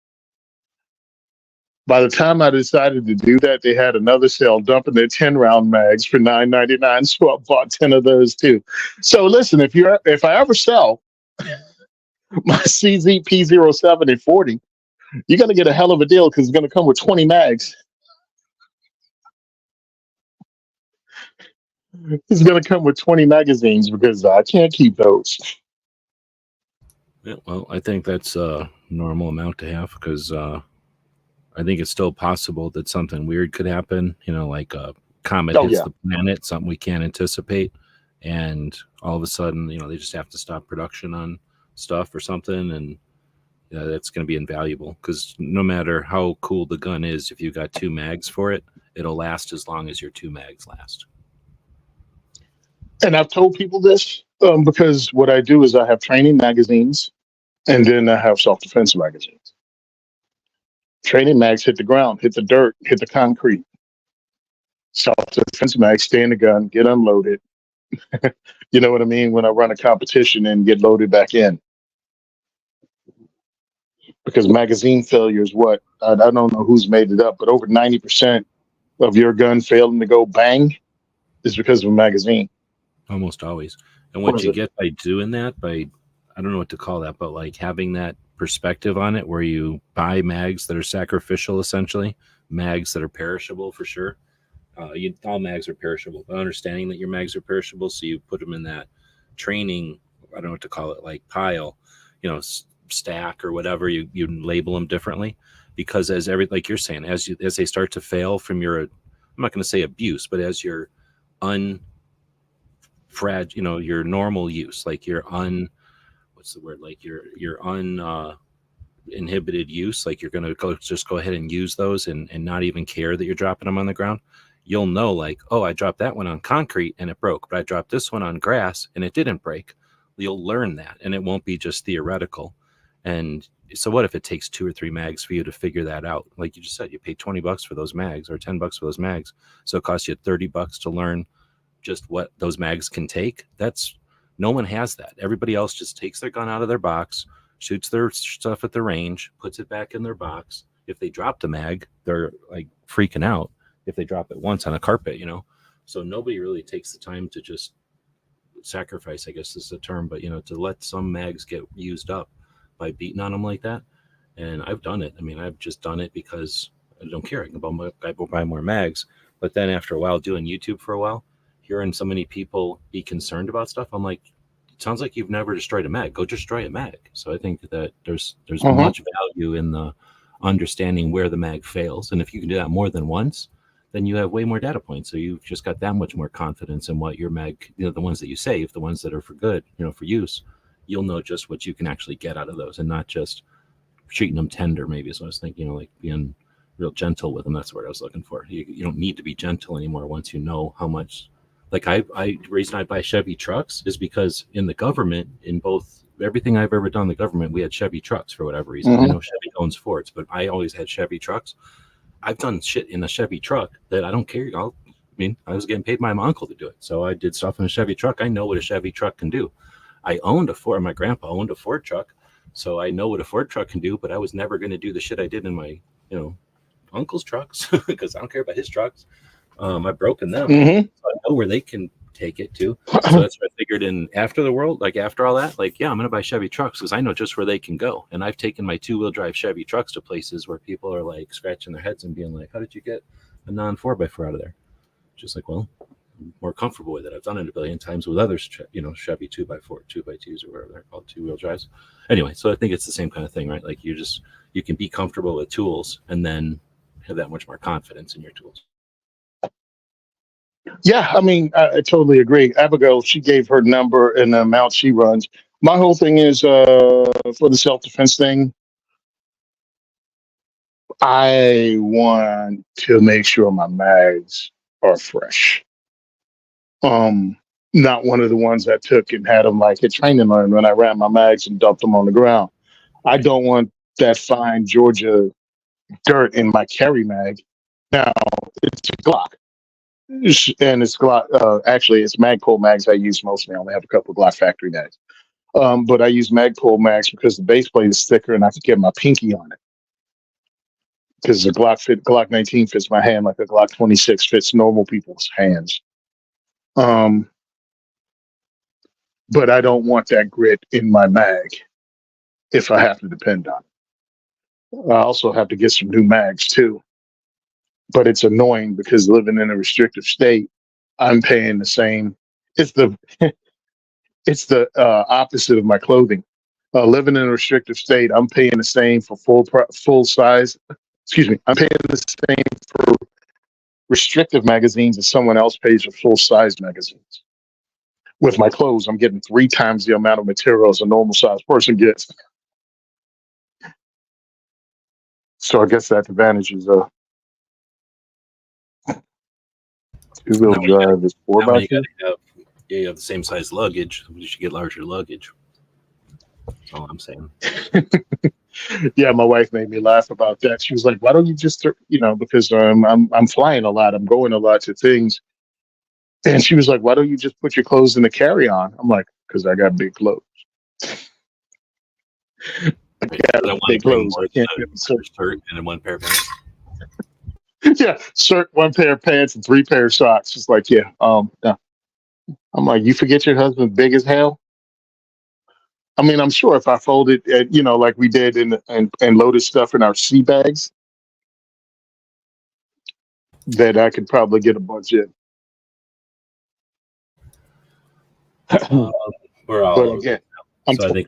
By the time I decided to do that, they had another sale dumping their 10-round mags for $9.99. So I bought 10 of those too. So listen, if I ever sell my CZP07 and 40, you're gonna get a hell of a deal because it's gonna come with 20 mags. It's gonna come with 20 magazines because I can't keep those. Yeah, well, I think that's a normal amount to have because I think it's still possible that something weird could happen, like a comet hits the planet, something we can't anticipate. And all of a sudden, they just have to stop production on stuff or something. And that's going to be invaluable because no matter how cool the gun is, if you've got 2 mags for it, it'll last as long as your 2 mags last. And I've told people this because what I do is I have training magazines and then I have self-defense magazines. Training mags hit the ground, hit the dirt, hit the concrete. Self-defense mags stay in the gun, get unloaded. You know what I mean? When I run a competition and get loaded back in. Because magazine failure is what? I don't know who's made it up, but over 90% of your gun failing to go bang is because of a magazine. Almost always. And what you get by doing that, I don't know what to call that, but like having that perspective on it where you buy mags that are sacrificial, essentially mags that are perishable for sure, all mags are perishable, but understanding that your mags are perishable, so you put them in that training, I don't know what to call it, like pile, stack or whatever. You label them differently, because like you're saying, as they start to fail from your, I'm not going to say abuse, but as your your normal use, like your what's the word, like your inhibited use, like you're going to just go ahead and use those and not even care that you're dropping them on the ground. You'll know, like, oh, I dropped that one on concrete and it broke, but I dropped this one on grass and it didn't break. You'll learn that, and it won't be just theoretical. And so what if it takes 2 or 3 mags for you to figure that out? Like you just said, you paid $20 for those mags, or $10 for those mags, so it costs you $30 to learn just what those mags can take. No one has that. Everybody else just takes their gun out of their box, shoots their stuff at the range, puts it back in their box. If they drop the mag, they're like freaking out if they drop it once on a carpet, So nobody really takes the time to just sacrifice, I guess is the term, but to let some mags get used up by beating on them like that. And I've done it. I mean, I've just done it because I don't care. I can buy more mags. But then after a while, doing YouTube for a while, hearing so many people be concerned about stuff, I'm like, it sounds like you've never destroyed a mag. Go destroy a mag. So I think that there's much value in the understanding where the mag fails. And if you can do that more than once, then you have way more data points. So you've just got that much more confidence in what your mag, the ones that you save, the ones that are for good, for use, you'll know just what you can actually get out of those, and not just treating them tender, maybe. So I was thinking, like being real gentle with them. That's what I was looking for. You don't need to be gentle anymore once you know how much. Like the reason I buy Chevy trucks is because in the government, in both everything I've ever done in the government, we had Chevy trucks for whatever reason. I know Chevy owns Fords, but I always had Chevy trucks. I've done shit in a Chevy truck that I don't care. I was getting paid by my uncle to do it. So I did stuff in a Chevy truck. I know what a Chevy truck can do. I owned a Ford. My grandpa owned a Ford truck. So I know what a Ford truck can do, but I was never going to do the shit I did in my, uncle's trucks because I don't care about his trucks. I've broken them. So I know where they can take it to. So that's what I figured in after all that, like, yeah, I'm going to buy Chevy trucks because I know just where they can go. And I've taken my 2-wheel drive Chevy trucks to places where people are like scratching their heads and being like, how did you get a non 4x4 out of there? Just like, well, I'm more comfortable with it. I've done it a billion times with others, Chevy 2x4, 2x2s or whatever they're called, 2-wheel drives. Anyway, so I think it's the same kind of thing, right? Like you can be comfortable with tools and then have that much more confidence in your tools. Yeah, I mean, I totally agree. Abigail, she gave her number and the amount she runs. My whole thing is for the self-defense thing, I want to make sure my mags are fresh. Not one of the ones I took and had them like at training learn when I ran my mags and dumped them on the ground. I don't want that fine Georgia dirt in my carry mag. Now, it's a Glock. And it's Glock. Actually, it's Magpul mags I use mostly. I only have a couple of Glock factory mags. But I use Magpul mags because the base plate is thicker and I can get my pinky on it. Because the Glock 19 fits my hand like a Glock 26 fits normal people's hands. But I don't want that grit in my mag if I have to depend on it. I also have to get some new mags too. But it's annoying because living in a restrictive state, I'm paying the same. It's the opposite of my clothing. Living in a restrictive state, I'm paying the same for full size. Excuse me, I'm paying the same for restrictive magazines as someone else pays for full size magazines. With my clothes, I'm getting 3 times the amount of material as a normal size person gets. So I guess that advantage is 2-wheel drive is 4x2. You have the same size luggage. You should get larger luggage. That's all I'm saying. Yeah, my wife made me laugh about that. She was like, "Why don't you just, because I'm flying a lot, I'm going a lot to things." And she was like, "Why don't you just put your clothes in the carry-on?" I'm like, "Because I got big clothes. I got big clothes. I can't get shirt and then 1 pair of pants." Yeah, shirt, 1 pair of pants, and 3 pair of socks. She's like, "Yeah, no." I'm like, "You forget your husband's big as hell?" I mean, I'm sure if I folded, like we did and loaded stuff in our sea bags, that I could probably get a bunch in. Um, we're all But over. again, I'm So I think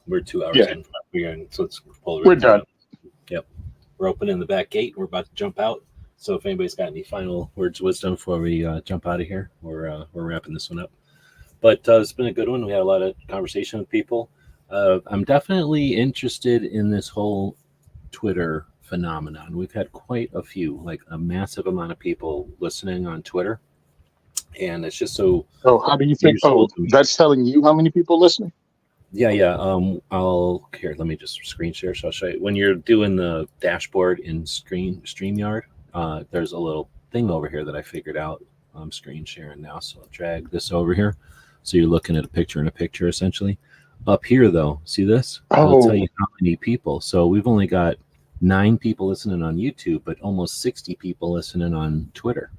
we're 2 hours yeah, in. So let's pull the we're ribbon done. up. Yep. We're opening the back gate. We're about to jump out. So if anybody's got any final words of wisdom before we jump out of here, we're wrapping this one up. But it's been a good one. We had a lot of conversation with people. I'm definitely interested in this whole Twitter phenomenon. We've had quite a few, like a massive amount of people listening on Twitter, and it's just so Oh, how do you think? useful Oh, to me. that's telling you how many people listening? Yeah. I'll here. Let me just screen share. So I'll show you when you're doing the dashboard in StreamYard. There's a little thing over here that I figured out. I'm screen sharing now, so I'll drag this over here. So you're looking at a picture in a picture, essentially. Up here, though, see this? It'll tell Oh, you how many people. So we've only got 9 people listening on YouTube, but almost 60 people listening on Twitter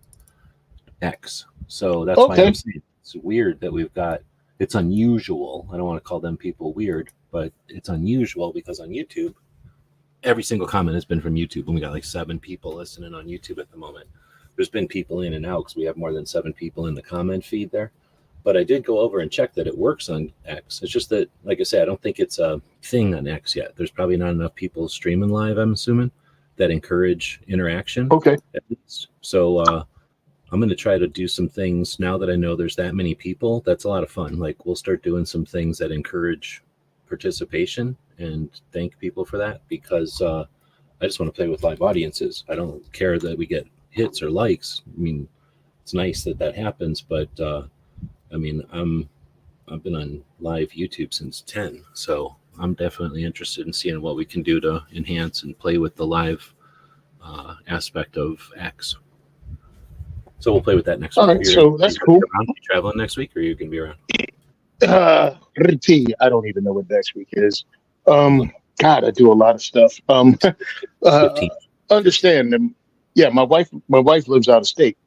X. So that's why okay. I'm saying it's weird that we've got. It's unusual. I don't want to call them people weird, but it's unusual because on YouTube, every single comment has been from YouTube, and we got like 7 people listening on YouTube at the moment. There's been people in and out because we have more than 7 people in the comment feed there. But I did go over and check that it works on X. It's just that, like I said, I don't think it's a thing on X yet. There's probably not enough people streaming live, I'm assuming, that encourage interaction Okay. at least. So I'm going to try to do some things now that I know there's that many people. That's a lot of fun. Like we'll start doing some things that encourage participation and thank people for that, because I just want to play with live audiences. I don't care that we get hits or likes. I mean, it's nice that that happens, but I mean, I've been on live YouTube since 10, so I'm definitely interested in seeing what we can do to enhance and play with the live aspect of X. So we'll play with that next All week. right. So that's cool. You traveling next week, or are you going to be around? I don't even know what next week is. God, I do a lot of stuff. Uh, 15. understand them. Yeah, my wife lives out of state.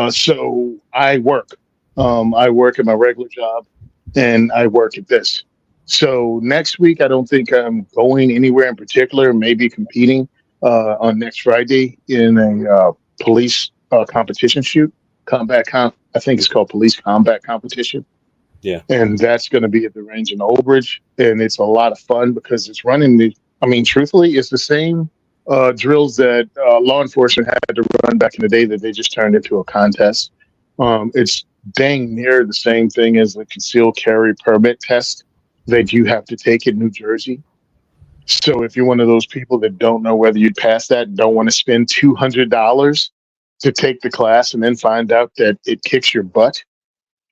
So I work. I work at my regular job and I work at this. So next week, I don't think I'm going anywhere in particular, maybe competing on next Friday in a police competition shoot. I think it's called police combat competition. Yeah. And that's going to be at the range in Old Bridge. And it's a lot of fun because it's running I mean, truthfully, it's the same drills that law enforcement had to run back in the day that they just turned into a contest. It's dang near the same thing as the concealed carry permit test that you have to take in New Jersey. So if you're one of those people that don't know whether you'd pass that, and don't want to spend $200 to take the class and then find out that it kicks your butt,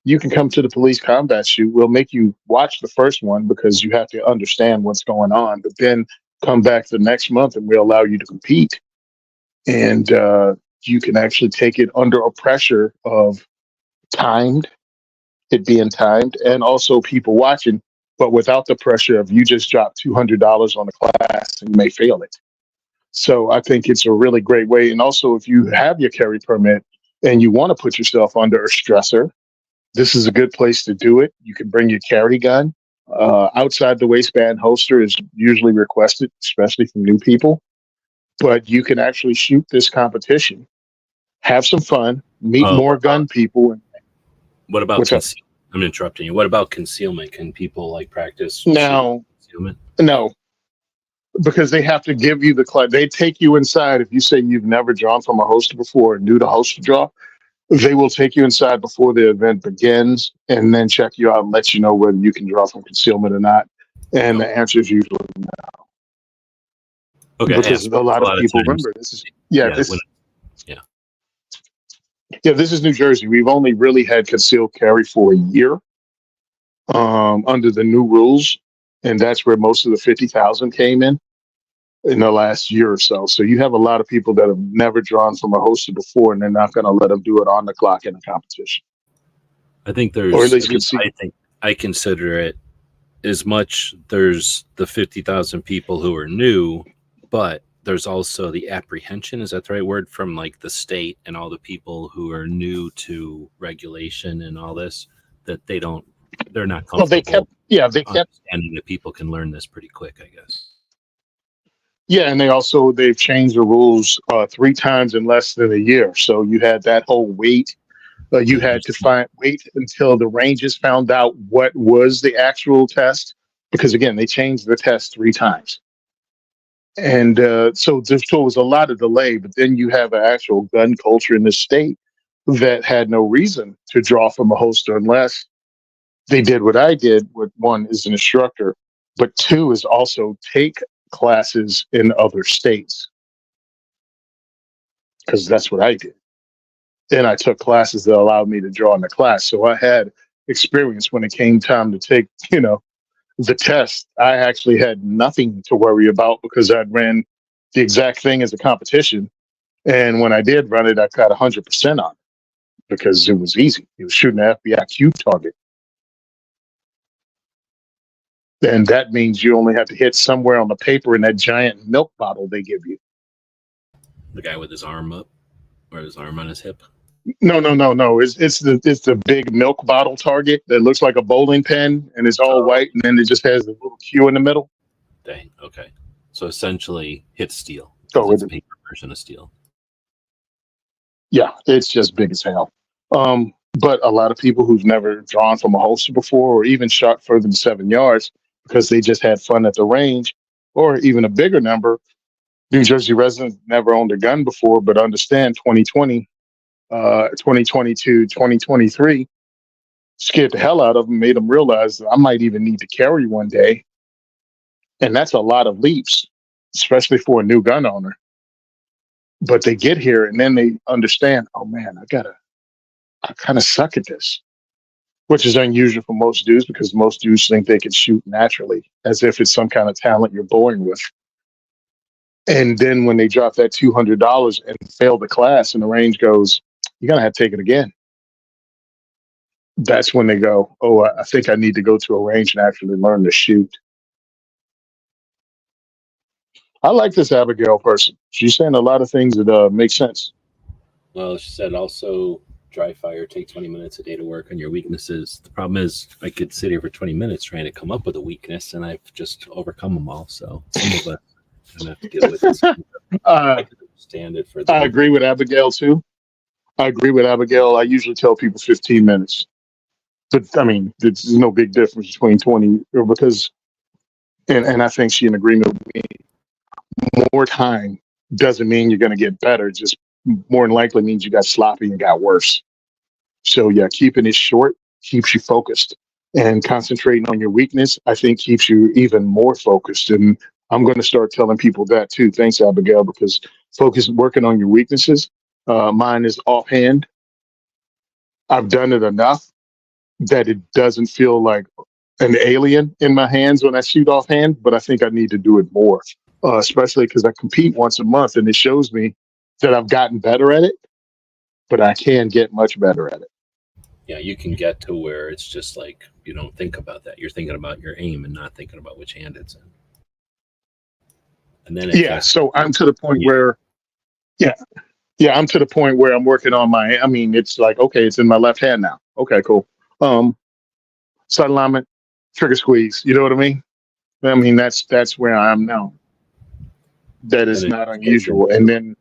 you can come to the police combat shoot. We'll make you watch the first one because you have to understand what's going on, but then come back the next month and we'll allow you to compete. And you can actually take it under a pressure of timed, it being timed, and also people watching, but without the pressure of you just dropped $200 on the class and you may fail it. So I think it's a really great way. And also, if you have your carry permit and you want to put yourself under a stressor, this is a good place to do it. You can bring your carry gun. Outside the waistband holster is usually requested, especially from new people. But you can actually shoot this competition, have some fun, meet more gun people. What about What's up? concealment? I'm interrupting you. What about concealment? Can people like practice Now, concealment? no, because they have to give you the class. They take you inside. If you say you've never drawn from a holster before and new to holster draw, they will take you inside before the event begins and then check you out and let you know whether you can draw from concealment or not. And the answer is usually Okay. because a lot of people times, remember this is yeah, yeah, this when- yeah, this is New Jersey. We've only really had concealed carry for a year under the new rules, and that's where most of the 50,000 came in the last year or so. So you have a lot of people that have never drawn from a holster before, and they're not going to let them do it on the clock in a competition. I think there's. Or at least I think I consider it as much. There's the 50,000 people who are new, but there's also the apprehension. Is that the right word? From like the state and all the people who are new to regulation and all this, that they're not comfortable. Well, they kept understanding that people can learn this pretty quick, I guess. Yeah, and they've changed the rules 3 times in less than a year. So you had that whole wait. You had to wait until the ranges found out what was the actual test, because again, they changed the test 3 times, and so it was a lot of delay. But then you have an actual gun culture in the state that had no reason to draw from a holster unless they did what I did. With one is an instructor, but two is also take classes in other states, because that's what I did. And I took classes that allowed me to draw in the class. So I had experience when it came time to take, the test. I actually had nothing to worry about because I'd ran the exact thing as a competition. And when I did run it, I got 100% on it because it was easy. It was shooting an FBI cube target. And that means you only have to hit somewhere on the paper in that giant milk bottle they give you. The guy with his arm up or his arm on his hip. No. It's the big milk bottle target that looks like a bowling pin and it's all white, and then it just has a little Q in the middle. Dang. Okay. So essentially, hit steel. So It's a paper version of steel. Yeah, it's just big as hell. But a lot of people who've never drawn from a holster before, or even shot further than 7 yards, because they just had fun at the range, or even a bigger number, New Jersey residents never owned a gun before, but understand 2020. 2022, 2023 scared the hell out of them, made them realize that I might even need to carry one day. And that's a lot of leaps, especially for a new gun owner. But they get here and then they understand, oh man, I kind of suck at this, which is unusual for most dudes because most dudes think they can shoot naturally as if it's some kind of talent you're born with. And then when they drop that $200 and fail the class and the range goes, you're going to have to take it again. That's when they go, oh, I think I need to go to a range and actually learn to shoot. I like this Abigail person. She's saying a lot of things that make sense. Well, she said also dry fire, take 20 minutes a day to work on your weaknesses. The problem is I could sit here for 20 minutes trying to come up with a weakness, and I've just overcome them all. So some of us don't have to deal with this. I can understand it for I agree with Abigail, too. I usually tell people 15 minutes. But, I mean, there's no big difference between 20 because, and I think she's in agreement with me, more time doesn't mean you're going to get better. Just more than likely means you got sloppy and got worse. So, yeah, keeping it short keeps you focused. And concentrating on your weakness, I think, keeps you even more focused. And I'm going to start telling people that, too. Thanks, Abigail, because working on your weaknesses. Mine is offhand. I've done it enough that it doesn't feel like an alien in my hands when I shoot offhand, but I think I need to do it more, especially because I compete once a month and it shows me that I've gotten better at it, but I can get much better at it. Yeah, you can get to where it's just like you don't think about that. You're thinking about your aim and not thinking about which hand it's in. And then so I'm to the point where, I'm to the point where I'm working on it's like, okay, it's in my left hand now. Okay, cool. Sight alignment, trigger squeeze. You know what I mean? That's where I am now. That is not unusual. And then,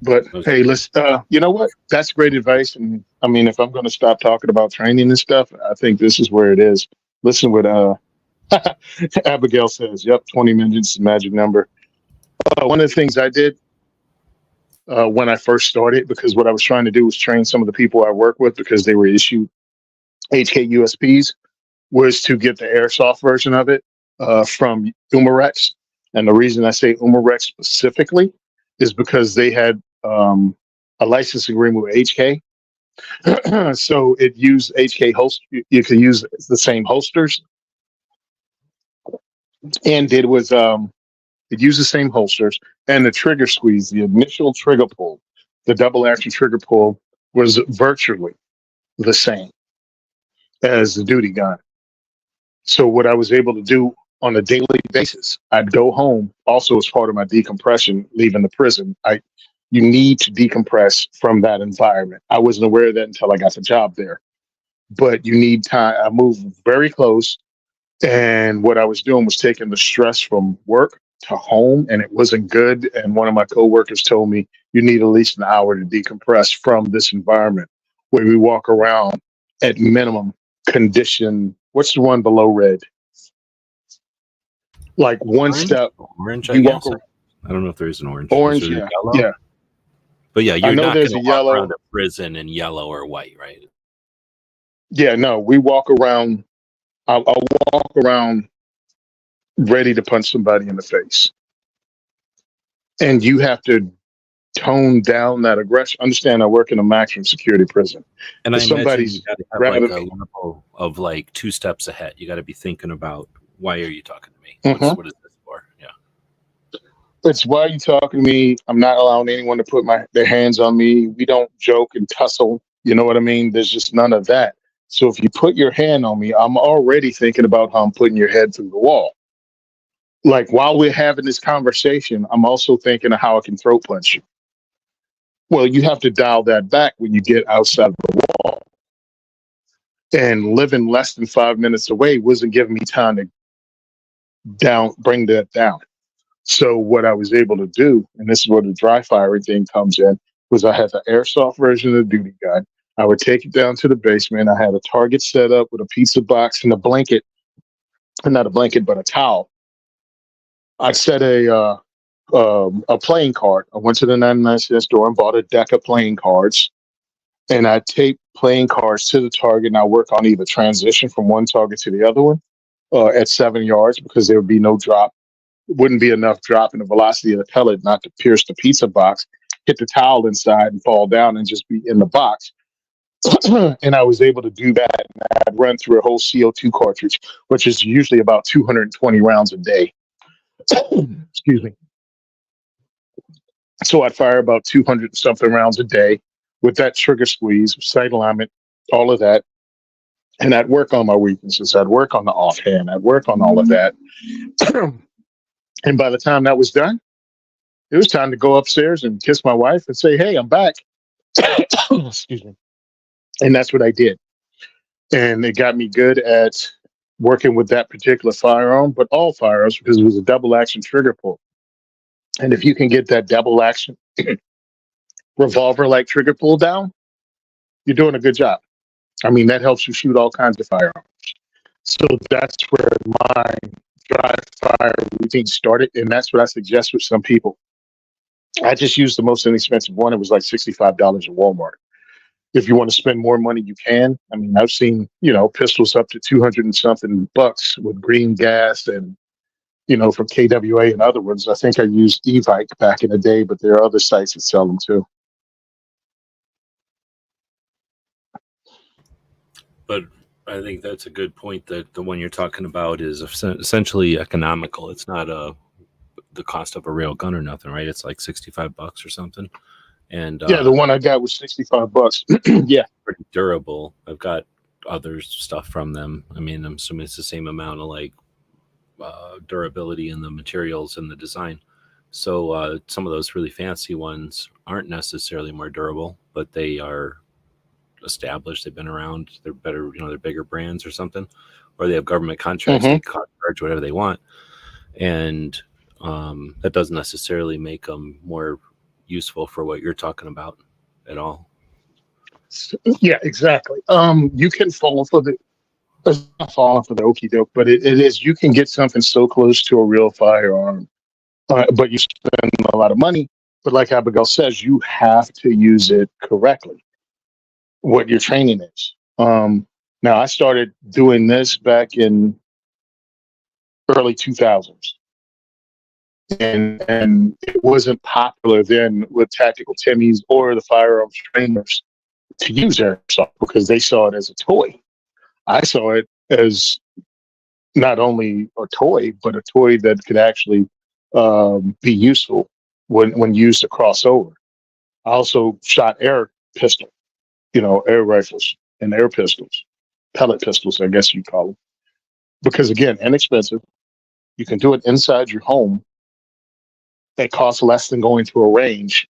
but hey, let's, you know what? That's great advice. And if I'm going to stop talking about training and stuff, I think this is where it is. Listen what Abigail says. Yep, 20 minutes is the magic number. One of the things I did when I first started, because what I was trying to do was train some of the people I work with because they were issued HK USPs, was to get the airsoft version of it from Umarex. And the reason I say Umarex specifically is because they had a license agreement with HK. So it used HK holster. You could use the same holsters. And it was it used the same holsters, and the trigger squeeze, the initial trigger pull, the double action trigger pull was virtually the same as the duty gun. So what I was able to do on a daily basis, I'd go home also as part of my decompression, leaving the prison. You need to decompress from that environment. I wasn't aware of that until I got the job there. But you need time. I moved very close And what I was doing was taking the stress from work to home, and it wasn't good. And one of my coworkers told me, you need at least an hour to decompress from this environment where we walk around at minimum condition. What's the one below red? Like one step. Orange, I You walk guess. I don't know if there is an orange. orange, Is there yeah, yellow? yeah. But yeah, I you're know not going there's to a walk yellow. around a prison in yellow or white, right? Yeah, no, we walk around. I'll walk around ready to punch somebody in the face, and you have to tone down that aggression. Understand, I work in a maximum security prison. And I If imagine you somebody's got to have grabbing like a me, level of like 2 steps ahead. You got to be thinking about, why are you talking to me? Mhm. What is this for? Yeah. it's why you talking to me. I'm not allowing anyone to put their hands on me. We don't joke and tussle. You know what I mean? There's just none of that. So if you put your hand on me, I'm already thinking about how I'm putting your head through the wall. Like while we're having this conversation, I'm also thinking of how I can throat punch you. Well, you have to dial that back when you get outside of the wall. And living less than 5 minutes away wasn't giving me time to bring that down. So what I was able to do, and this is where the dry firing thing comes in, was I had the airsoft version of the duty gun. I would take it down to the basement. I had a target set up with a pizza box and a blanket, not a blanket, but a towel. I set a playing card. I went to the 99-cent store and bought a deck of playing cards, and I tape playing cards to the target, and I work on either transition from one target to the other one at 7 yards, because there would be no drop. It wouldn't be enough drop in the velocity of the pellet not to pierce the pizza box, hit the towel inside and fall down and just be in the box. And I was able to do that. And I'd run through a whole CO2 cartridge, which is usually about 220 rounds a day. Excuse me. So I'd fire about 200 something rounds a day with that trigger squeeze, sight alignment, all of that. And I'd work on my weaknesses. I'd work on the offhand. I'd work on all of that. And by the time that was done, it was time to go upstairs and kiss my wife and say, hey, I'm back. Excuse me. And that's what I did. And it got me good at working with that particular firearm, but all firearms, because it was a double action trigger pull. And if you can get that double action revolver like trigger pull down, you're doing a good job. I mean, that helps you shoot all kinds of firearms. So that's where my dry fire routine started. And that's what I suggest with some people. I just used the most inexpensive one. It was like $65 at Walmart. If you want to spend more money, you can. I mean, I've seen, pistols up to 200 and something bucks with green gas and, from KWA and other ones. I think I used Evike back in the day, but there are other sites that sell them too. But I think that's a good point, that the one you're talking about is essentially economical. It's not the cost of a real gun or nothing, right? It's like $65 or something. And yeah, the one I got was $65. Yeah, pretty durable. I've got other stuff from them. I mean, I'm assuming it's the same amount of like durability in the materials and the design. So some of those really fancy ones aren't necessarily more durable, but they are established. They've been around. They're better, they're bigger brands or something, or they have government contracts. They charge whatever they want, and that doesn't necessarily make them more useful for what you're talking about at all. Yeah, exactly. You can fall for it's not falling for the okie doke, but it is. You can get something so close to a real firearm, but you spend a lot of money. But like Abigail says, you have to use it correctly. What your training is. Now, I started doing this back in early 2000s, and it wasn't popular then with tactical Timmies or the firearms trainers to use airsoft because they saw it as a toy. I saw it as not only a toy, but a toy that could actually be useful when used to cross over. I also shot air pistol, air rifles and air pistols, pellet pistols, I guess you'd call them. Because again, inexpensive. You can do it inside your home. It costs less than going to a range.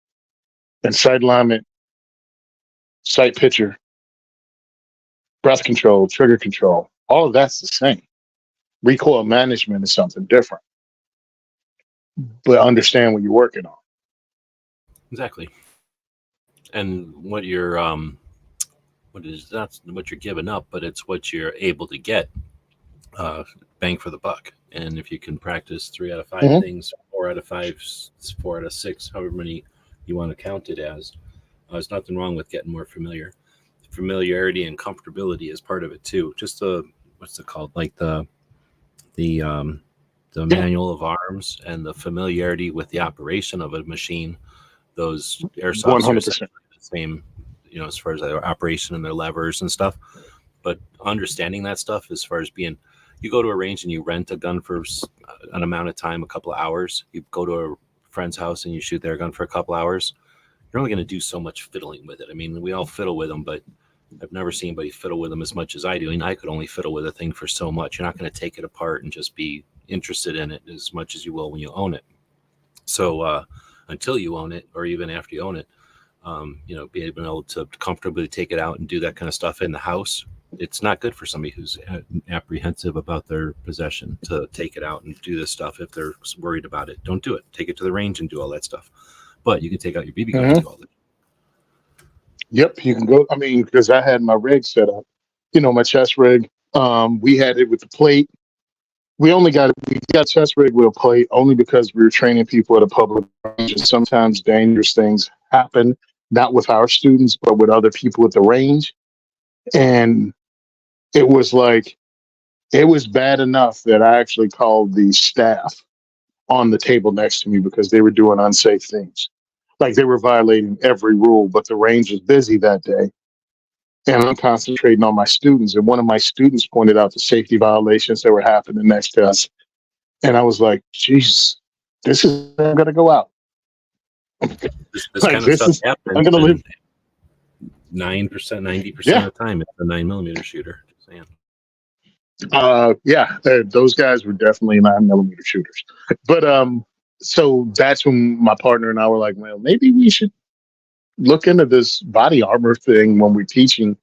And sight alignment, sight picture, breath control, trigger control, all of that's the same. Recoil management is something different, but understand what you're working on. Exactly. And what you're that's what you're giving up, but it's what you're able to get, bang for the buck. And if you can practice 3 out of 5 Mhm. things, 4 out of 5, 4 out of 6, however many you want to count it as, there's nothing wrong with getting more familiar. Familiarity and comfortability is part of it too. Just the what's it called, like the manual of arms and the familiarity with the operation of a machine. Those airsoft's are 100%. essentially the same, as far as their operation and their levers and stuff. But understanding that stuff, as far as being, you go to a range and you rent a gun for an amount of time, a couple of hours. You go to a friend's house and you shoot their gun for a couple hours. You're only going to do so much fiddling with it. I mean, we all fiddle with them, but I've never seen anybody fiddle with them as much as I do. And I could only fiddle with a thing for so much. You're not going to take it apart and just be interested in it as much as you will when you own it. So until you own it, or even after you own it, being able to comfortably take it out and do that kind of stuff in the house, it's not good for somebody who's apprehensive about their possession to take it out and do this stuff. If they're worried about it, don't do it. Take it to the range and do all that stuff. But you can take out your BB gun and do all that. Yep, you can go. I mean, because I had my rig set up, my chest rig. We had it with the plate. We got chest rig with a plate only because we were training people at a public range, and sometimes dangerous things happen, not with our students, but with other people at the range. And it was bad enough that I actually called the staff on the table next to me because they were doing unsafe things. Like they were violating every rule, but the range was busy that day. And I'm concentrating on my students. And one of my students pointed out the safety violations that were happening next to us. And I was like, "Jeez, this is I'm gonna go out. This kind of stuff happens. I'm gonna live 9%, 90% of the time. It's a 9mm shooter. Just saying. Those guys were definitely 9mm shooters. But so that's when my partner and I were like, well, maybe we should look into this body armor thing when we're teaching,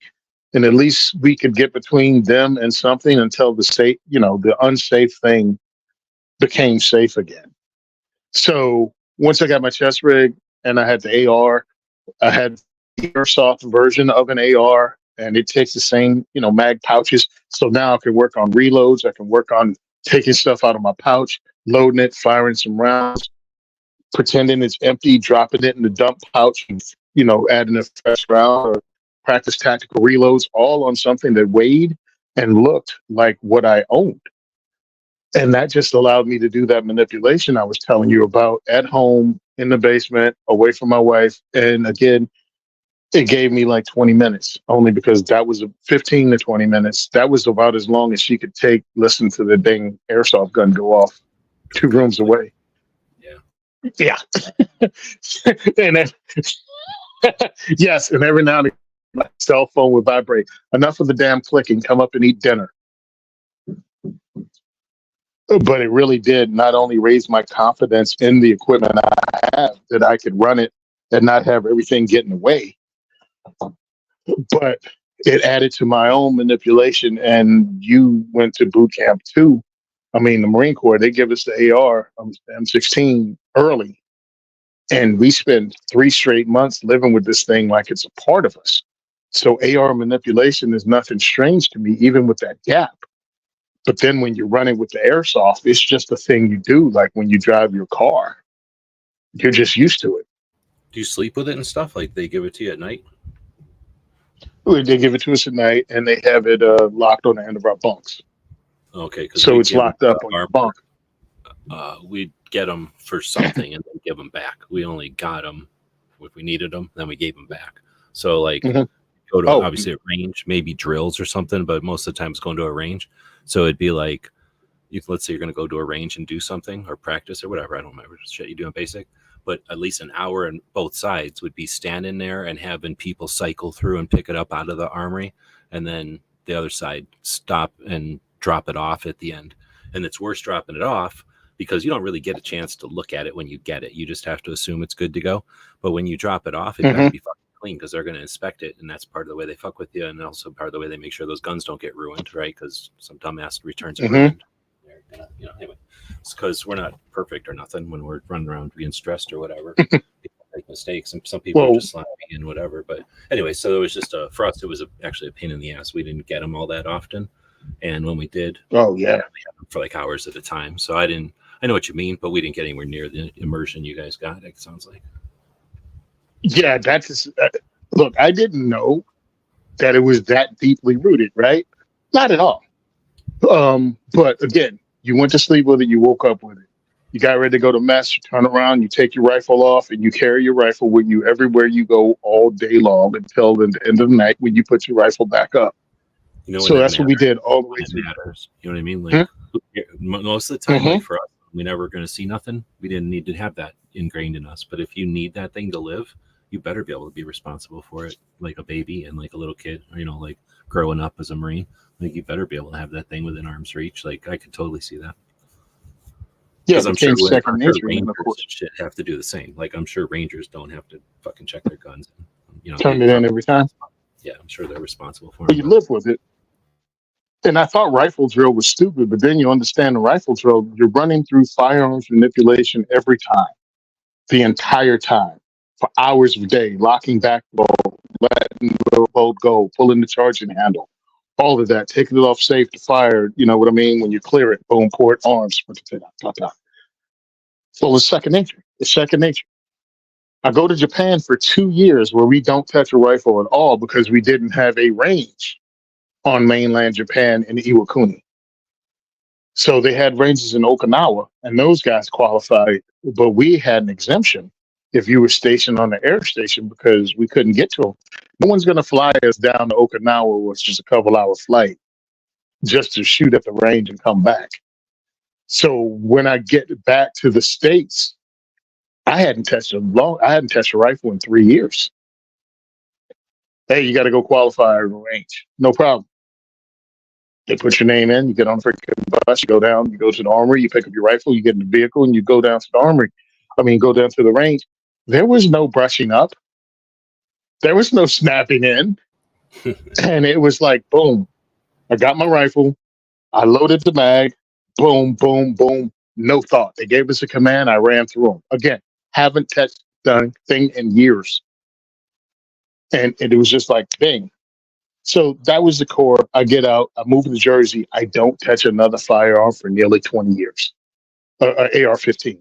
and at least we could get between them and something until the unsafe thing became safe again. So once I got my chest rig and I had the AR, I had the airsoft version of an AR, and it takes the same, mag pouches. So now I can work on reloads. I can work on taking stuff out of my pouch, loading it, firing some rounds, pretending it's empty, dropping it in the dump pouch, and, adding a fresh round, or practice tactical reloads, all on something that weighed and looked like what I owned. And that just allowed me to do that manipulation I was telling you about at home, in the basement, away from my wife. And again, it gave me like 20 minutes, only because that was 15 to 20 minutes. That was about as long as she could take, listen to the dang airsoft gun go off 2 rooms away. Yeah. And then, yes, and every now and then my cell phone would vibrate. Enough of the damn clicking, come up and eat dinner. But it really did not only raise my confidence in the equipment I have, that I could run it and not have everything get in the way, but it added to my own manipulation. And you went to boot camp too. I mean, the Marine Corps, they give us the AR, M16 early. And we spent 3 straight months living with this thing like it's a part of us. So AR manipulation is nothing strange to me, even with that gap. But then when you're running with the airsoft, it's just a thing you do. Like when you drive your car, you're just used to it. Do you sleep with it and stuff? Like they give it to you at night? They give it to us at night, and they have it locked on the end of our bunks. Okay. So it's locked up on your bunk. We get them for something and then give them back. We only got them if we needed them, then we gave them back. So like go to obviously a range, maybe drills or something, but most of the time it's going to a range. So it'd be like, let's say you're going to go to a range and do something or practice or whatever. I don't remember shit you do in basic, but at least an hour on both sides would be standing there and having people cycle through and pick it up out of the armory. And then the other side stop and drop it off at the end. And it's worse dropping it off because you don't really get a chance to look at it when you get it. You just have to assume it's good to go. But when you drop it off, it better be fucking clean because they're going to inspect it. And that's part of the way they fuck with you. And also part of the way they make sure those guns don't get ruined, right? Because some dumbass returns it ruined. gonna, anyway, it's because we're not perfect or nothing when we're running around being stressed or whatever. People make mistakes, and some people are just sloppy and whatever. But anyway, so it was just for us, it was actually a pain in the ass. We didn't get them all that often, and when we did, we had them for like hours at a time. So I know what you mean, but we didn't get anywhere near the immersion you guys got. It sounds like. Yeah, that's look. I didn't know that it was that deeply rooted, right? Not at all. But again, you went to sleep with it, you woke up with it. You got ready to go to mess, you turn around, you take your rifle off, and you carry your rifle with you everywhere you go all day long until the end of the night when you put your rifle back up. So that's what we did all the way through. Matters. You know what I mean? Like most of the time, like for us, we're never going to see nothing. We didn't need to have that ingrained in us. But if you need that thing to live, you better be able to be responsible for it, like a baby and like a little kid, or, like growing up as a Marine. Like you better be able to have that thing within arm's reach. Like I could totally see that. Yeah, I'm sure Rangers shit have to do the same. Like I'm sure Rangers don't have to fucking check their guns. And, turn it in every time. Yeah, I'm sure they're responsible for it. But you live with it. And I thought rifle drill was stupid, but then you understand the rifle drill. You're running through firearms manipulation every time, the entire time, for hours a day, locking back bolt, letting the bolt go, pulling the charging handle, all of that, taking it off safe to fire. You know what I mean? When you clear it, boom, port, arms. So it's second nature. It's second nature. I go to Japan for 2 years where we don't touch a rifle at all because we didn't have a range on mainland Japan in Iwakuni. So they had ranges in Okinawa, and those guys qualified, but we had an exemption if you were stationed on the air station because we couldn't get to them. No one's going to fly us down to Okinawa, which is a couple-hour flight, just to shoot at the range and come back. So when I get back to the States, I hadn't touched a rifle in 3 years. Hey, you got to go qualify a range. No problem. They put your name in, you get on a freaking bus, you go down, you go to the armory, you pick up your rifle, you get in the vehicle, and you go down to the armory. Go down to the range. There was no brushing up. There was no snapping in. And it was like, boom. I got my rifle. I loaded the mag. Boom, boom, boom. No thought. They gave us a command. I ran through them. Again, haven't touched the thing in years. And it was just like, bang. So that was the core. I get out. I move to Jersey. I don't touch another firearm for nearly 20 years. AR-15.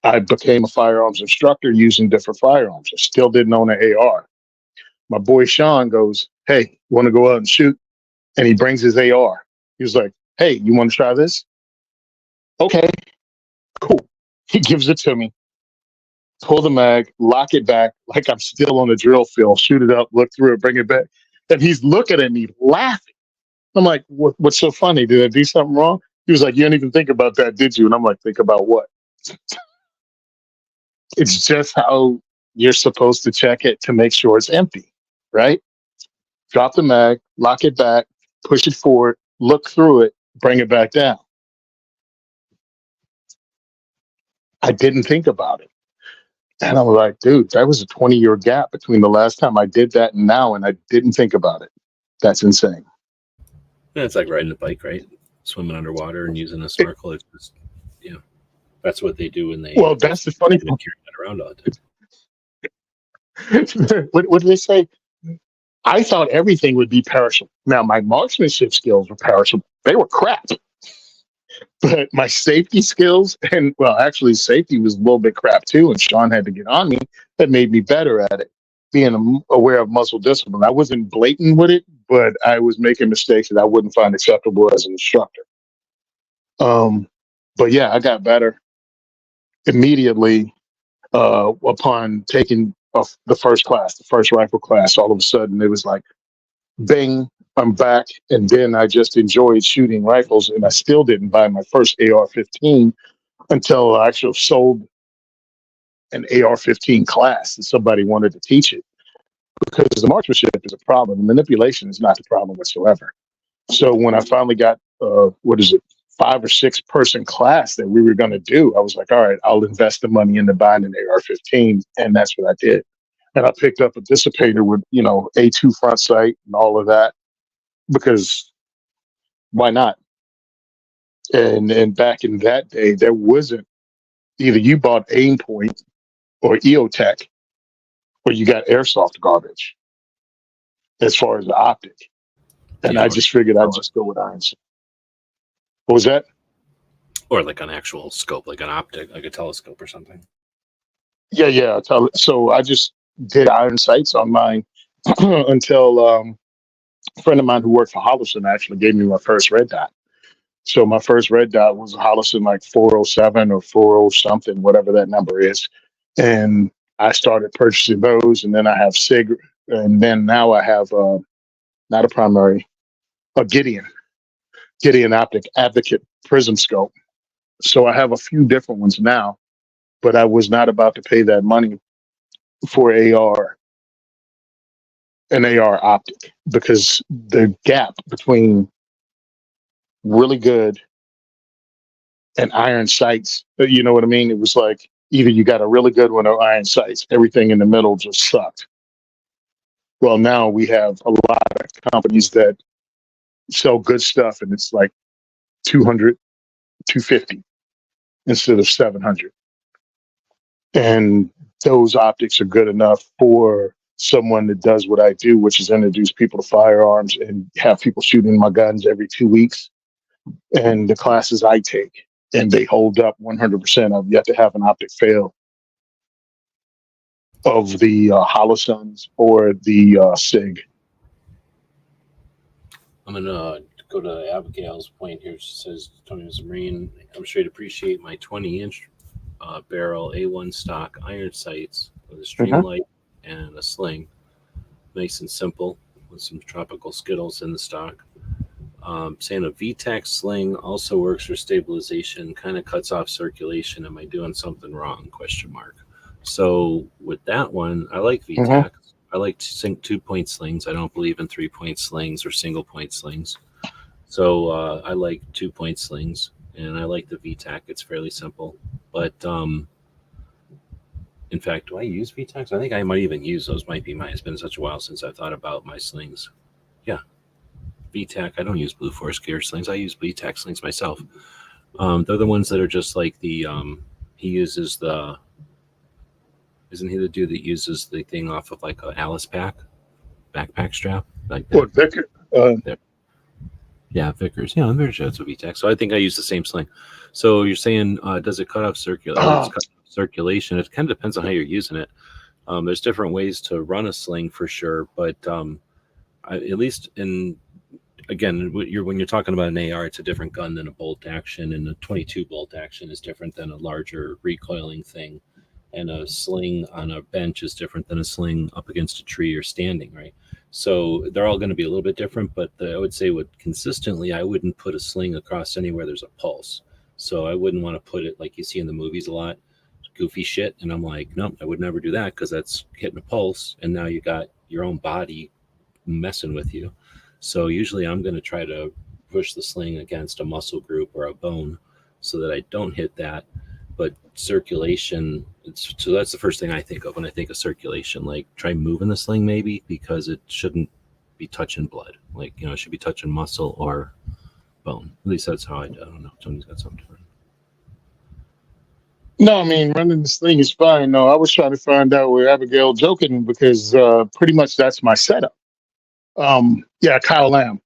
I became a firearms instructor using different firearms. I still didn't own an AR. My boy Sean goes, hey, want to go out and shoot? And he brings his AR. He was like, hey, you want to try this? Okay, cool. He gives it to me. Pull the mag, lock it back like I'm still on the drill field, shoot it up, look through it, bring it back. And he's looking at me laughing. I'm like, what's so funny? Did I do something wrong? He was like, you didn't even think about that, did you? And I'm like, think about what? It's just how you're supposed to check it to make sure it's empty, right? Drop the mag, lock it back, push it forward, look through it, bring it back down. I didn't think about it. And I was like, dude, that was a 20-year gap between the last time I did that and now, and I didn't think about it. That's insane. Yeah, it's like riding a bike, right? Swimming underwater and using a snorkel. It's just, that's what they do when they. Well, that's the funny thing. Around all the time. What do they say? I thought everything would be perishable. Now, my marksmanship skills were perishable. They were crap. But my safety skills, and well, actually, safety was a little bit crap too. And Sean had to get on me. That made me better at it. Being aware of muscle discipline. I wasn't blatant with it, but I was making mistakes that I wouldn't find acceptable as an instructor. But yeah, I got better immediately upon taking the first class, the first rifle class. All of a sudden, it was like, bang, I'm back. And then I just enjoyed shooting rifles. And I still didn't buy my first AR-15 until I actually sold an AR-15 class and somebody wanted to teach it. Because the marksmanship is a problem. The manipulation is not the problem whatsoever. So when I finally got, 5 or 6 person class that we were going to do, I was like, all right, I'll invest the money into buying an AR-15. And that's what I did. And I picked up a dissipator with, A2 front sight and all of that, because why not? And back in that day, there wasn't either you bought Aim Point or EOTech or you got airsoft garbage as far as the optic. And Yeah, I just figured I'd just go with iron sight. What was that? or like an actual scope, like an optic, like a telescope or something. Yeah. So I just did iron sights on mine until a friend of mine who worked for Hollison actually gave me my first red dot. So my first red dot was a Hollison like 407 or 40 something, whatever that number is. And I started purchasing those, and then I have SIG, and then now I have not a primary, a Gideon Optic Advocate Prism Scope. So I have a few different ones now, but I was not about to pay that money for an AR optic, because the gap between really good and iron sights, you know what I mean? It was like either you got a really good one or iron sights. Everything in the middle just sucked. Well, now we have a lot of companies that sell good stuff, and it's like 200, 250 instead of 700. And those optics are good enough for someone that does what I do, which is introduce people to firearms and have people shooting my guns every 2 weeks. And the classes I take, and they hold up 100%. I've yet to have an optic fail of the Holosons or the SIG. I'm gonna go to Abigail's point here. She says, Tony was a Marine. I'm sure you'd appreciate my 20-inch barrel A1 stock iron sights with a stream light and a sling. Nice and simple with some tropical Skittles in the stock. Saying a VTAC sling also works for stabilization, kind of cuts off circulation. Am I doing something wrong? ? So with that one, I like VTAC. I like to sink 2-point slings. I don't believe in 3-point slings or single-point slings. So I like 2-point slings, and I like the VTAC. It's fairly simple. But in fact, do I use VTACs? I think I might even use those. Might be mine. It's been such a while since I've thought about my slings. Yeah, VTAC. I don't use Blue Force Gear slings. I use VTAC slings myself. They're the ones that are just like the he uses the. Isn't he the dude that uses the thing off of like a Alice backpack strap? Like that? What, Vickers? Yeah, Vickers. Yeah, I'm very sure it's a VTAC. So I think I use the same sling. So you're saying, does it cut off circulation? It kind of depends on how you're using it. There's different ways to run a sling for sure, but at least again, when you're talking about an AR, it's a different gun than a bolt action, and a 22 bolt action is different than a larger recoiling thing. And a sling on a bench is different than a sling up against a tree or standing, right? So they're all going to be a little bit different, but I would say consistently, I wouldn't put a sling across anywhere there's a pulse. So I wouldn't want to put it like you see in the movies a lot, goofy shit. And I'm like, no, I would never do that, because that's hitting a pulse. And now you got your own body messing with you. So usually I'm going to try to push the sling against a muscle group or a bone so that I don't hit that. But circulation, so that's the first thing I think of when I think of circulation. Like, try moving the sling maybe, because it shouldn't be touching blood. Like, it should be touching muscle or bone. At least that's how I don't know. Tony's got something different. No, I mean, running this thing is fine. No, I was trying to find out where Abigail joking, because pretty much that's my setup. Yeah, Kyle Lamb.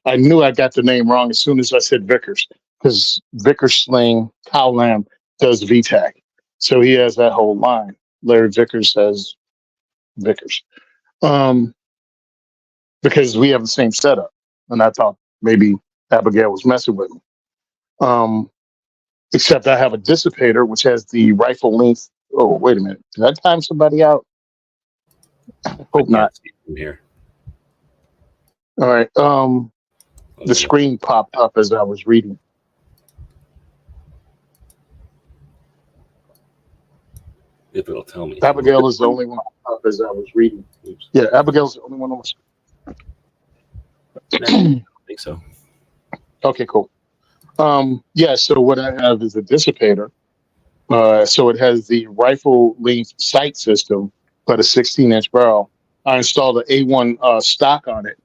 I knew I got the name wrong as soon as I said Vickers, because Vickers sling, Kyle Lamb does VTAC. So he has that whole line. Larry Vickers has Vickers. Because we have the same setup. And I thought maybe Abigail was messing with me. Except I have a dissipator, which has the rifle length. Oh, wait a minute. Did I time somebody out? Hope not. Here. All right. The screen popped up as I was reading. If it'll tell me. Abigail is the only one up as I was reading. Oops. Yeah, Abigail's the only one on I don't think so. Okay, cool. Yeah, so what I have is a dissipator. So it has the rifle length sight system, but a 16-inch barrel. I installed an A1 stock on it,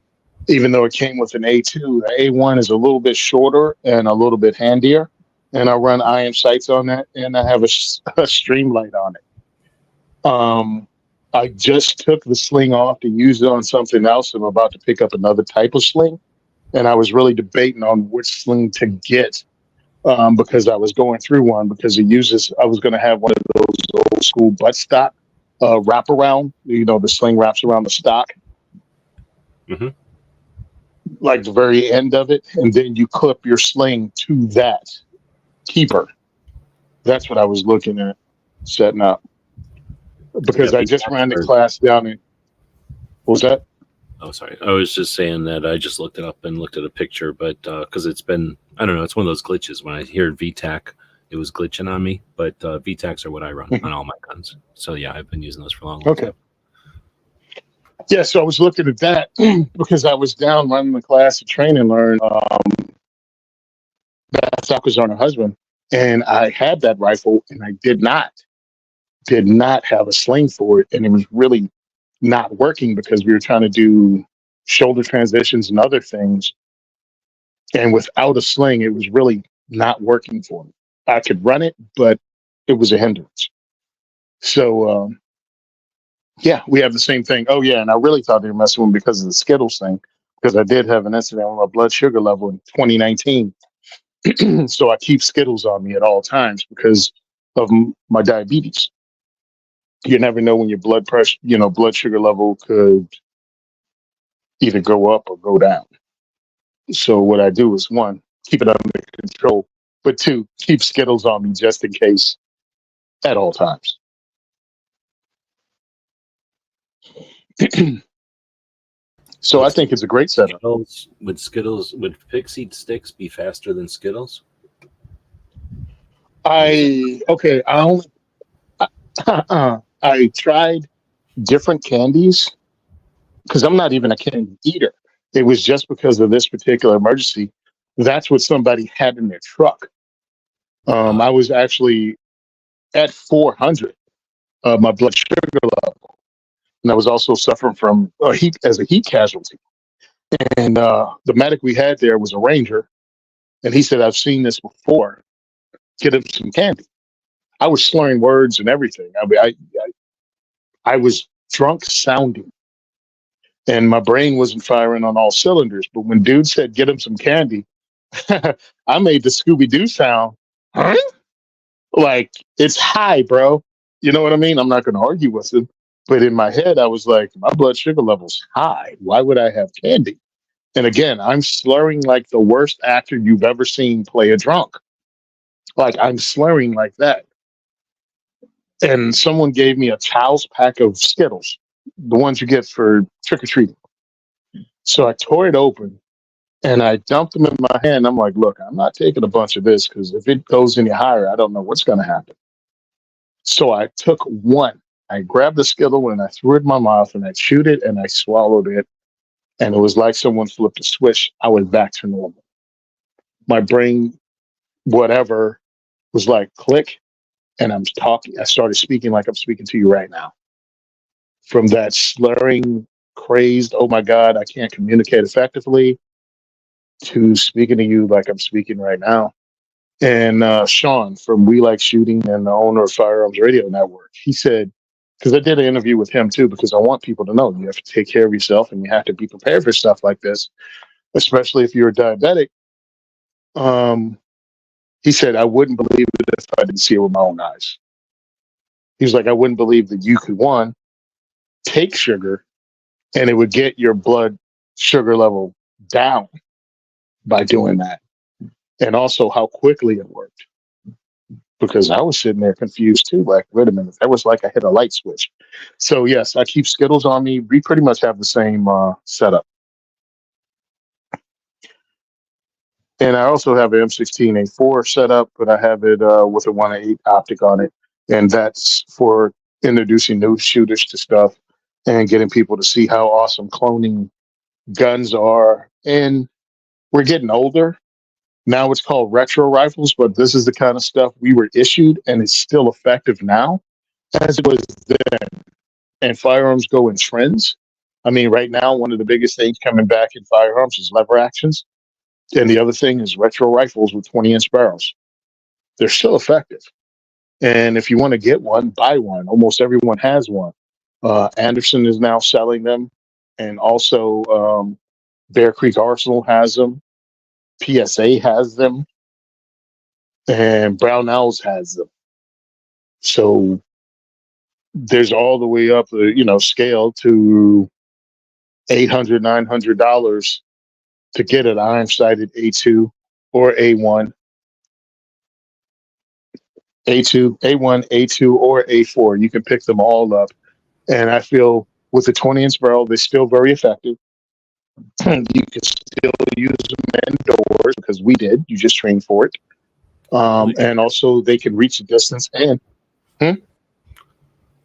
even though it came with an A2. The A1 is a little bit shorter and a little bit handier. And I run IM sights on that, and I have a stream light on it. I just took the sling off to use it on something else. I'm about to pick up another type of sling, and I was really debating on which sling to get because I was going through one because it uses. I was going to have one of those old school buttstock wraparound. You know, the sling wraps around the stock, like the very end of it, and then you clip your sling to that keeper. That's what I was looking at setting up. Because I just ran the class down in. What was that? Oh, sorry. I was just saying that I just looked it up and looked at a picture, but because it's been, I don't know, it's one of those glitches. When I hear VTAC, it was glitching on me, but VTACs are what I run on all my guns. So yeah, I've been using those for a long time. Okay. Yeah, so I was looking at that because I was down running the class to train and learn. That was on her husband, and I had that rifle, and I did not have a sling for it, and it was really not working because we were trying to do shoulder transitions and other things, and without a sling, it was really not working for me. I could run it, but it was a hindrance. So, yeah, we have the same thing. Oh, yeah, and I really thought they were messing with me because of the Skittles thing, because I did have an incident with my blood sugar level in 2019. So I keep Skittles on me at all times because of my diabetes. You never know when your blood pressure, blood sugar level could either go up or go down. So what I do is, one, keep it under control, but two, keep Skittles on me just in case at all times. So I think it's a great setup. Would Pixie sticks be faster than Skittles? I tried different candies because I'm not even a candy eater. It was just because of this particular emergency. That's what somebody had in their truck. I was actually at 400 my blood sugar level, and I was also suffering from heat casualty. And the medic we had there was a ranger, and he said, "I've seen this before. Get him some candy." I was slurring words and everything. I mean, I was drunk sounding, and my brain wasn't firing on all cylinders. But when dude said, "Get him some candy," I made the Scooby-Doo sound. Huh? Like, it's high, bro. You know what I mean? I'm not going to argue with him. But in my head, I was like, my blood sugar level's high. Why would I have candy? And again, I'm slurring like the worst actor you've ever seen play a drunk. Like, I'm slurring like that. And someone gave me a child's pack of Skittles, the ones you get for trick-or-treating. So I tore it open, and I dumped them in my hand. I'm like, look, I'm not taking a bunch of this because if it goes any higher, I don't know what's going to happen. So I took one. I grabbed the Skittle, and I threw it in my mouth, and I chewed it, and I swallowed it. And it was like someone flipped a switch. I was back to normal. My brain, whatever, was like click, and I'm talking. I started speaking like I'm speaking to you right now. From that slurring, crazed, oh my God, I can't communicate effectively, to speaking to you like I'm speaking right now. And Sean from We Like Shooting and the owner of Firearms Radio Network, he said, because I did an interview with him too, because I want people to know you have to take care of yourself and you have to be prepared for stuff like this, especially if you're a diabetic. He said, I wouldn't believe it if I didn't see it with my own eyes. He was like, I wouldn't believe that you could, one, take sugar and it would get your blood sugar level down by doing that. And also how quickly it worked. Because I was sitting there confused too. Like, wait a minute, that was like I hit a light switch. So yes, I keep Skittles on me. We pretty much have the same setup. And I also have an M16A4 setup, but I have it with a 1.8 optic on it. And that's for introducing new shooters to stuff and getting people to see how awesome cloning guns are. And we're getting older. Now it's called retro rifles, but this is the kind of stuff we were issued, and it's still effective now as it was then. And firearms go in trends. I mean, right now, one of the biggest things coming back in firearms is lever actions. And the other thing is retro rifles with 20-inch barrels. They're still effective. And if you want to get one, buy one. Almost everyone has one. Anderson is now selling them. And also Bear Creek Arsenal has them. PSA has them. And Brownells has them. So there's all the way up, scale to $800, $900 to get an iron-sighted A2 or A1. A2, A1, A2, or A4. You can pick them all up. And I feel with the 20-inch barrel, they're still very effective. You can still use them indoors because we did. You just trained for it. And also, they can reach a distance. And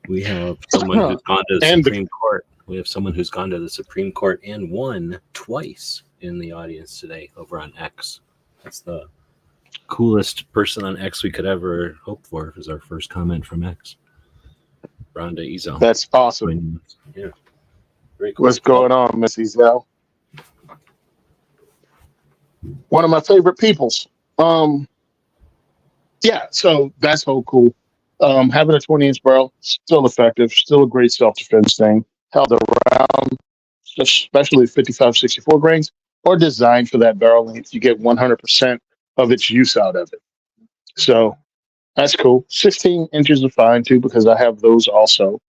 we have someone who's gone to the Supreme Court. We have someone who's gone to the Supreme Court and won twice in the audience today over on X. That's the coolest person on X we could ever hope for, is our first comment from X. Rhonda Ezel. That's awesome. Yeah. Very cool. What's going on, Miss Ezel? One of my favorite peoples. Yeah, so that's so cool. Having a 20-inch barrel, still effective, still a great self-defense thing. Held around, especially 55, 64 grains, or designed for that barrel length. You get 100% of its use out of it. So that's cool. 16 inches are fine too, because I have those also.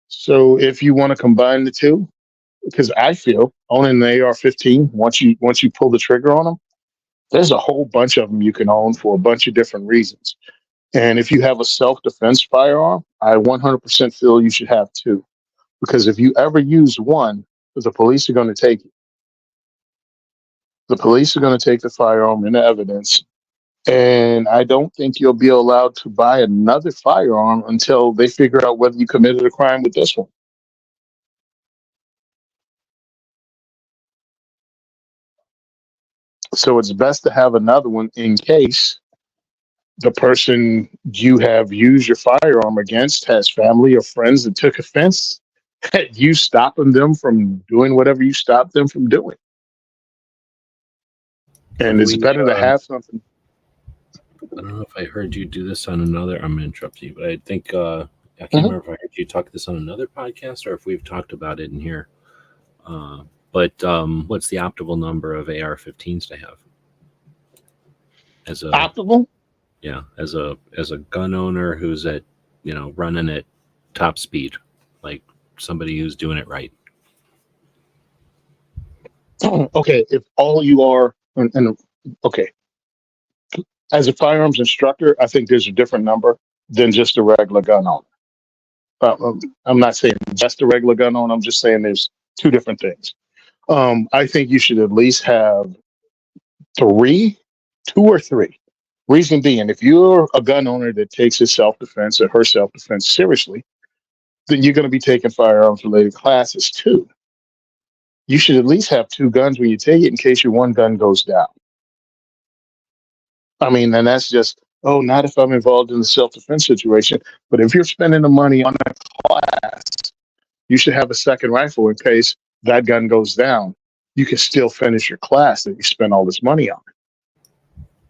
So if you want to combine the two, because I feel owning an AR-15, once you pull the trigger on them, there's a whole bunch of them you can own for a bunch of different reasons. And if you have a self-defense firearm, I 100% feel you should have two. Because if you ever use one, the police are going to take it. The police are going to take the firearm into evidence. And I don't think you'll be allowed to buy another firearm until they figure out whether you committed a crime with this one. So it's best to have another one in case the person you have used your firearm against has family or friends that took offense at you stopping them from doing whatever you stopped them from doing. And it's better to have something. I don't know if I heard you do this on another. I'm going to interrupt you, but I think I can't remember if I heard you talk this on another podcast or if we've talked about it in here. But what's the optimal number of AR-15s to have? As a optimal? Yeah, as a gun owner who's at running at top speed, like somebody who's doing it right. Okay, if all you are, okay. As a firearms instructor, I think there's a different number than just a regular gun owner. I'm not saying just a regular gun owner. I'm just saying there's two different things. I think you should at least have two or three. Reason being, if you're a gun owner that takes his self-defense or her self-defense seriously, then you're going to be taking firearms-related classes too. You should at least have two guns when you take it in case your one gun goes down. I mean, and that's just, not if I'm involved in the self-defense situation. But if you're spending the money on a class, you should have a second rifle in case that gun goes down. You can still finish your class that you spent all this money on.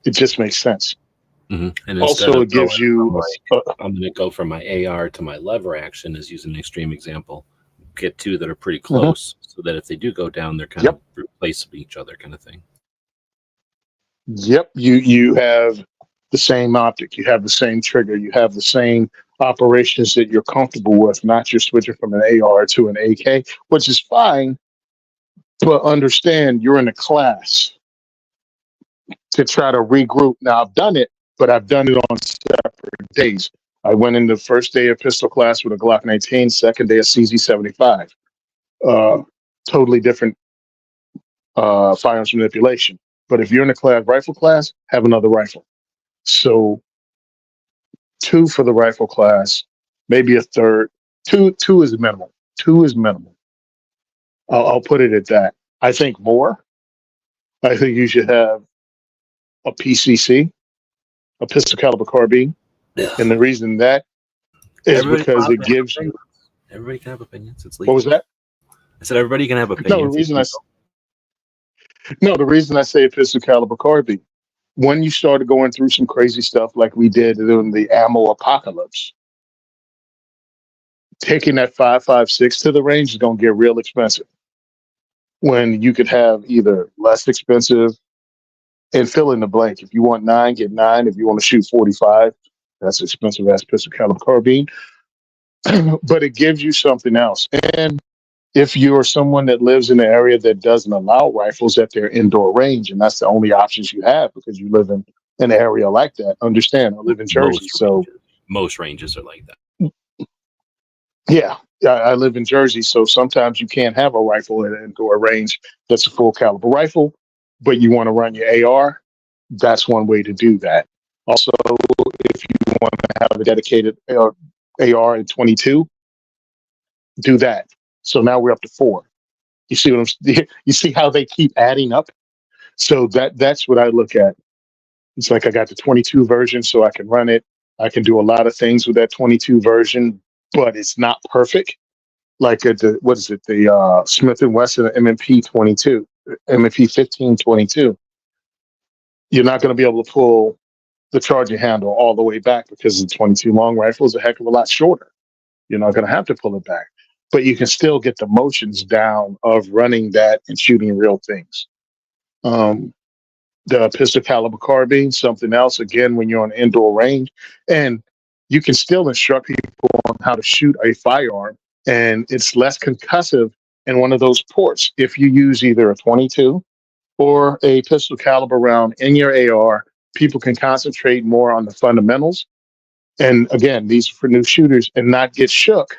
It just makes sense. Mm-hmm. And also, it gives you... I'm going to go from my AR to my lever action, as using an extreme example. Get two that are pretty close, so that if they do go down, they're kind of replacing each other kind of thing. Yep, you have the same optic, you have the same trigger, you have the same operations that you're comfortable with, not just switching from an AR to an AK, which is fine, but understand you're in a class to try to regroup. Now, I've done it, but I've done it on separate days. I went in the first day of pistol class with a Glock 19, second day of CZ75. Totally different firearms manipulation. But if you're in a rifle class, have another rifle. So two for the rifle class, maybe a third. Two is minimal. Two is minimal. I'll put it at that. I think more. I think you should have a PCC, a pistol caliber carbine. And the reason that is because it gives you... Everybody can have opinions. It's legal. What was that? I said everybody can have No, opinions. the reason I say a pistol caliber carbine, when you started going through some crazy stuff like we did in the ammo apocalypse, taking that 5.56 to the range is going to get real expensive. When you could have either less expensive and fill in the blank. If you want 9, get 9. If you want to shoot 45, that's expensive as pistol caliber carbine. But it gives you something else. And if you're someone that lives in an area that doesn't allow rifles at their indoor range, and that's the only options you have because you live in an area like that. Understand, I live in Jersey, so most ranges are like that. yeah, I live in Jersey, so sometimes you can't have a rifle at an indoor range that's a full caliber rifle, but you want to run your AR. That's one way to do that. Also, if you want to have a dedicated AR and 22, do that. So now we're up to 4. You see what you see how they keep adding up? So that's what I look at. It's like I got the 22 version, so I can run it. I can do a lot of things with that 22 version, but it's not perfect. Like at the the Smith and Wesson M&P 22, M&P 1522. You're not going to be able to pull the charging handle all the way back because the 22 long rifle is a heck of a lot shorter. You're not going to have to pull it back, but you can still get the motions down of running that and shooting real things. The pistol caliber carbine, something else, again, when you're on indoor range, and you can still instruct people on how to shoot a firearm, and it's less concussive in one of those ports if you use either a 22 or a pistol caliber round in your AR. People can concentrate more on the fundamentals, and again, these are for new shooters, and not get shook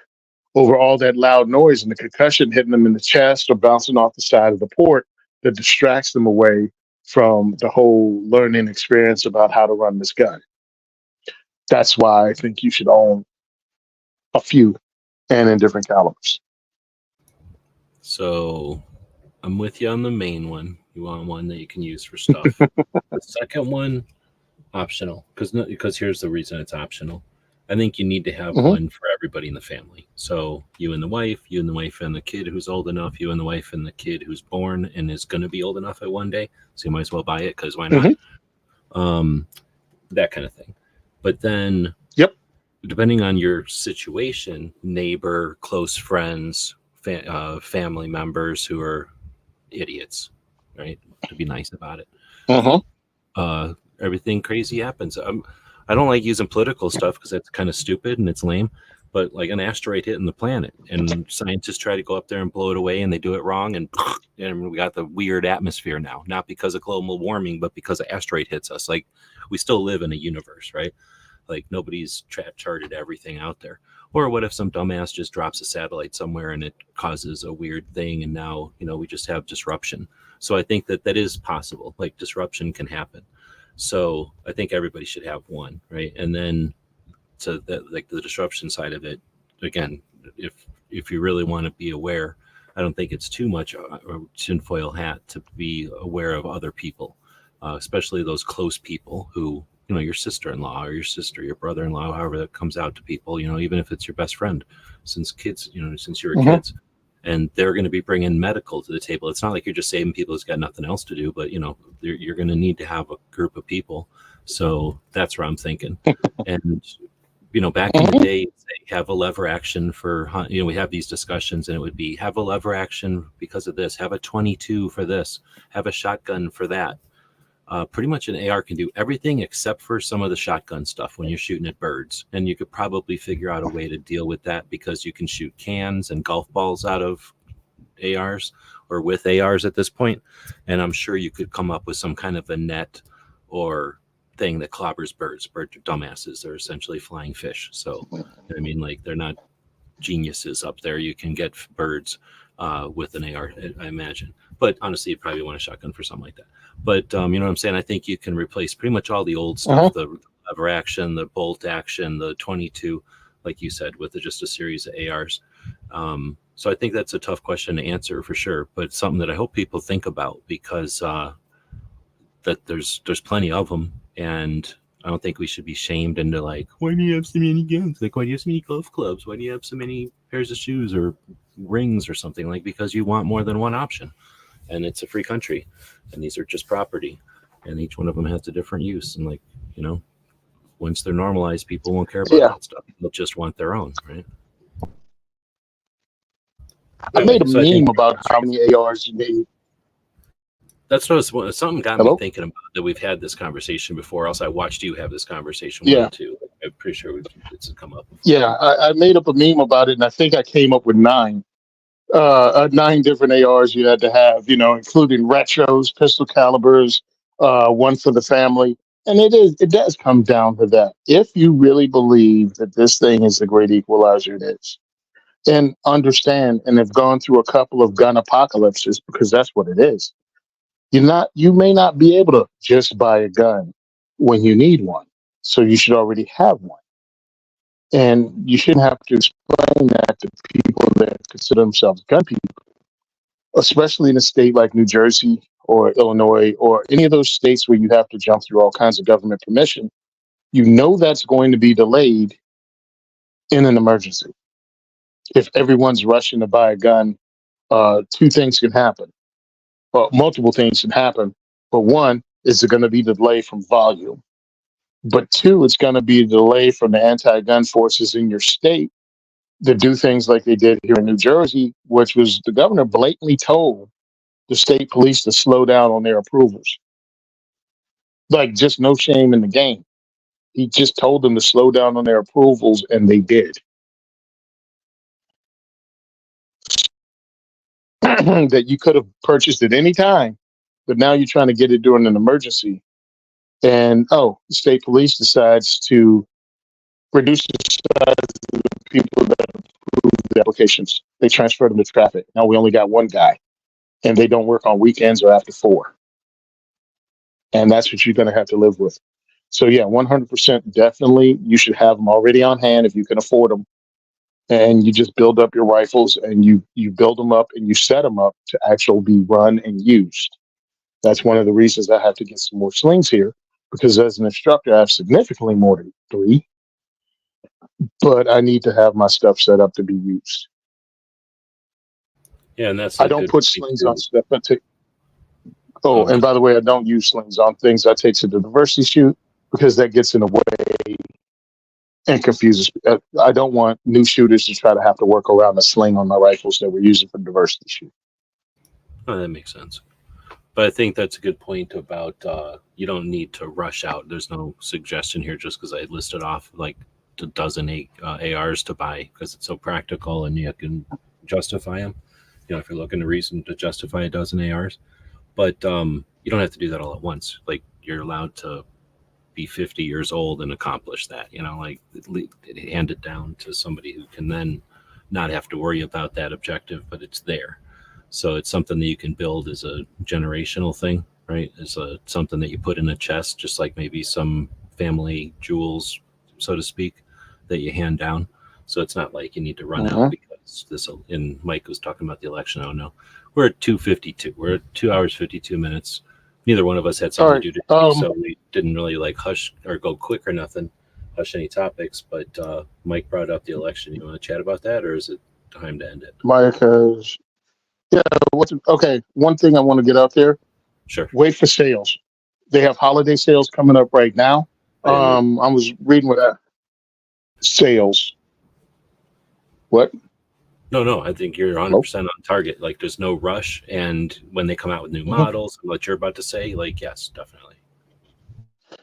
over all that loud noise and the concussion hitting them in the chest or bouncing off the side of the port that distracts them away from the whole learning experience about how to run this gun. That's why I think you should own a few and in different calibers. So I'm with you on the main one. You want one that you can use for stuff. The second one, optional, because here's the reason it's optional. I think you need to have one for everybody in the family. So you and the wife and the kid who's old enough, you and the wife and the kid who's born and is going to be old enough at one day. So you might as well buy it because why not? That kind of thing. But then, depending on your situation, neighbor, close friends, family members who are idiots, right? To be nice about it. Everything crazy happens. I don't like using political stuff because that's kind of stupid and it's lame. But like an asteroid hitting the planet, and scientists try to go up there and blow it away, and they do it wrong, and we got the weird atmosphere now. Not because of global warming, but because an asteroid hits us. Like we still live in a universe, right? Like nobody's charted everything out there. Or what if some dumbass just drops a satellite somewhere and it causes a weird thing, and now we just have disruption. So I think that is possible. Like disruption can happen. So I think everybody should have one, right? And then to the disruption side of it, again, if you really want to be aware, I don't think it's too much a tinfoil hat to be aware of other people, especially those close people who, your sister-in-law or your sister, your brother-in-law, however that comes out to people, even if it's your best friend, since you're kids. And they're going to be bringing medical to the table. It's not like you're just saving people who's got nothing else to do, but you're going to need to have a group of people. So that's where I'm thinking. And back in the day, say, have a lever action for we have these discussions, and it would be have a lever action because of this, have a 22 for this, have a shotgun for that. Pretty much an AR can do everything except for some of the shotgun stuff when you're shooting at birds. And you could probably figure out a way to deal with that because you can shoot cans and golf balls out of ARs or with ARs at this point. And I'm sure you could come up with some kind of a net or thing that clobbers birds. Birds are dumbasses. They're essentially flying fish. So, I mean, like they're not geniuses up there. You can get birds with an AR, I imagine. But honestly, you probably want a shotgun for something like that. But you know what I'm saying? I think you can replace pretty much all the old stuff, the lever action, the bolt action, the 22, like you said, with just a series of ARs. So I think that's a tough question to answer for sure, but it's something that I hope people think about because that there's plenty of them, and I don't think we should be shamed into like, why do you have so many guns? Like, why do you have so many golf clubs? Why do you have so many pairs of shoes or rings or something, like, because you want more than one option, and it's a free country, and these are just property, and each one of them has a different use. And, like, you know, once they're normalized, people won't care about Yeah. that stuff. They'll just want their own, right? I made a so I think meme about how many ARs you need. that's what something got Hello? me thinking about, that we've had this conversation before. Else I watched you have this conversation Yeah. with too. I'm pretty sure it's come up before. Yeah, I made up a meme about it, and I think I came up with 9 different ARs you had to have, you know, including retros, pistol calibers, one for the family. And it does come down to that. If you really believe that this thing is the great equalizer it is, and understand and have gone through a couple of gun apocalypses, because that's what it is. You may not be able to just buy a gun when you need one. So you should already have one. And you shouldn't have to explain that to people that consider themselves gun people, especially in a state like New Jersey or Illinois or any of those states where you have to jump through all kinds of government permission. You know that's going to be delayed in an emergency. If everyone's rushing to buy a gun, 2 things can happen. Well, multiple things can happen. But one, is it going to be delay from volume? But 2, it's going to be a delay from the anti-gun forces in your state to do things like they did here in New Jersey, which was the governor blatantly told the state police to slow down on their approvals. Like, just no shame in the game. He just told them to slow down on their approvals, and they did. That you could have purchased at any time, but now you're trying to get it during an emergency. And the state police decides to reduce the size of the people that approve the applications. They transfer them to traffic. Now we only got 1 guy, and they don't work on weekends or after 4. And that's what you're going to have to live with. So yeah, 100% definitely you should have them already on hand if you can afford them. And you just build up your rifles, and you build them up and you set them up to actually be run and used. That's one of the reasons I have to get some more slings here, because as an instructor, I have significantly more than 3, but I need to have my stuff set up to be used. Yeah, and that's I don't put slings on stuff. And by the way, I don't use slings on things I take to the diversity shoot, because that gets in the way and confuses. I don't want new shooters to try to have to work around the sling on my rifles that we're using for diversity shoot. Oh, that makes sense. But I think that's a good point about you don't need to rush out. There's no suggestion here just because I listed off like a dozen ARs to buy because it's so practical and you can justify them. You know, if you're looking to reason to justify a dozen ARs, but you don't have to do that all at once. Like, you're allowed to be 50 years old and accomplish that. You know, like hand it down to somebody who can then not have to worry about that objective, but it's there. So it's something that you can build as a generational thing, right? As something that you put in a chest, just like maybe some family jewels, so to speak, that you hand down. So it's not like you need to run out because this. And Mike was talking about the election. Oh no, we're at 2:52. We're at 2 hours 52 minutes. Neither one of us had something to do today, so we didn't really like hush or go quick or nothing, hush any topics. But Mike brought up the election. You want to chat about that, or is it time to end it? Mike has. Yeah. Okay. One thing I want to get out there. Sure. Wait for sales. They have holiday sales coming up right now. I was reading what sales. What? No. I think you're 100% on target. Like, there's no rush. And when they come out with new models, what you're about to say, like, yes, definitely.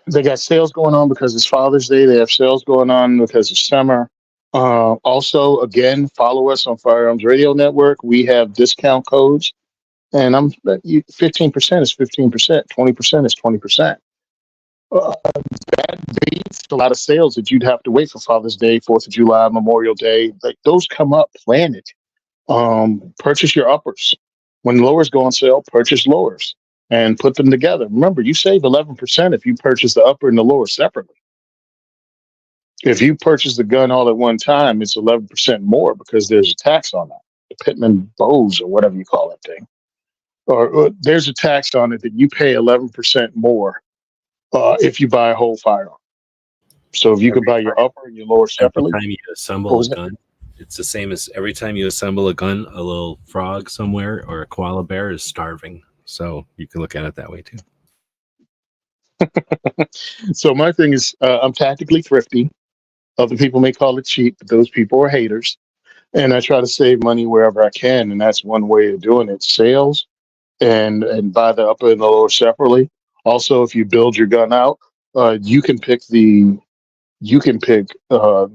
They got sales going on because it's Father's Day. They have sales going on because it's summer. Also, again, follow us on Firearms Radio Network. We have discount codes, and 15% is 15%, 20% is 20%. That beats a lot of sales that you'd have to wait for Father's Day, 4th of July, Memorial Day. Like, those come up, plan it. Purchase your uppers. When lowers go on sale, purchase lowers and put them together. Remember, you save 11% if you purchase the upper and the lower separately. If you purchase the gun all at one time, it's 11% more because there's a tax on that. The Pittman bows or whatever you call that thing. Or there's a tax on it that you pay 11% more if you buy a whole firearm. So if you could buy your upper and your lower separately. Every time you assemble a gun, it's the same as every time you assemble a gun, a little frog somewhere or a koala bear is starving. So you can look at it that way too. So my thing is, I'm tactically thrifty. Other people may call it cheap, but those people are haters. And I try to save money wherever I can, and that's one way of doing it. Sales and buy the upper and the lower separately. Also, if you build your gun out, you can pick the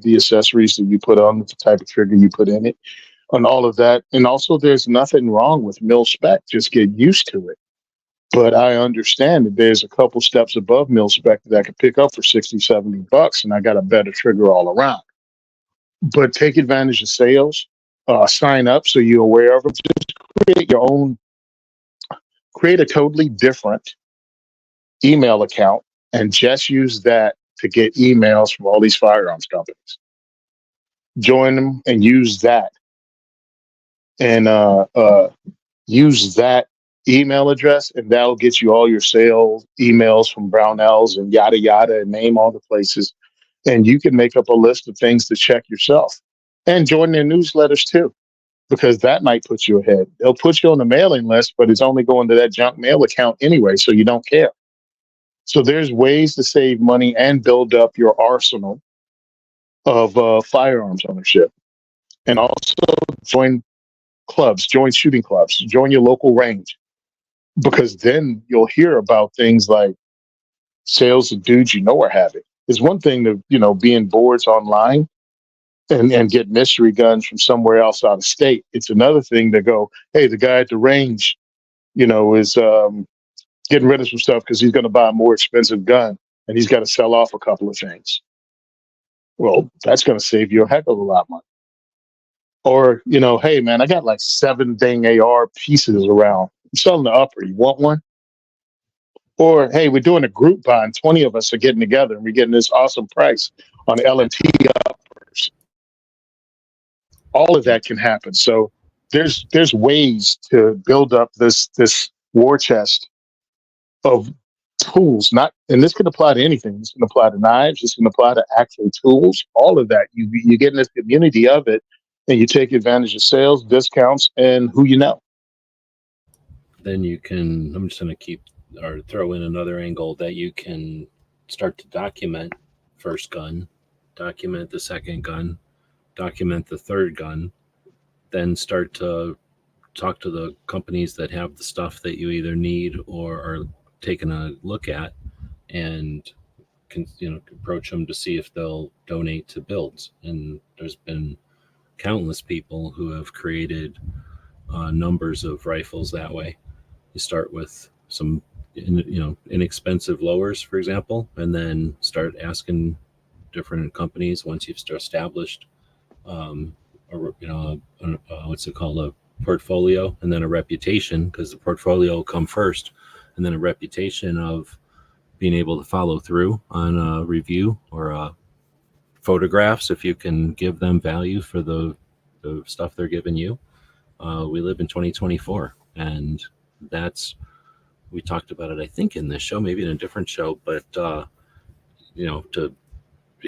accessories that you put on, the type of trigger you put in it, and all of that. And also, there's nothing wrong with mil spec. Just get used to it. But I understand that there's a couple steps above mil spec that I could pick up for 60, $70, and I got a better trigger all around. But take advantage of sales, sign up so you're aware of them. Just create your own, create a totally different email account and just use that to get emails from all these firearms companies. Join them and use that. And use that email address, and that'll get you all your sales emails from Brownells and yada yada, and name all the places. And you can make up a list of things to check yourself and join their newsletters too, because that might put you ahead. They'll put you on the mailing list, but it's only going to that junk mail account anyway, so you don't care. So there's ways to save money and build up your arsenal of firearms ownership. And also join clubs, join shooting clubs, join your local range, because then you'll hear about things like sales of dudes you know are having. It's one thing to, be in boards online and get mystery guns from somewhere else out of state. It's another thing to go, hey, the guy at the range, is getting rid of some stuff because he's going to buy a more expensive gun and he's got to sell off a couple of things. Well, that's going to save you a heck of a lot of money. Or, hey, man, I got like 7 dang AR pieces around. I'm selling the upper. You want one? Or, hey, we're doing a group buy and 20 of us are getting together and we're getting this awesome price on LMT uppers. All of that can happen. So there's ways to build up this war chest of tools. And this can apply to anything. This can apply to knives. This can apply to actual tools. All of that. You get in this community of it, and you take advantage of sales, discounts, and who you know. Then you can, I'm just going to throw in another angle that you can start to document first gun, document the second gun, document the third gun, then start to talk to the companies that have the stuff that you either need or are taking a look at, and can approach them to see if they'll donate to builds. And there's been countless people who have created numbers of rifles that way. You start with some inexpensive lowers, for example, and then start asking different companies once you've established what's it called, a portfolio, and then a reputation, because the portfolio will come first, and then a reputation of being able to follow through on a review or photographs if you can give them value for the stuff they're giving you. We live in 2024, and we talked about it, I think, in this show, maybe in a different show, but to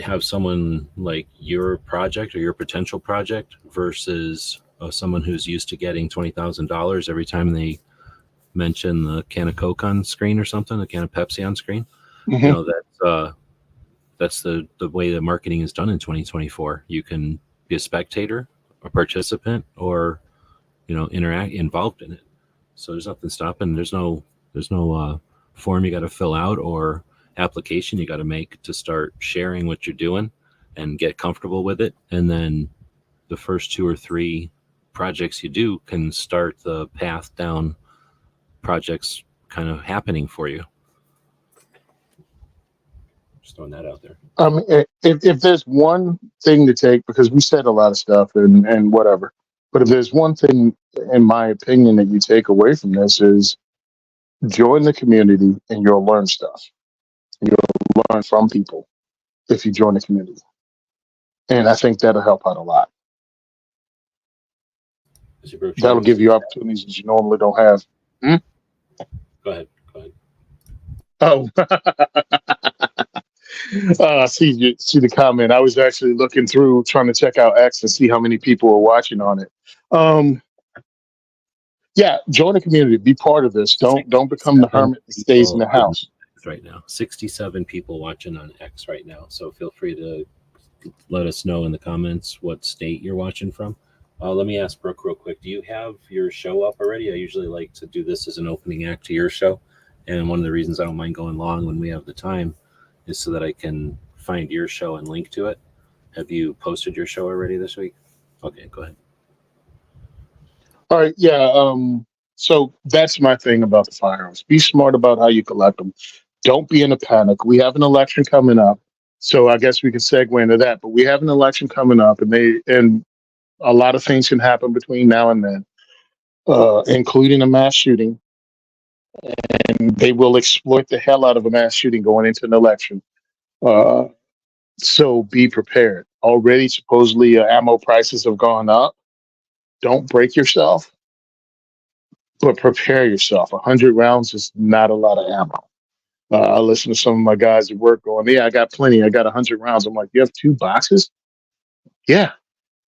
have someone like your project or your potential project versus someone who's used to getting $20,000 every time they mention the can of Coke on screen or something, a can of Pepsi on screen. Mm-hmm. That's the way that marketing is done in 2024. You can be a spectator, a participant, or involved in it. So there's nothing stopping. There's no form you got to fill out or application you got to make to start sharing what you're doing and get comfortable with it. And then the first 2 or 3 projects you do can start the path down projects kind of happening for you. Just throwing that out there. If there's one thing to take, because we said a lot of stuff and whatever, but if there's one thing, in my opinion, that you take away from this is join the community and you'll learn stuff. You'll learn from people if you join the community. And I think that'll help out a lot. That'll give you opportunities that you normally don't have. Go ahead. Oh, See the comment. I was actually looking through, trying to check out X and see how many people were watching on it. Um, yeah, join the community. Be part of this. Don't become the 67 hermit that stays in people the on house. X right now. 67 people watching on X right now. So feel free to let us know in the comments what state you're watching from. Let me ask Brooke real quick. Do you have your show up already? I usually like to do this as an opening act to your show. And one of the reasons I don't mind going long when we have the time is so that I can find your show and link to it. Have you posted your show already this week? Okay, go ahead. All right, yeah. So that's my thing about the firearms. Be smart about how you collect them. Don't be in a panic. We have an election coming up, so I guess we can segue into that. But we have an election coming up, and a lot of things can happen between now and then, including a mass shooting. And they will exploit the hell out of a mass shooting going into an election. Uh, so be prepared. Already, supposedly, ammo prices have gone up. Don't break yourself, but prepare yourself. 100 rounds is not a lot of ammo. I listen to some of my guys at work going, "Yeah, I got plenty. I got 100 rounds." I'm like, "You have 2 boxes?" Yeah.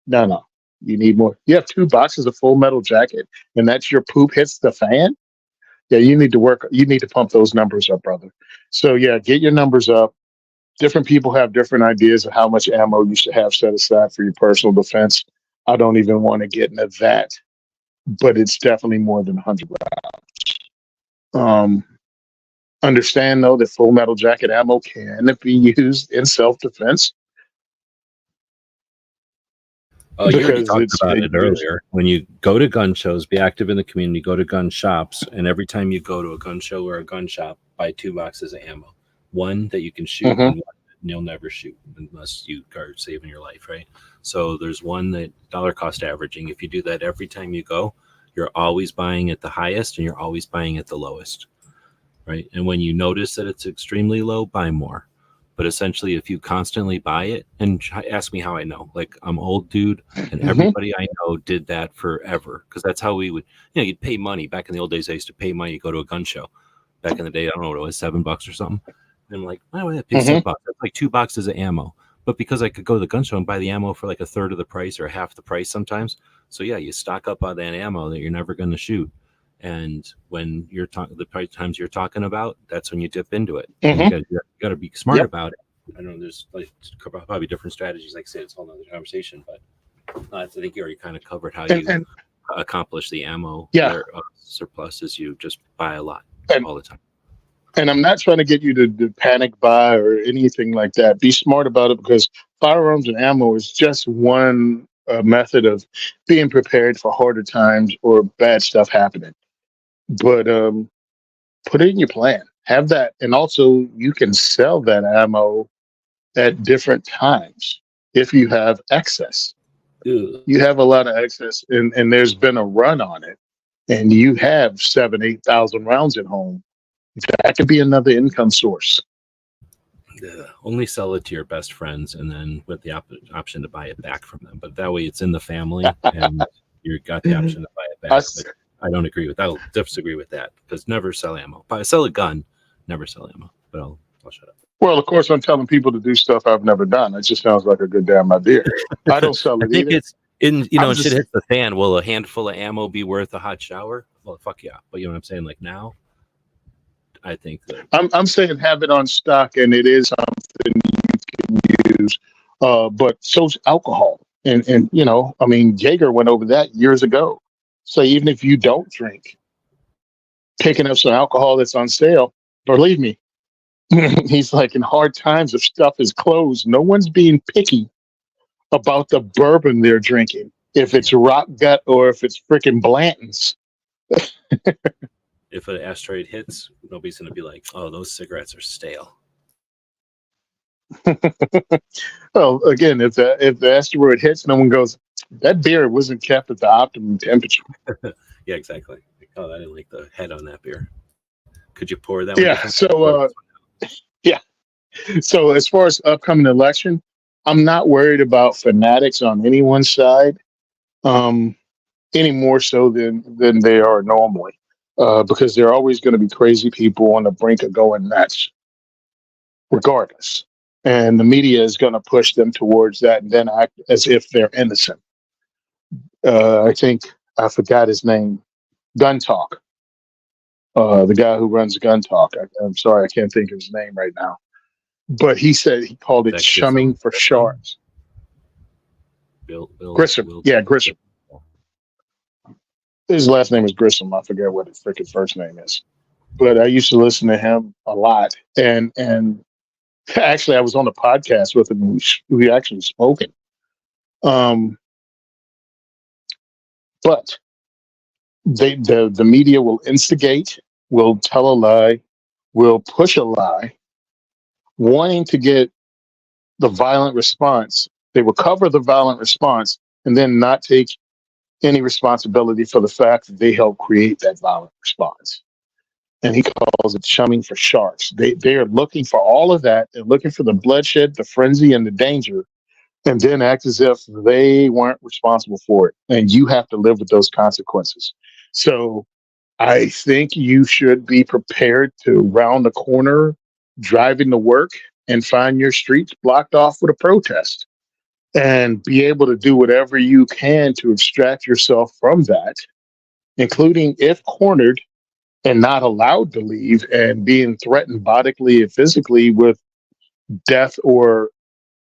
No. You need more. You have 2 boxes of Full Metal Jacket, and that's your poop hits the fan? Yeah, you need to work. You need to pump those numbers up, brother. So, yeah, get your numbers up. Different people have different ideas of how much ammo you should have set aside for your personal defense. I don't even want to get into that, but it's definitely more than 100 rounds. Understand, though, that Full Metal Jacket ammo can be used in self-defense. You already Because talked about it earlier. When you go to gun shows, be active in the community, go to gun shops, and every time you go to a gun show or a gun shop, buy 2 boxes of ammo. One that you can shoot, and one that you'll never shoot unless you are saving your life, right? So there's one that dollar cost averaging. If you do that every time you go, you're always buying at the highest and you're always buying at the lowest, right? And when you notice that it's extremely low, buy more. But essentially, if you constantly buy it, and ask me how I know, like I'm old dude, and everybody I know did that forever, because that's how we would, you'd pay money. Back in the old days, I used to pay money to go to a gun show. Back in the day, I don't know what it was, $7 or something. And I'm like, why would I pay $7? That's like 2 boxes of ammo. But because I could go to the gun show and buy the ammo for like a third of the price or half the price sometimes. So yeah, you stock up on that ammo that you're never going to shoot. And when you're talking, the price times you're talking about, that's when you dip into it. You got to be smart about it. I know there's like probably different strategies. Like I said, it's a whole other conversation, but I think you already kind of covered how you accomplish the ammo surplus is you just buy a lot all the time. And I'm not trying to get you to panic buy or anything like that. Be smart about it, because firearms and ammo is just one method of being prepared for harder times or bad stuff happening. But put it in your plan. Have that. And also, you can sell that ammo at different times if you have excess. Ugh. You have a lot of excess, and there's been a run on it, and you have 7,000-8,000 rounds at home. That could be another income source. Only sell it to your best friends, and then with the option to buy it back from them. But that way, it's in the family, and you got the option to buy it back. But I don't agree with that. I'll disagree with that, because never sell ammo. Sell a gun, never sell ammo. But I'll shut up. Well, of course, I'm telling people to do stuff I've never done. It just sounds like a good damn idea. I don't sell it I think either. it's shit hits the fan. Will a handful of ammo be worth a hot shower? Well, fuck yeah. But you know what I'm saying? Like now, I think that I'm saying have it on stock, and it is something you can use. But so's alcohol, and I mean, Jaeger went over that years ago. So even if you don't drink, picking up some alcohol that's on sale, believe me, he's like, in hard times, if stuff is closed, no one's being picky about the bourbon they're drinking. If it's Rock Gut or if it's freaking Blanton's. if an asteroid hits, nobody's going to be like, oh, those cigarettes are stale. Well, again, if the asteroid hits, no one goes, that beer wasn't kept at the optimum temperature. Yeah, exactly. Oh, I didn't like the head on that beer. Could you pour that? Yeah. So, yeah. So as far as upcoming election, I'm not worried about fanatics on anyone's side, any more so than they are normally, because there are always going to be crazy people on the brink of going nuts, regardless. and the media is going to push them towards that and then act as if they're innocent. I think I forgot his name. Gun Talk. The guy who runs Gun Talk. I'm sorry, I can't think of his name right now. But he said he called it chumming for sharks. Bill Grissom. Yeah, Grissom. His last name is Grissom. I forget what his freaking first name is. But I used to listen to him a lot. And actually, I was on a podcast with him. We actually spoken. But the media will instigate, will tell a lie, will push a lie, wanting to get the violent response. They will cover the violent response and then not take any responsibility for the fact that they helped create that violent response. And he calls it chumming for sharks. They are looking for all of that. They're looking for the bloodshed, the frenzy, and the danger, and then act as if they weren't responsible for it. And you have to live with those consequences. So I think you should be prepared to round the corner, driving to work, and find your streets blocked off with a protest, and be able to do whatever you can to extract yourself from that, including if cornered and not allowed to leave and being threatened bodily and physically with death or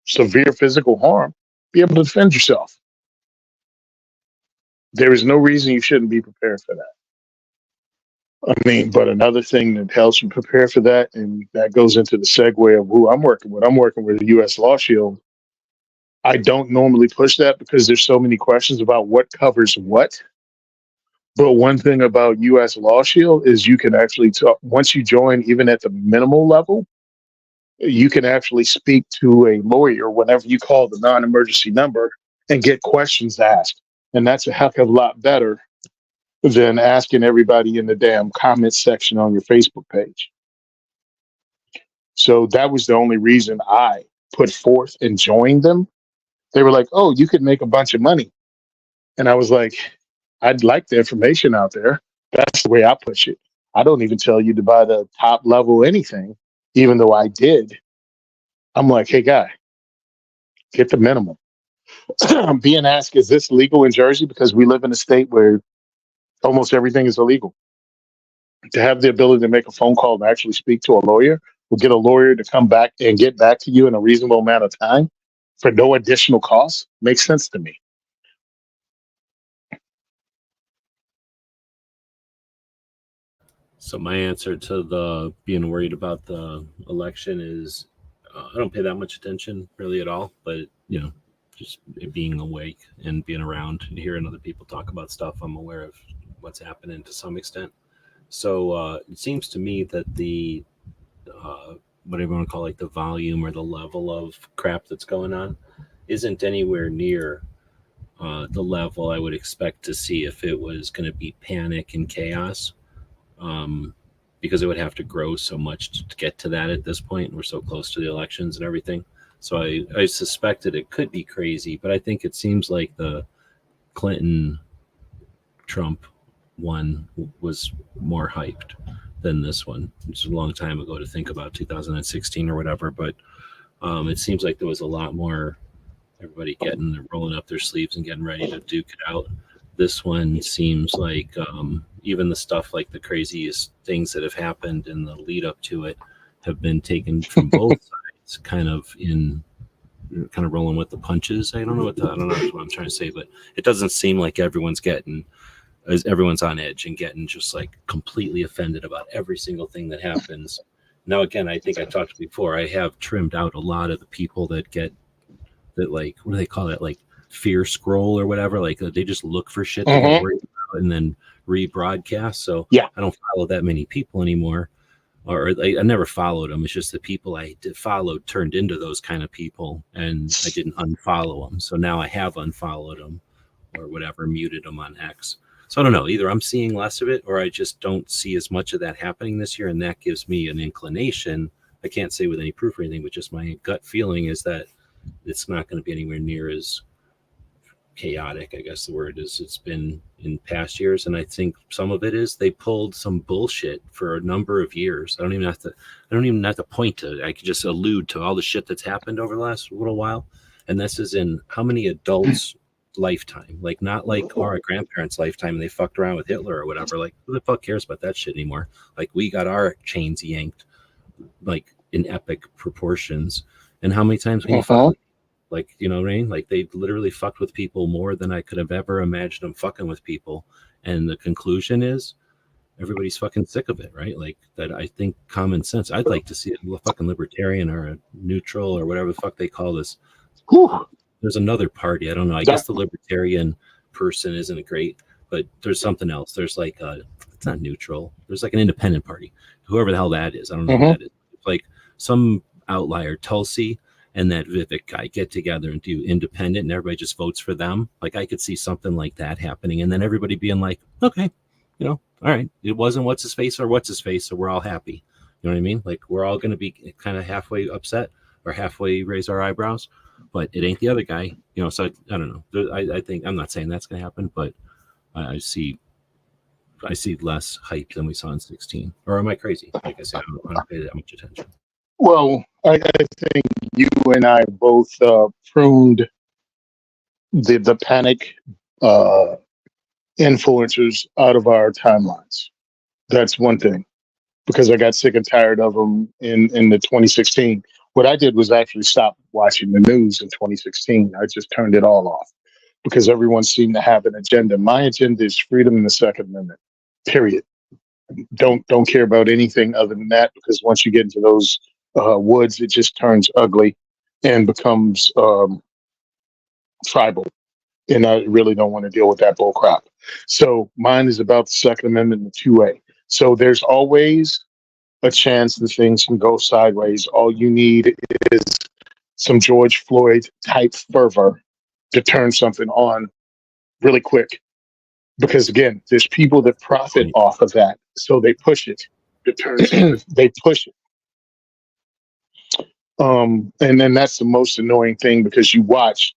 severe physical harm, be able to defend yourself. There is no reason you shouldn't be prepared for that. I mean, but another thing that helps you prepare for that, and that goes into the segue of who I'm working with. I'm working with the U.S. Law Shield. I don't normally push that because there's so many questions about what covers what. But one thing about U.S. Law Shield is you can actually talk, once you join, even at the minimal level, you can actually speak to a lawyer whenever you call the non-emergency number and get questions asked. And that's a heck of a lot better than asking everybody in the damn comments section on your Facebook page. So that was the only reason I put forth and joined them. They were like, oh, you could make a bunch of money. And I was like, I'd like the information out there. That's the way I push it. I don't even tell you to buy the top level anything, even though I did. I'm like, hey, guy, get the minimum. I'm being asked, is this legal in Jersey? Because we live in a state where almost everything is illegal. To have the ability to make a phone call and actually speak to a lawyer, or get a lawyer to come back and get back to you in a reasonable amount of time for no additional cost, makes sense to me. So my answer to the being worried about the election is I don't pay that much attention really at all, but just being awake and being around and hearing other people talk about stuff, I'm aware of what's happening to some extent. So it seems to me that the whatever you want to call it, like the volume or the level of crap that's going on isn't anywhere near the level I would expect to see if it was going to be panic and chaos. Because it would have to grow so much to get to that at this point. We're so close to the elections and everything. So I suspected it could be crazy, but I think it seems like the Clinton-Trump one was more hyped than this one. It's a long time ago to think about 2016 or whatever, but it seems like there was a lot more everybody rolling up their sleeves and getting ready to duke it out. This one seems like even the stuff like the craziest things that have happened in the lead up to it have been taken from both sides, kind of rolling with the punches. I don't know what I'm trying to say, but it doesn't seem like everyone's on edge and getting just like completely offended about every single thing that happens. Now, again, I think I talked before, I have trimmed out a lot of the people that get that, like, what do they call it? Like fear scroll or whatever. Like they just look for shit that they're worried about and then rebroadcast. So yeah, I don't follow that many people anymore, or I never followed them. It's just the people I did follow turned into those kind of people, and I didn't unfollow them. So now I have unfollowed them or whatever, muted them on X. So I don't know, either I'm seeing less of it or I just don't see as much of that happening this year. And that gives me an inclination. I can't say with any proof or anything, but just my gut feeling is that it's not going to be anywhere near as chaotic, I guess the word is, it's been in past years. And I think some of it is they pulled some bullshit for a number of years. I don't even have to point to it. I could just allude to all the shit that's happened over the last little while. And this is in how many adults lifetime, like not like our grandparents' lifetime and they fucked around with Hitler or whatever. Like, who the fuck cares about that shit anymore? Like, we got our chains yanked like in epic proportions. And how many times can you fuck with, like, you know what I mean? Like, they literally fucked with people more than I could have ever imagined them fucking with people. And the conclusion is everybody's fucking sick of it, right? Like, that, I think common sense. I'd like to see a fucking libertarian or a neutral or whatever the fuck they call this. There's another party. I don't know. I guess the libertarian person isn't great, but there's something else. There's like it's not neutral. There's like an independent party, whoever the hell that is. I don't know what that is. It's like some outlier, Tulsi and that Vivek guy get together and do independent, and everybody just votes for them. Like, I could see something like that happening, and then everybody being like, okay, you know, all right, it wasn't what's his face, so we're all happy. You know what I mean? Like, we're all going to be kind of halfway upset or halfway raise our eyebrows, but it ain't the other guy, you know. So I don't know. I think, I'm not saying that's going to happen, but I see less hype than we saw in 16. Or am I crazy? Like I said, I don't pay that much attention. Well, I think you and I both pruned the panic influencers out of our timelines. That's one thing, because I got sick and tired of them in the 2016. What I did was actually stop watching the news in 2016. I just turned it all off because everyone seemed to have an agenda. My agenda is freedom in the Second Amendment, period. Don't care about anything other than that, because once you get into those woods, it just turns ugly and becomes tribal. And I really don't want to deal with that bull crap. So mine is about the Second Amendment and 2A. So there's always a chance that things can go sideways. All you need is some George Floyd type fervor to turn something on really quick. Because again, there's people that profit off of that. So they push it. They push it. And then that's the most annoying thing, because you watch,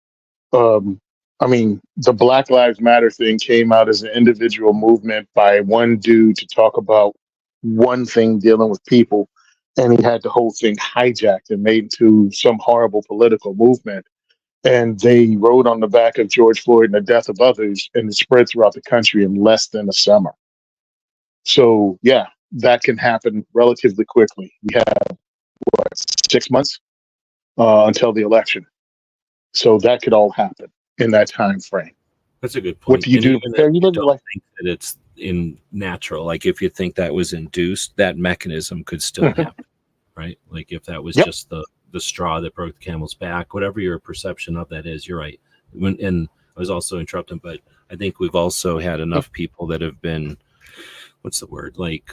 I mean, the Black Lives Matter thing came out as an individual movement by one dude to talk about one thing dealing with people, and he had the whole thing hijacked and made into some horrible political movement. And they rode on the back of George Floyd and the death of others, and it spread throughout the country in less than a summer. So yeah, that can happen relatively quickly. We have 6 months until the election, so that could all happen in that time frame. That's a good point. What do you do? You don't think that it's in natural. Like, if you think that was induced, that mechanism could still happen, right? Like, if that was just the straw that broke the camel's back, whatever your perception of that is, you're right. And I was also interrupting, but I think we've also had enough people that have been, what's the word, like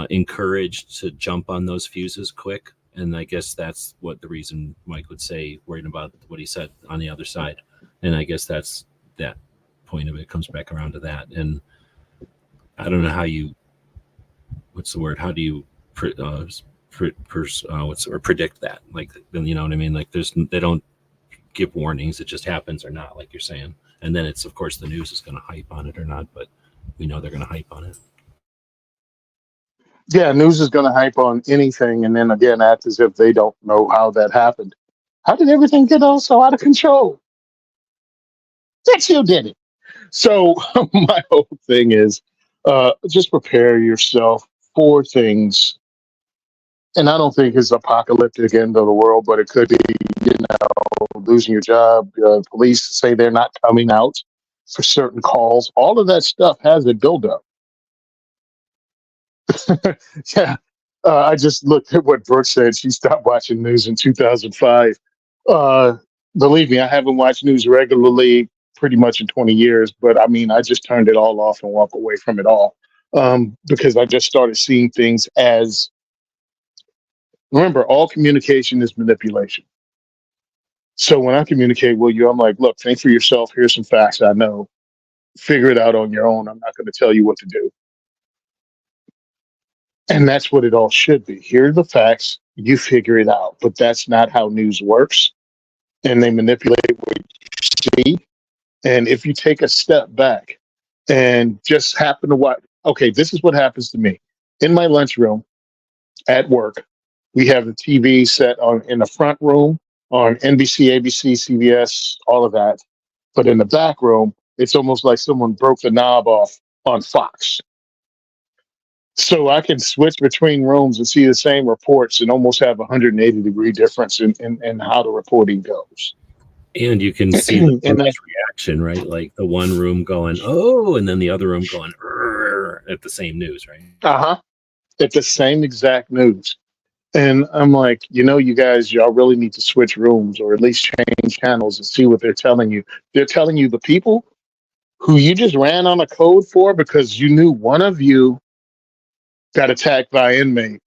encouraged to jump on those fuses quick. And I guess that's what the reason Mike would say, worried about what he said on the other side. And I guess that's that point of it comes back around to that. And I don't know how you, what's the word? How do you predict that? Like, you know what I mean? Like, they don't give warnings. It just happens or not, like you're saying. And then it's, of course, the news is going to hype on it or not, but we know they're going to hype on it. Yeah, news is going to hype on anything, and then again act as if they don't know how that happened. How did everything get all so out of control? That you did it. So my whole thing is just prepare yourself for things. And I don't think it's apocalyptic end of the world, but it could be, losing your job. Police say they're not coming out for certain calls. All of that stuff has a buildup. Yeah. I just looked at what Brooke said. She stopped watching news in 2005. Believe me, I haven't watched news regularly pretty much in 20 years, but I mean, I just turned it all off and walk away from it all because I just started seeing things as, remember, all communication is manipulation. So when I communicate with you, I'm like, look, think for yourself. Here's some facts I know. Figure it out on your own. I'm not going to tell you what to do. And that's what it all should be. Here are the facts. You figure it out. But that's not how news works. And they manipulate what you see. And if you take a step back and just happen to watch, okay, this is what happens to me. In my lunchroom at work, we have the TV set on in the front room on NBC, ABC, CBS, all of that. But in the back room, it's almost like someone broke the knob off on Fox. So I can switch between rooms and see the same reports and almost have a 180-degree difference in how the reporting goes. And you can see the And that, reaction, right? Like the one room going, oh, and then the other room going, at the same news, right? at the same exact news. And I'm like, you guys, y'all really need to switch rooms or at least change channels and see what they're telling you. They're telling you the people who you just ran on a code for because you knew one of you got attacked by an inmate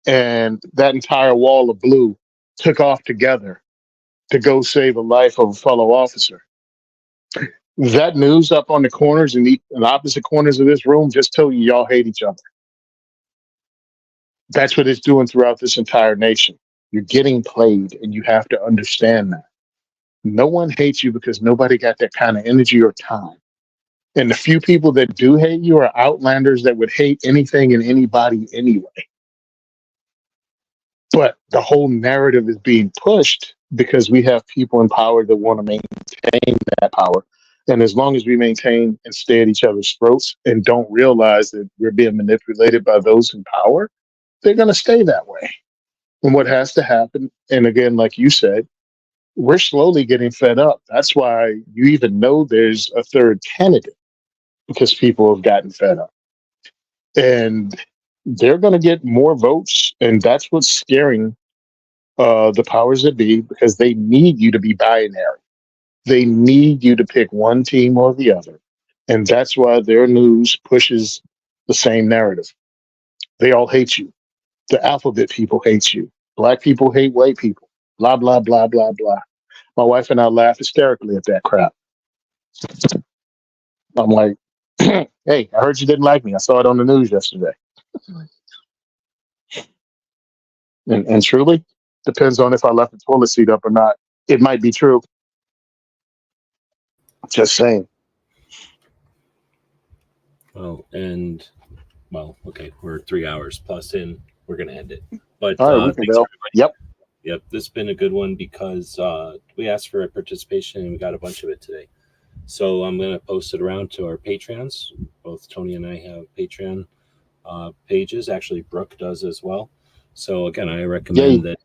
and that entire wall of blue took off together to go save a life of a fellow officer. That news up on the corners and the opposite corners of this room just told you y'all hate each other. That's what it's doing throughout this entire nation. You're getting played, and you have to understand that. No one hates you because nobody got that kind of energy or time. And the few people that do hate you are outlanders that would hate anything and anybody anyway. But the whole narrative is being pushed because we have people in power that want to maintain that power. And as long as we maintain and stay at each other's throats and don't realize that we're being manipulated by those in power, they're going to stay that way. And what has to happen, and again, like you said, we're slowly getting fed up. That's why you even know there's a third candidate, because people have gotten fed up. And they're going to get more votes. And that's what's scaring the powers that be, because they need you to be binary. They need you to pick one team or the other. And that's why their news pushes the same narrative. They all hate you. The alphabet people hate you. Black people hate white people. Blah, blah, blah, blah, blah. My wife and I laugh hysterically at that crap. I'm like, hey, I heard you didn't like me. I saw it on the news yesterday. And truly, depends on if I left the toilet seat up or not. It might be true. Just saying. Okay, we're 3 hours plus in. We're going to end it. But all right, thanks, everybody. Yep. This has been a good one because we asked for a participation and we got a bunch of it today. So I'm going to post it around to our Patreons. Both Tony and I have Patreon pages. Actually, Brooke does as well. So again, I recommend that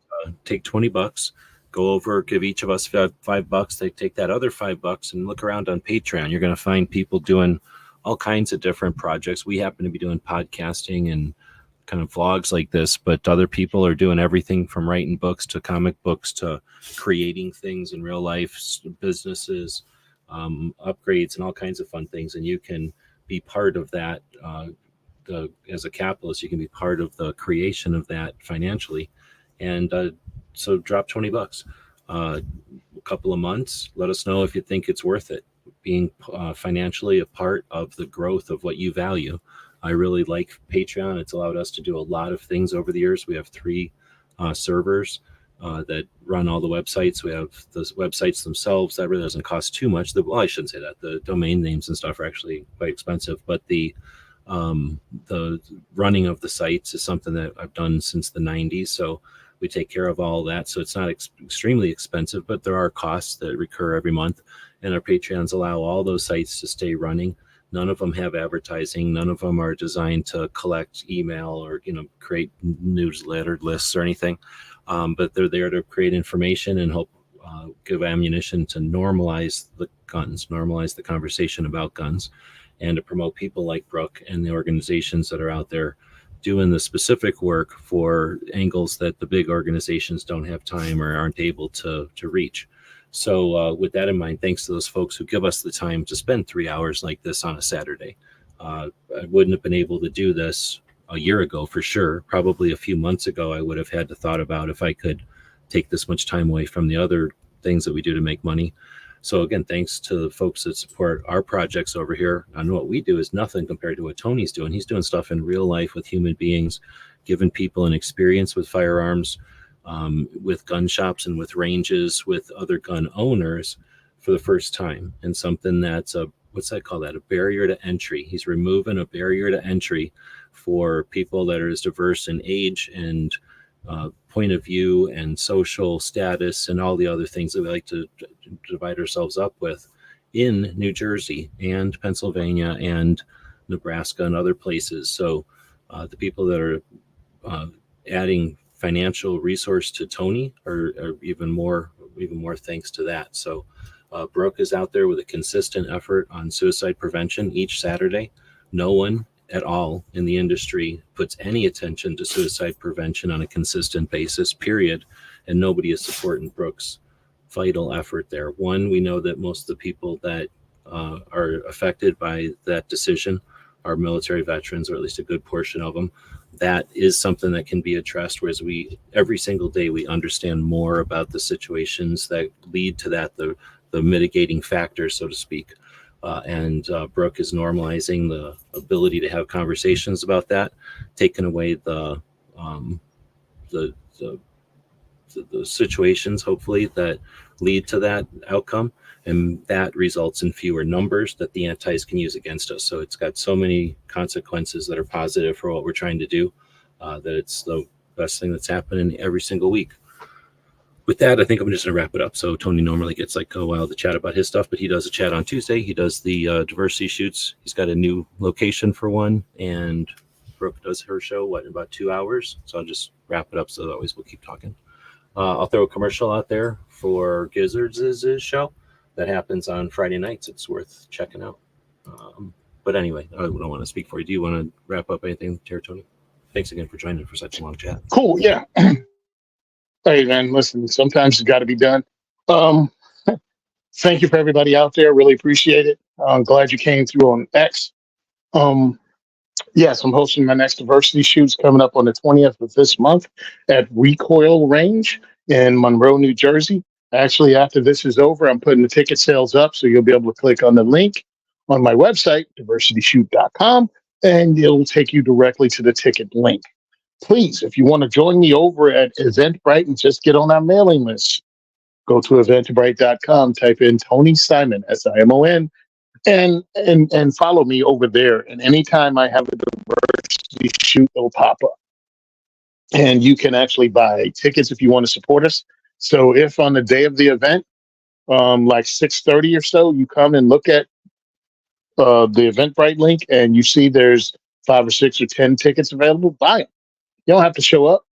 take $20, go over, give each of us $5. They take that other $5 and look around on Patreon. You're going to find people doing all kinds of different projects. We happen to be doing podcasting and kind of vlogs like this, but other people are doing everything from writing books to comic books to creating things in real life, businesses, upgrades, and all kinds of fun things. And you can be part of that. As a capitalist, you can be part of the creation of that financially. And so drop $20, a couple of months. Let us know if you think it's worth it, being financially a part of the growth of what you value. I really like Patreon. It's allowed us to do a lot of things over the years. We have 3 servers that run all the websites. We have the websites themselves. That really doesn't cost too much. Well, I shouldn't say that. The domain names and stuff are actually quite expensive, but the running of the sites is something that I've done since the 90s. So we take care of all that. So it's not extremely expensive, but there are costs that recur every month. And our Patreons allow all those sites to stay running. None of them have advertising. None of them are designed to collect email or, create newsletter lists or anything. But they're there to create information and help give ammunition to normalize the guns, normalize the conversation about guns, and to promote people like Brooke and the organizations that are out there doing the specific work for angles that the big organizations don't have time or aren't able to reach. So with that in mind, thanks to those folks who give us the time to spend 3 hours like this on a Saturday. I wouldn't have been able to do this a year ago for sure. Probably a few months ago, I would have had to thought about if I could take this much time away from the other things that we do to make money. So again, thanks to the folks that support our projects over here. I know what we do is nothing compared to what Tony's doing. He's doing stuff in real life with human beings, giving people an experience with firearms, with gun shops and with ranges, with other gun owners for the first time, and something that's a, what's that called, that a barrier to entry. He's removing a barrier to entry for people that are as diverse in age and point of view and social status and all the other things that we like to divide ourselves up with in New Jersey and Pennsylvania and Nebraska and other places. So the people that are adding financial resource to Tony are even more thanks to that. So Brooke is out there with a consistent effort on suicide prevention each Saturday. No one at all in the industry puts any attention to suicide prevention on a consistent basis, period. And nobody is supporting Brooke's vital effort there. One, we know that most of the people that are affected by that decision are military veterans, or at least a good portion of them. That is something that can be addressed, whereas we, every single day, we understand more about the situations that lead to that, the mitigating factors, so to speak. And Brooke is normalizing the ability to have conversations about that, taking away the situations, hopefully, that lead to that outcome. And that results in fewer numbers that the antis can use against us. So it's got so many consequences that are positive for what we're trying to do, that it's the best thing that's happening every single week. With that, I think I'm just going to wrap it up. So Tony normally gets like a while to chat about his stuff, but he does a chat on Tuesday. He does the diversity shoots. He's got a new location for one, and Brooke does her show, in about 2 hours. So I'll just wrap it up so that always we'll keep talking. I'll throw a commercial out there for Gizzards' show that happens on Friday nights. It's worth checking out. But anyway, I don't want to speak for you. Do you want to wrap up anything here, Tony? Thanks again for joining for such a long chat. Cool. Yeah. Hey, man, listen, sometimes it's got to be done. Thank you for everybody out there. Really appreciate it. I'm glad you came through on X. Yes, I'm hosting my next diversity shoots coming up on the 20th of this month at Recoil Range in Monroe, New Jersey. Actually, after this is over, I'm putting the ticket sales up, so you'll be able to click on the link on my website, diversityshoot.com, and it'll take you directly to the ticket link. Please, if you want to join me over at Eventbrite and just get on our mailing list, go to eventbrite.com, type in Tony Simon, Simon, and follow me over there. And anytime I have a diversity shoot, it'll pop up. And you can actually buy tickets if you want to support us. So if on the day of the event, like 6:30 or so, you come and look at the Eventbrite link and you see there's 5 or 6 or 10 tickets available, buy them. You don't have to show up.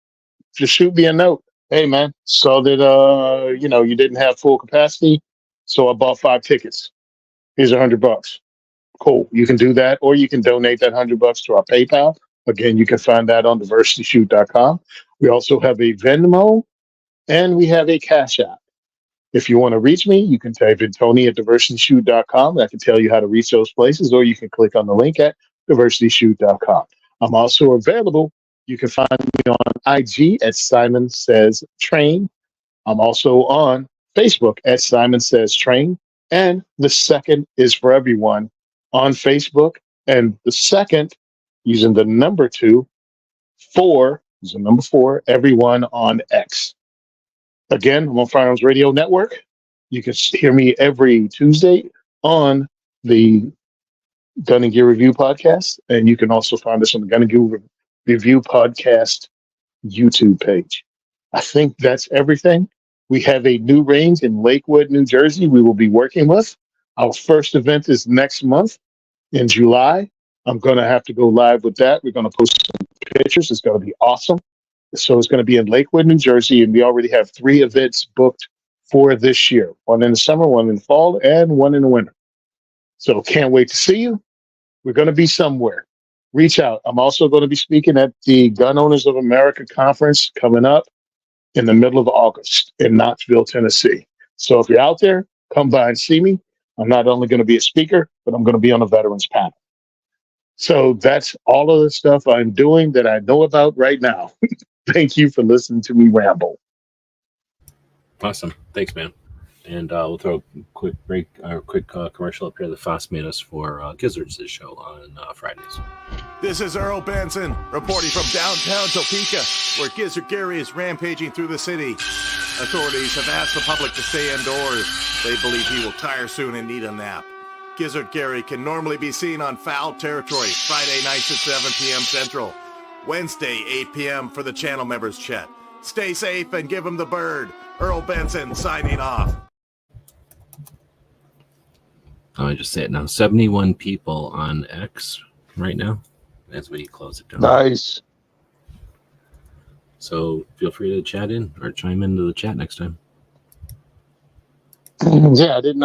Just shoot me a note. Hey, man, saw that, you didn't have full capacity, so I bought 5 tickets. Here's $100. Cool. You can do that, or you can donate that $100 to our PayPal. Again, you can find that on diversityshoot.com. We also have a Venmo, and we have a Cash App. If you want to reach me, you can type in Tony at diversityshoot.com. I can tell you how to reach those places, or you can click on the link at diversityshoot.com. I'm also available. You can find me on IG at SimonSaysTrain. I'm also on Facebook at SimonSaysTrain. And the second is for everyone on Facebook. And the second, using the number 2, 4, is the number 4, everyone on X. Again, I'm on Firearms Radio Network. You can hear me every Tuesday on the Gun and Gear Review podcast. And you can also find us on the Gun and Gear Review podcast YouTube page. I think that's everything. We have a new range in Lakewood, New Jersey we will be working with. Our first event is next month in July. I'm going to have to go live with that. We're going to post some pictures. It's going to be awesome. So it's going to be in Lakewood, New Jersey, and we already have 3 events booked for this year. 1 in the summer, 1 in the fall, and 1 in the winter. So can't wait to see you. We're going to be somewhere. Reach out. I'm also going to be speaking at the Gun Owners of America conference coming up in the middle of August in Knoxville, Tennessee. So if you're out there, come by and see me. I'm not only going to be a speaker, but I'm going to be on a veterans panel. So that's all of the stuff I'm doing that I know about right now. Thank you for listening to me ramble. Awesome. Thanks, man. And we'll throw a quick break, or quick commercial up here that Foss made us for Gizzards' show on Fridays. This is Earl Benson reporting from downtown Topeka, where Gizzard Gary is rampaging through the city. Authorities have asked the public to stay indoors. They believe he will tire soon and need a nap. Gizzard Gary can normally be seen on Foul Territory, Friday nights at 7 p.m. Central. Wednesday, 8 p.m. for the channel members chat. Stay safe and give him the bird. Earl Benson signing off. I just say it now. 71 people on X right now as we close it down. Nice. So feel free to chat in or chime into the chat next time. Yeah, I didn't know.